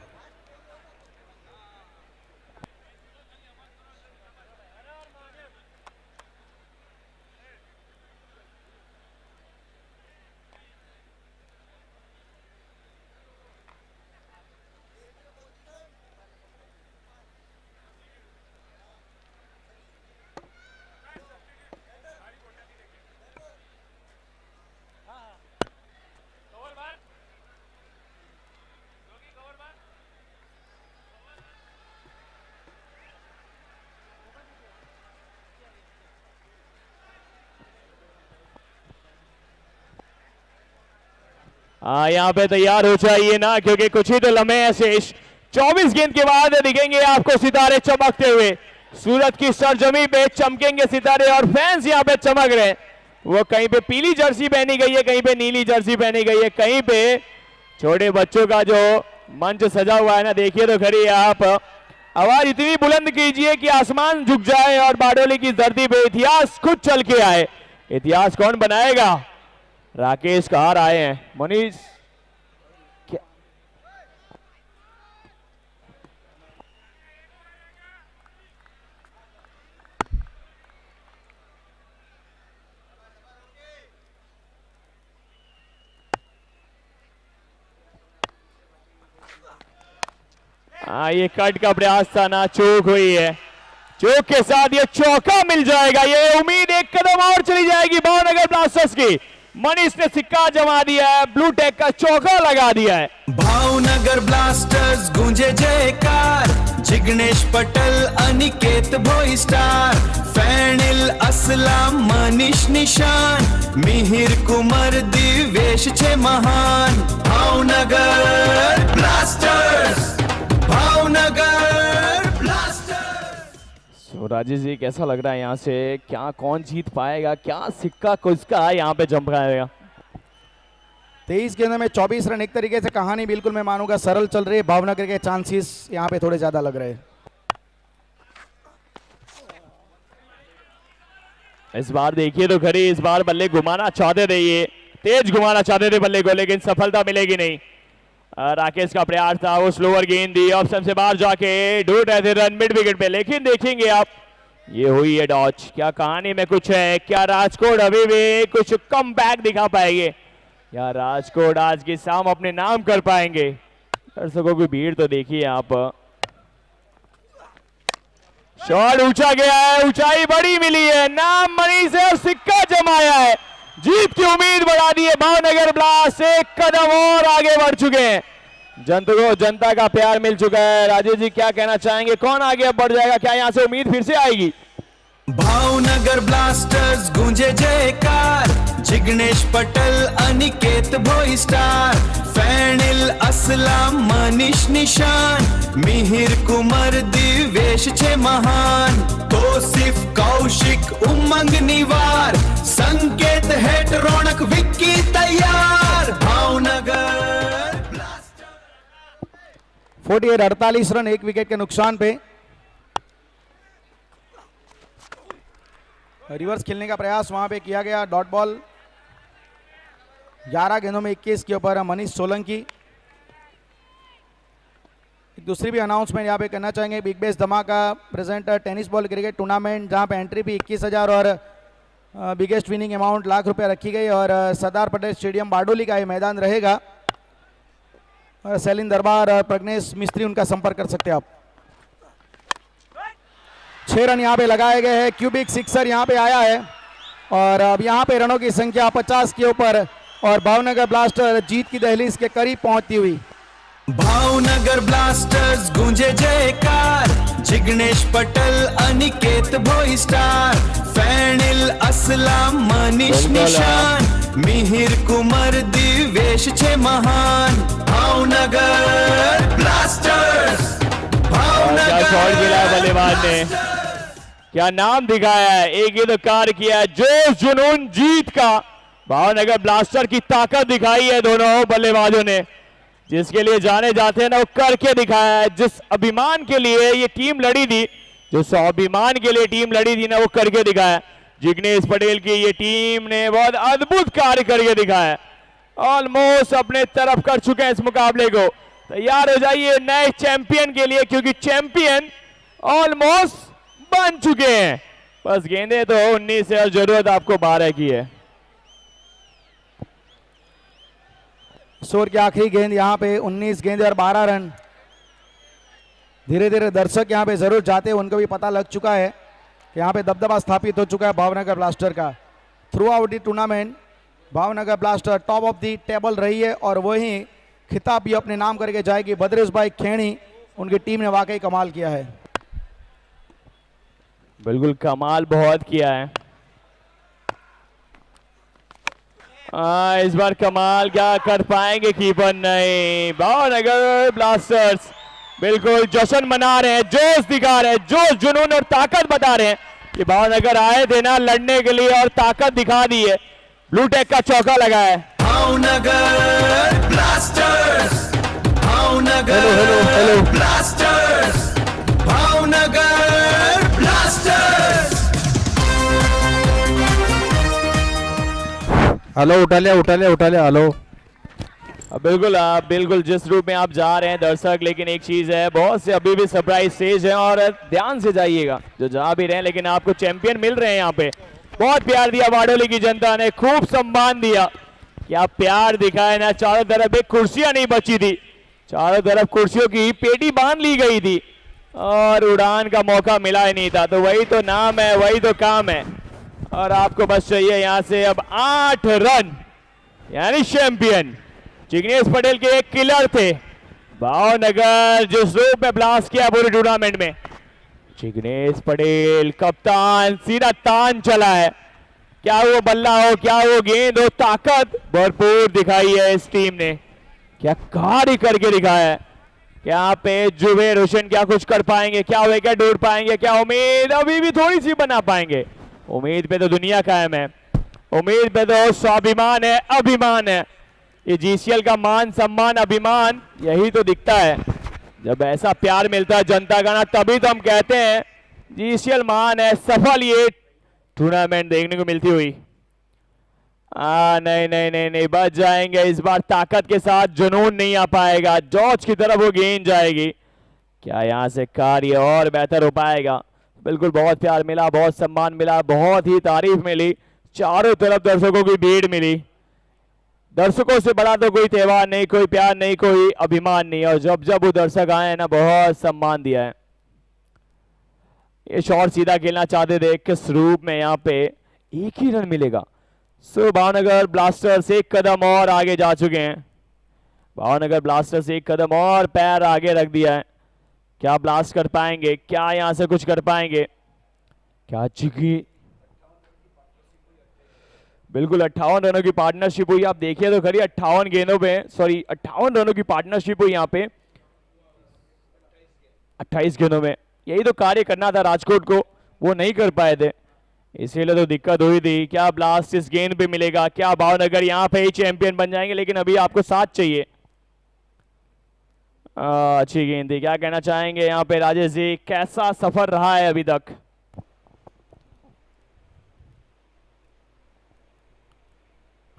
Speaker 5: हाँ, यहाँ पे तैयार हो जाइए ना, क्योंकि कुछ ही तो लम्हे हैं शेष. 24 गेंद के बाद दिखेंगे आपको सितारे चमकते हुए. सूरत की सरजमी पे चमकेंगे सितारे और फैंस यहाँ पे चमक रहे हैं. वो कहीं पे पीली जर्सी पहनी गई है, कहीं पे नीली जर्सी पहनी गई है, कहीं पे छोटे बच्चों का जो मंच सजा हुआ है ना, देखिए तो खरी आप. आवाज इतनी बुलंद कीजिए कि आसमान झुक जाए और बारडोली की धरती पे इतिहास खुद चल के आए. इतिहास कौन बनाएगा? राकेश कहार आए हैं. मनीष क्या ये कट का प्रयास था ना, चूक हुई है. चूक के साथ ये चौका मिल जाएगा. ये उम्मीद एक कदम और चली जाएगी भावनगर ब्लास्टर्स की. मनीष ने सिक्का जमा दिया है, ब्लू टेक का चौका लगा दिया है.
Speaker 7: भावनगर ब्लास्टर्स गूंजे जयकार. जिग्नेश पटल अनिकेत भोई स्टार. फैनिल असलाम मनीष निशान. मिहिर कुमार दिवेश छे महान. Bhavnagar blasters, Bhavnagar blasters.
Speaker 5: तो राजेश जी कैसा लग रहा है यहाँ से? क्या कौन जीत पाएगा? क्या सिक्का किसका यहाँ पे जम पाएगा?
Speaker 6: 23 गेंदों में 24 रन. एक तरीके से कहानी बिल्कुल मैं मानूंगा सरल चल रही है. भावनगर के चांसेस यहाँ पे थोड़े ज्यादा लग रहे हैं.
Speaker 5: इस बार देखिए तो खरी, इस बार बल्ले घुमाना चाहते थे, ये तेज घुमाना चाहते थे बल्ले को, लेकिन सफलता मिलेगी नहीं. राकेश का प्रयास था, वो स्लोअर गेंद दी, ऑप्शन से बाहर जाके ढूंढ रहे थे रन मिड विकेट पे, लेकिन देखेंगे आप ये हुई है डॉच. क्या कहानी में कुछ है? क्या राजकोट अभी भी कुछ कम बैक दिखा पाएंगे? या राजकोट आज की शाम अपने नाम कर पाएंगे? दर्शकों की भीड़ तो देखिए आप. शॉट ऊंचा गया है, ऊंचाई बड़ी मिली है. नाम मनीष है और सिक्का जमाया है. जीत की उम्मीद बढ़ा दी है भावनगर ब्लास्ट. एक कदम और आगे बढ़ चुके हैं. जनता का प्यार मिल चुका है. राजेश जी क्या कहना चाहेंगे? कौन आगे अब बढ़ जाएगा? क्या यहाँ से उम्मीद फिर से आएगी?
Speaker 7: भावनगर ब्लास्टर्स गूंजे जयकार. जिग्नेश पटल अनिकेत भोई स्टार. फैनिल असलाम मनीष निशान. मिहिर कुमार दिवेश छे महान. तोसिफ कौशिक उमंग निवार. संकेत हेट रौनक विक्की तैयार. भावनगर
Speaker 6: 48 रन, 1 विकेट के नुकसान पे. रिवर्स खेलने का प्रयास वहां पे किया गया. Dot ball. 11 गेंदों में 21 के ऊपर मनीष सोलंकी. एक दूसरी भी अनाउंसमेंट यहाँ पे करना चाहेंगे. बिग बेस धमाका present tennis ball cricket tournament, जहाँ पे एंट्री फी 21,000 और बिगेस्ट विनिंग अमाउंट ₹1,00,000 रखी गई. और सरदार पटेल स्टेडियम बारडोली का ये मैदान रहेगा. और सैलिन दरबार और प्रज्ञेश मिस्त्री उनका संपर्क कर सकते हैं आप. 6 रन यहाँ पे लगाए गए हैं. क्यूबिक सिक्सर यहाँ पे आया है और अब यहाँ पे रनों की संख्या 50 के ऊपर और भावनगर ब्लास्टर जीत की दहलीज के करीब पहुंचती हुई.
Speaker 7: भावनगर ब्लास्टर्स गूंजे जयकार. जिग्नेश पटल अनिकेत भोई स्टार. फैनिल असलाम मनीष निशान. मिहिर कुमार दिवेश छे महान. भावनगर ब्लास्टर्स, भावनगर
Speaker 5: बल्लेबाज ने क्या नाम दिखाया है, एक ही तो कार्य किया है. जोश जुनून जीत का भावनगर ब्लास्टर की ताकत दिखाई है दोनों बल्लेबाजों ने. जिसके लिए जाने जाते हैं ना, वो करके दिखाया है. जिस अभिमान के लिए ये टीम लड़ी थी जो स्वाभिमान के लिए टीम लड़ी थी ना वो करके दिखाया। जिग्नेश पटेल की ये टीम ने बहुत अद्भुत कार्य करके दिखाया। ऑलमोस्ट अपने तरफ कर चुके हैं इस मुकाबले को। तैयार हो जाइए नए चैंपियन के लिए, क्योंकि चैंपियन ऑलमोस्ट बन चुके हैं। बस गेंदे तो 19 है और जरूरत आपको 12 की है।
Speaker 6: स्कोर की आखिरी गेंद यहाँ पे 19 गेंदे और 12 रन। धीरे धीरे दर्शक यहाँ पे जरूर जाते हैं, उनको भी पता लग चुका है कि यहाँ पे दबदबा स्थापित हो चुका है भावनगर ब्लास्टर का। Through out the tournament Bhavnagar blaster top of the table रही है और वही खिताब भी अपने नाम करके जाएगी। बद्रेश भाई खेणी, उनकी टीम ने वाकई कमाल किया है।
Speaker 5: बिल्कुल कमाल बहुत किया है। इस बार कमाल क्या कर पाएंगे कीपर? नहीं, भावनगर ब्लास्टर्स बिल्कुल जश्न मना रहे हैं, जोश दिखा रहे हैं, जोश जुनून और ताकत बता रहे हैं कि भावनगर आए थे ना लड़ने के लिए और ताकत दिखा दी है। ब्लू टेक का चौका लगा है।
Speaker 7: Bhavnagar blasters, Bhavnagar blasters, Bhavnagar blasters.
Speaker 3: Hello, उठा लिया हेलो।
Speaker 5: बिल्कुल जिस रूप में आप जा रहे हैं दर्शक, लेकिन एक चीज है, बहुत से अभी भी सरप्राइज स्टेज है और ध्यान से जाइएगा जो जा भी रहे हैं, लेकिन आपको चैंपियन मिल रहे हैं। यहाँ पे बहुत प्यार दिया बारडोली की जनता ने, खूब सम्मान दिया। क्या प्यार दिखाया ना, चारों तरफ एक कुर्सियां नहीं बची थी, चारों तरफ कुर्सियों की पेटी बांध ली गई थी और उड़ान का मौका मिला ही नहीं था। तो वही तो नाम है, वही तो काम है। और आपको बस चाहिए यहाँ से अब 8 रन, यानी चैंपियन। जिग्नेश पटेल के एक किलर थे, भावनगर जिस रूप में ब्लास्ट किया पूरे टूर्नामेंट में। जिग्नेश पटेल कप्तान, सीधा तान चला है। क्या वो बल्ला हो, क्या वो गेंद हो, ताकत भरपूर दिखाई है इस टीम ने। क्या कार्य करके दिखाया है। क्या पे जुबेर हुसैन क्या कुछ कर पाएंगे, क्या विकेट ढूंढ पाएंगे, क्या उम्मीद अभी भी थोड़ी सी बना पाएंगे? उम्मीद पे तो दुनिया कायम है, उम्मीद पे तो स्वाभिमान है, अभिमान है। ये जीसीएल का मान सम्मान अभिमान यही तो दिखता है। जब ऐसा प्यार मिलता है जनता का ना, तभी तो हम कहते हैं जीसीएल मान है, सफल ये टूर्नामेंट देखने को मिलती हुई। नहीं, बच जाएंगे इस बार। ताकत के साथ जुनून नहीं आ पाएगा, जॉर्ज की तरफ वो गेंद जाएगी। क्या यहाँ से कार्य और बेहतर हो पाएगा? बिल्कुल बहुत प्यार मिला, बहुत सम्मान मिला, बहुत ही तारीफ मिली, चारों तरफ दर्शकों की भीड़ मिली। दर्शकों से बड़ा तो कोई त्योहार नहीं, कोई प्यार नहीं, कोई अभिमान नहीं। और जब जब वो दर्शक आए ना, बहुत सम्मान दिया है। ये शॉट सीधा खेलना चाहते थे, किस रूप में यहाँ पे एक ही रन मिलेगा। सो भावनगर ब्लास्टर्स एक कदम और आगे जा चुके हैं। भावनगर ब्लास्टर्स एक कदम और पैर आगे रख दिया है। क्या ब्लास्ट कर पाएंगे? क्या यहां से कुछ कर पाएंगे? क्या चिकी? बिल्कुल 58 रनों की पार्टनरशिप हुई। आप देखिए तो खरी 58 गेंदों पे, सॉरी 58 रनों की पार्टनरशिप हुई यहाँ पे 28 गेंदों में। यही तो कार्य करना था राजकोट को, वो नहीं कर पाए थे, इसीलिए तो दिक्कत हुई थी। क्या ब्लास्ट इस गेंद पे मिलेगा? क्या भावनगर यहाँ पे ही चैंपियन बन जाएंगे? लेकिन अभी आपको साथ चाहिए। अच्छी गेंद थी। क्या कहना चाहेंगे यहाँ पे राजेश जी, कैसा सफर रहा है अभी तक?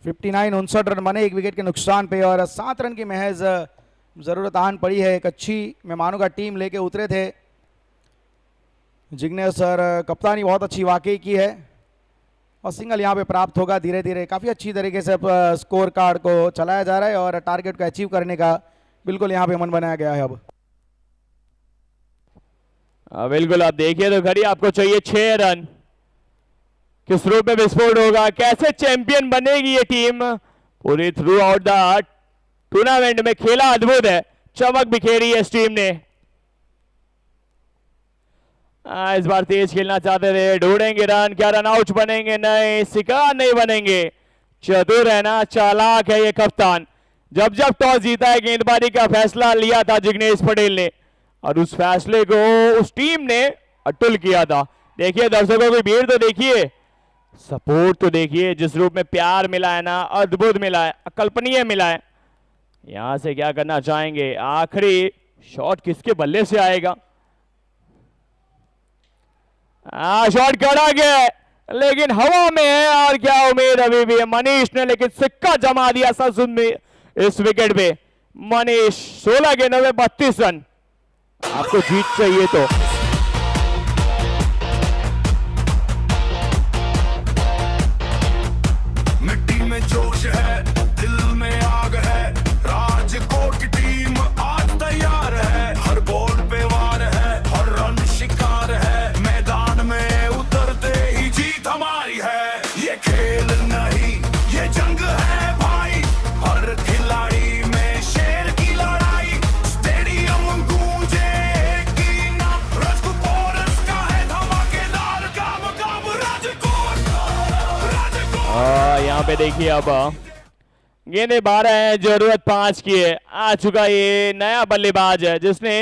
Speaker 6: उनसठ रन बने एक विकेट के नुकसान पे और 7 रन की महज जरूरत आन पड़ी है। एक अच्छी मेहमानों का टीम लेके उतरे थे जिग्नेश सर, कप्तानी बहुत अच्छी वाकई की है और सिंगल यहाँ पे प्राप्त होगा। धीरे धीरे काफ़ी अच्छी तरीके से स्कोर कार्ड को चलाया जा रहा है और टारगेट को अचीव करने का बिल्कुल यहाँ पे मन बनाया गया है। अब
Speaker 5: बिल्कुल आप देखिए तो खरी, आपको चाहिए 6 रन। किस रूप में विस्फोट होगा? कैसे चैंपियन बनेगी ये टीम? पूरी थ्रू आउट द टूर्नामेंट में खेला अद्भुत है, चमक बिखेरी है इस टीम ने। इस बार तेज खेलना चाहते थे, ढूंढेंगे रन, क्या रन आउट बनेंगे? नहीं, शिकार नहीं बनेंगे। चतुर है ना, चालाक है ये कप्तान। जब जब टॉस जीता है, गेंदबाजी का फैसला लिया था जिग्नेश पटेल ने और उस फैसले को उस टीम ने अटुल किया था। देखिए दर्शकों की भीड़ तो देखिए, सपोर्ट तो देखिए, जिस रूप में प्यार मिला है ना, अद्भुत मिला है, अकल्पनीय मिला है। यहां से क्या करना चाहेंगे? आखिरी शॉट किसके बल्ले से आएगा?
Speaker 1: शॉट करा गया है, लेकिन हवा में है और क्या उम्मीद अभी भी है। मनीष ने लेकिन सिक्का जमा दिया ससुन में इस विकेट पे। मनीष 16 गेंदों में 32 रन। आपको जीत चाहिए तो
Speaker 7: मिट्टी में जोश है, दिल में आग है, राजकोट की टीम आज तैयार है। हर बॉल पे वार है, हर रन शिकार है, मैदान में उतरते ही जीत हमारी है। ये खेल नहीं, ये जंग है भाई, हर खिलाड़ी में शेर की लड़ाई। स्टेडियम गूंजे की नाम, राजकोट का है धमाकेदार काम काम। राजकोट
Speaker 1: यहाँ पे देखिए अब गेंदे 12 है, जरूरत 5 की है। आ चुका ये नया बल्लेबाज है जिसने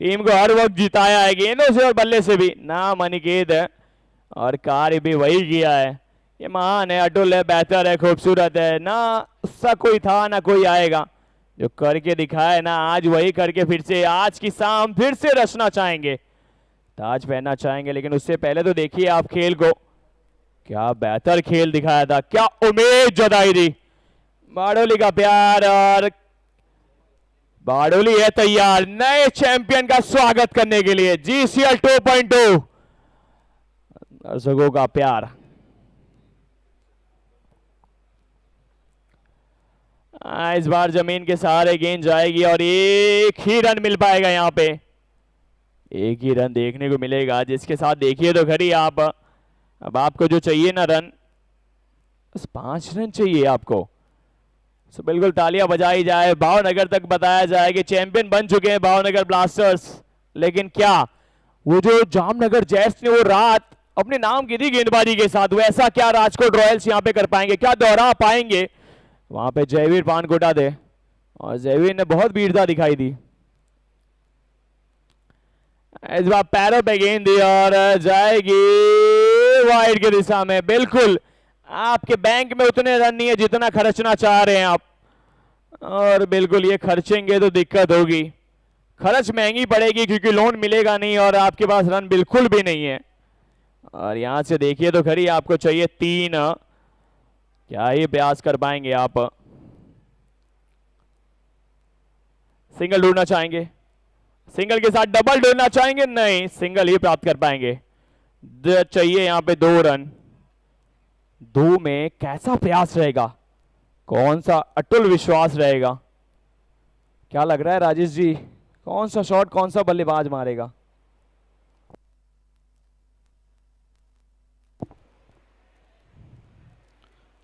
Speaker 1: टीम को हर वक्त जिताया है गेंदों से और बल्ले से भी। नाम अनिकेत है और कार्य भी वही किया है। ये महान है, अटुल है, बेहतर है, खूबसूरत है। ना उसका कोई था ना कोई आएगा। जो करके दिखाया है ना, आज वही करके फिर से आज की शाम फिर से रचना चाहेंगे, ताज पहनना चाहेंगे। लेकिन उससे पहले तो देखिए आप खेल को, क्या बेहतर खेल दिखाया था, क्या उम्मीद जताई थी। बारडोली का प्यार और बारडोली है तैयार नए चैंपियन का स्वागत करने के लिए। GCL 2.2 दर्शकों का प्यार। इस बार जमीन के सहारे गेंद जाएगी और एक ही रन मिल पाएगा। यहाँ पे एक ही रन देखने को मिलेगा, जिसके साथ देखिए तो खरी आप। अब आपको जो चाहिए ना रन, बस 5 रन चाहिए आपको। तो बिल्कुल तालियां बजाई जाए, भावनगर तक बताया जाए कि चैंपियन बन चुके हैं भावनगर ब्लास्टर्स। लेकिन क्या वो जो जामनगर जेट्स ने वो रात अपने नाम की थी गेंदबाजी के साथ, वैसा क्या राजकोट रॉयल्स यहां पे कर पाएंगे, क्या दोहरा पाएंगे। वहां पे जयवीर पानकोटा थे और जयवीर ने बहुत वीरता दिखाई दी। इस बार पैरों पे गेंद दी और जाएगी वाइड की दिशा में। बिल्कुल आपके बैंक में उतने रन नहीं है जितना खर्चना चाह रहे हैं आप, और बिल्कुल ये खर्चेंगे तो दिक्कत होगी। खर्च महंगी पड़ेगी क्योंकि लोन मिलेगा नहीं और आपके पास रन बिल्कुल भी नहीं है। और यहां से देखिए तो खरी आपको चाहिए 3। क्या ये प्रयास कर पाएंगे आप? सिंगल ढूंढना चाहेंगे, सिंगल के साथ डबल ढूंढना चाहेंगे, नहीं सिंगल ही प्राप्त कर पाएंगे। चाहिए यहां पे 2 रन। 2 में कैसा प्रयास रहेगा, कौन सा अटुल विश्वास रहेगा? क्या लग रहा है राजेश जी, कौन सा शॉट कौन सा बल्लेबाज मारेगा?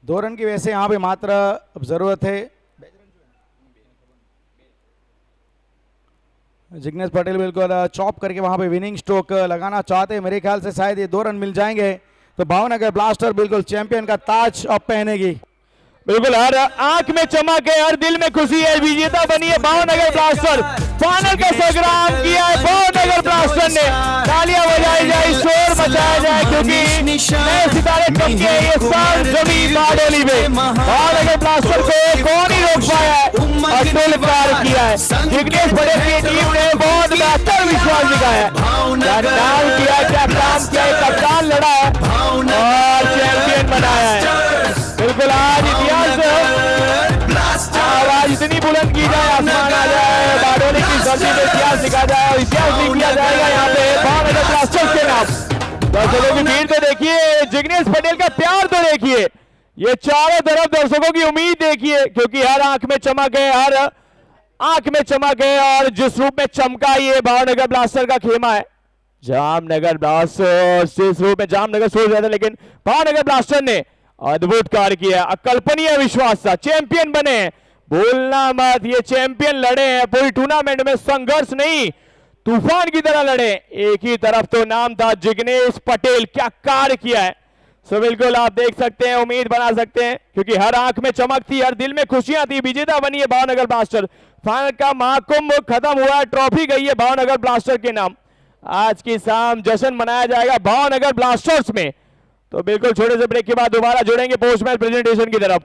Speaker 6: दो रन की वजह से यहाँ पे मात्र अब जरूरत है। जिग्नेश पटेल बिल्कुल चॉप करके वहां पे विनिंग स्ट्रोक लगाना चाहते हैं। मेरे ख्याल से शायद ये 2 रन मिल जाएंगे तो भावनगर ब्लास्टर बिल्कुल चैंपियन का ताज अब पहनेगी।
Speaker 1: बिल्कुल हर आंख में चमक है, हर दिल में खुशी है। विजेता बनी है भावनगर ब्लास्टर। फाइनल का संग्राम किया है भावनगर ब्लास्टर ने। तालियां बजाई जाए, शोर मचाया जाए, क्योंकि नए सितारे चमके ये साल जमीन बारडोली में। भावनगर ब्लास्टर को कौन ही रोक पाया है, अटुल प्यार किया है। जिग्नेश पटेल की टीम ने बहुत बेहतर विश्वास दिखाया है, क्या काम किया, क्या काम किया, कप्तान लड़ा है और चैंपियन बनाया है। बिल्कुल आज इतिहास आवाज इतनी बुलंद की जाए, आसमान आ जाए, बारडोली की धरती में इतिहास लिखा जाए और इतिहास लिख दिया जाएगा यहाँ पे भावनगर ब्लास्टर्स के नाम। दर्शकों की भीड़ तो देखिए, जिग्नेश पटेल का प्यार तो देखिए, ये चारों तरफ दर्शकों की उम्मीद देखिए, क्योंकि हर आंख में चमक है, हर आंख में चमक है। और जिस रूप में चमका ये भावनगर ब्लास्टर का खेमा है। जामनगर ब्लास्टर्स जिस रूप में जामनगर सोच रहा था, लेकिन भावनगर ब्लास्टर ने अद्भुत कार्य किया। अकल्पनीय विश्वास था, चैंपियन बने। बोलना मत, ये चैंपियन लड़े हैं पूरी टूर्नामेंट में, संघर्ष नहीं तूफान की तरह लड़े। एक ही तरफ तो नाम था जिग्नेश पटेल, क्या कार्य किया है। सो बिल्कुल आप देख सकते हैं, उम्मीद बना सकते हैं, क्योंकि हर आंख में चमक थी, हर दिल में खुशियां थी। विजेता बनी है भावनगर ब्लास्टर। फाइनल का महाकुंभ खत्म हुआ, ट्रॉफी गई है भावनगर ब्लास्टर के नाम। आज की शाम जश्न मनाया जाएगा भावनगर ब्लास्टर्स में। तो बिल्कुल छोटे से ब्रेक के बाद दोबारा जुड़ेंगे पोस्ट मैच प्रेजेंटेशन की तरफ।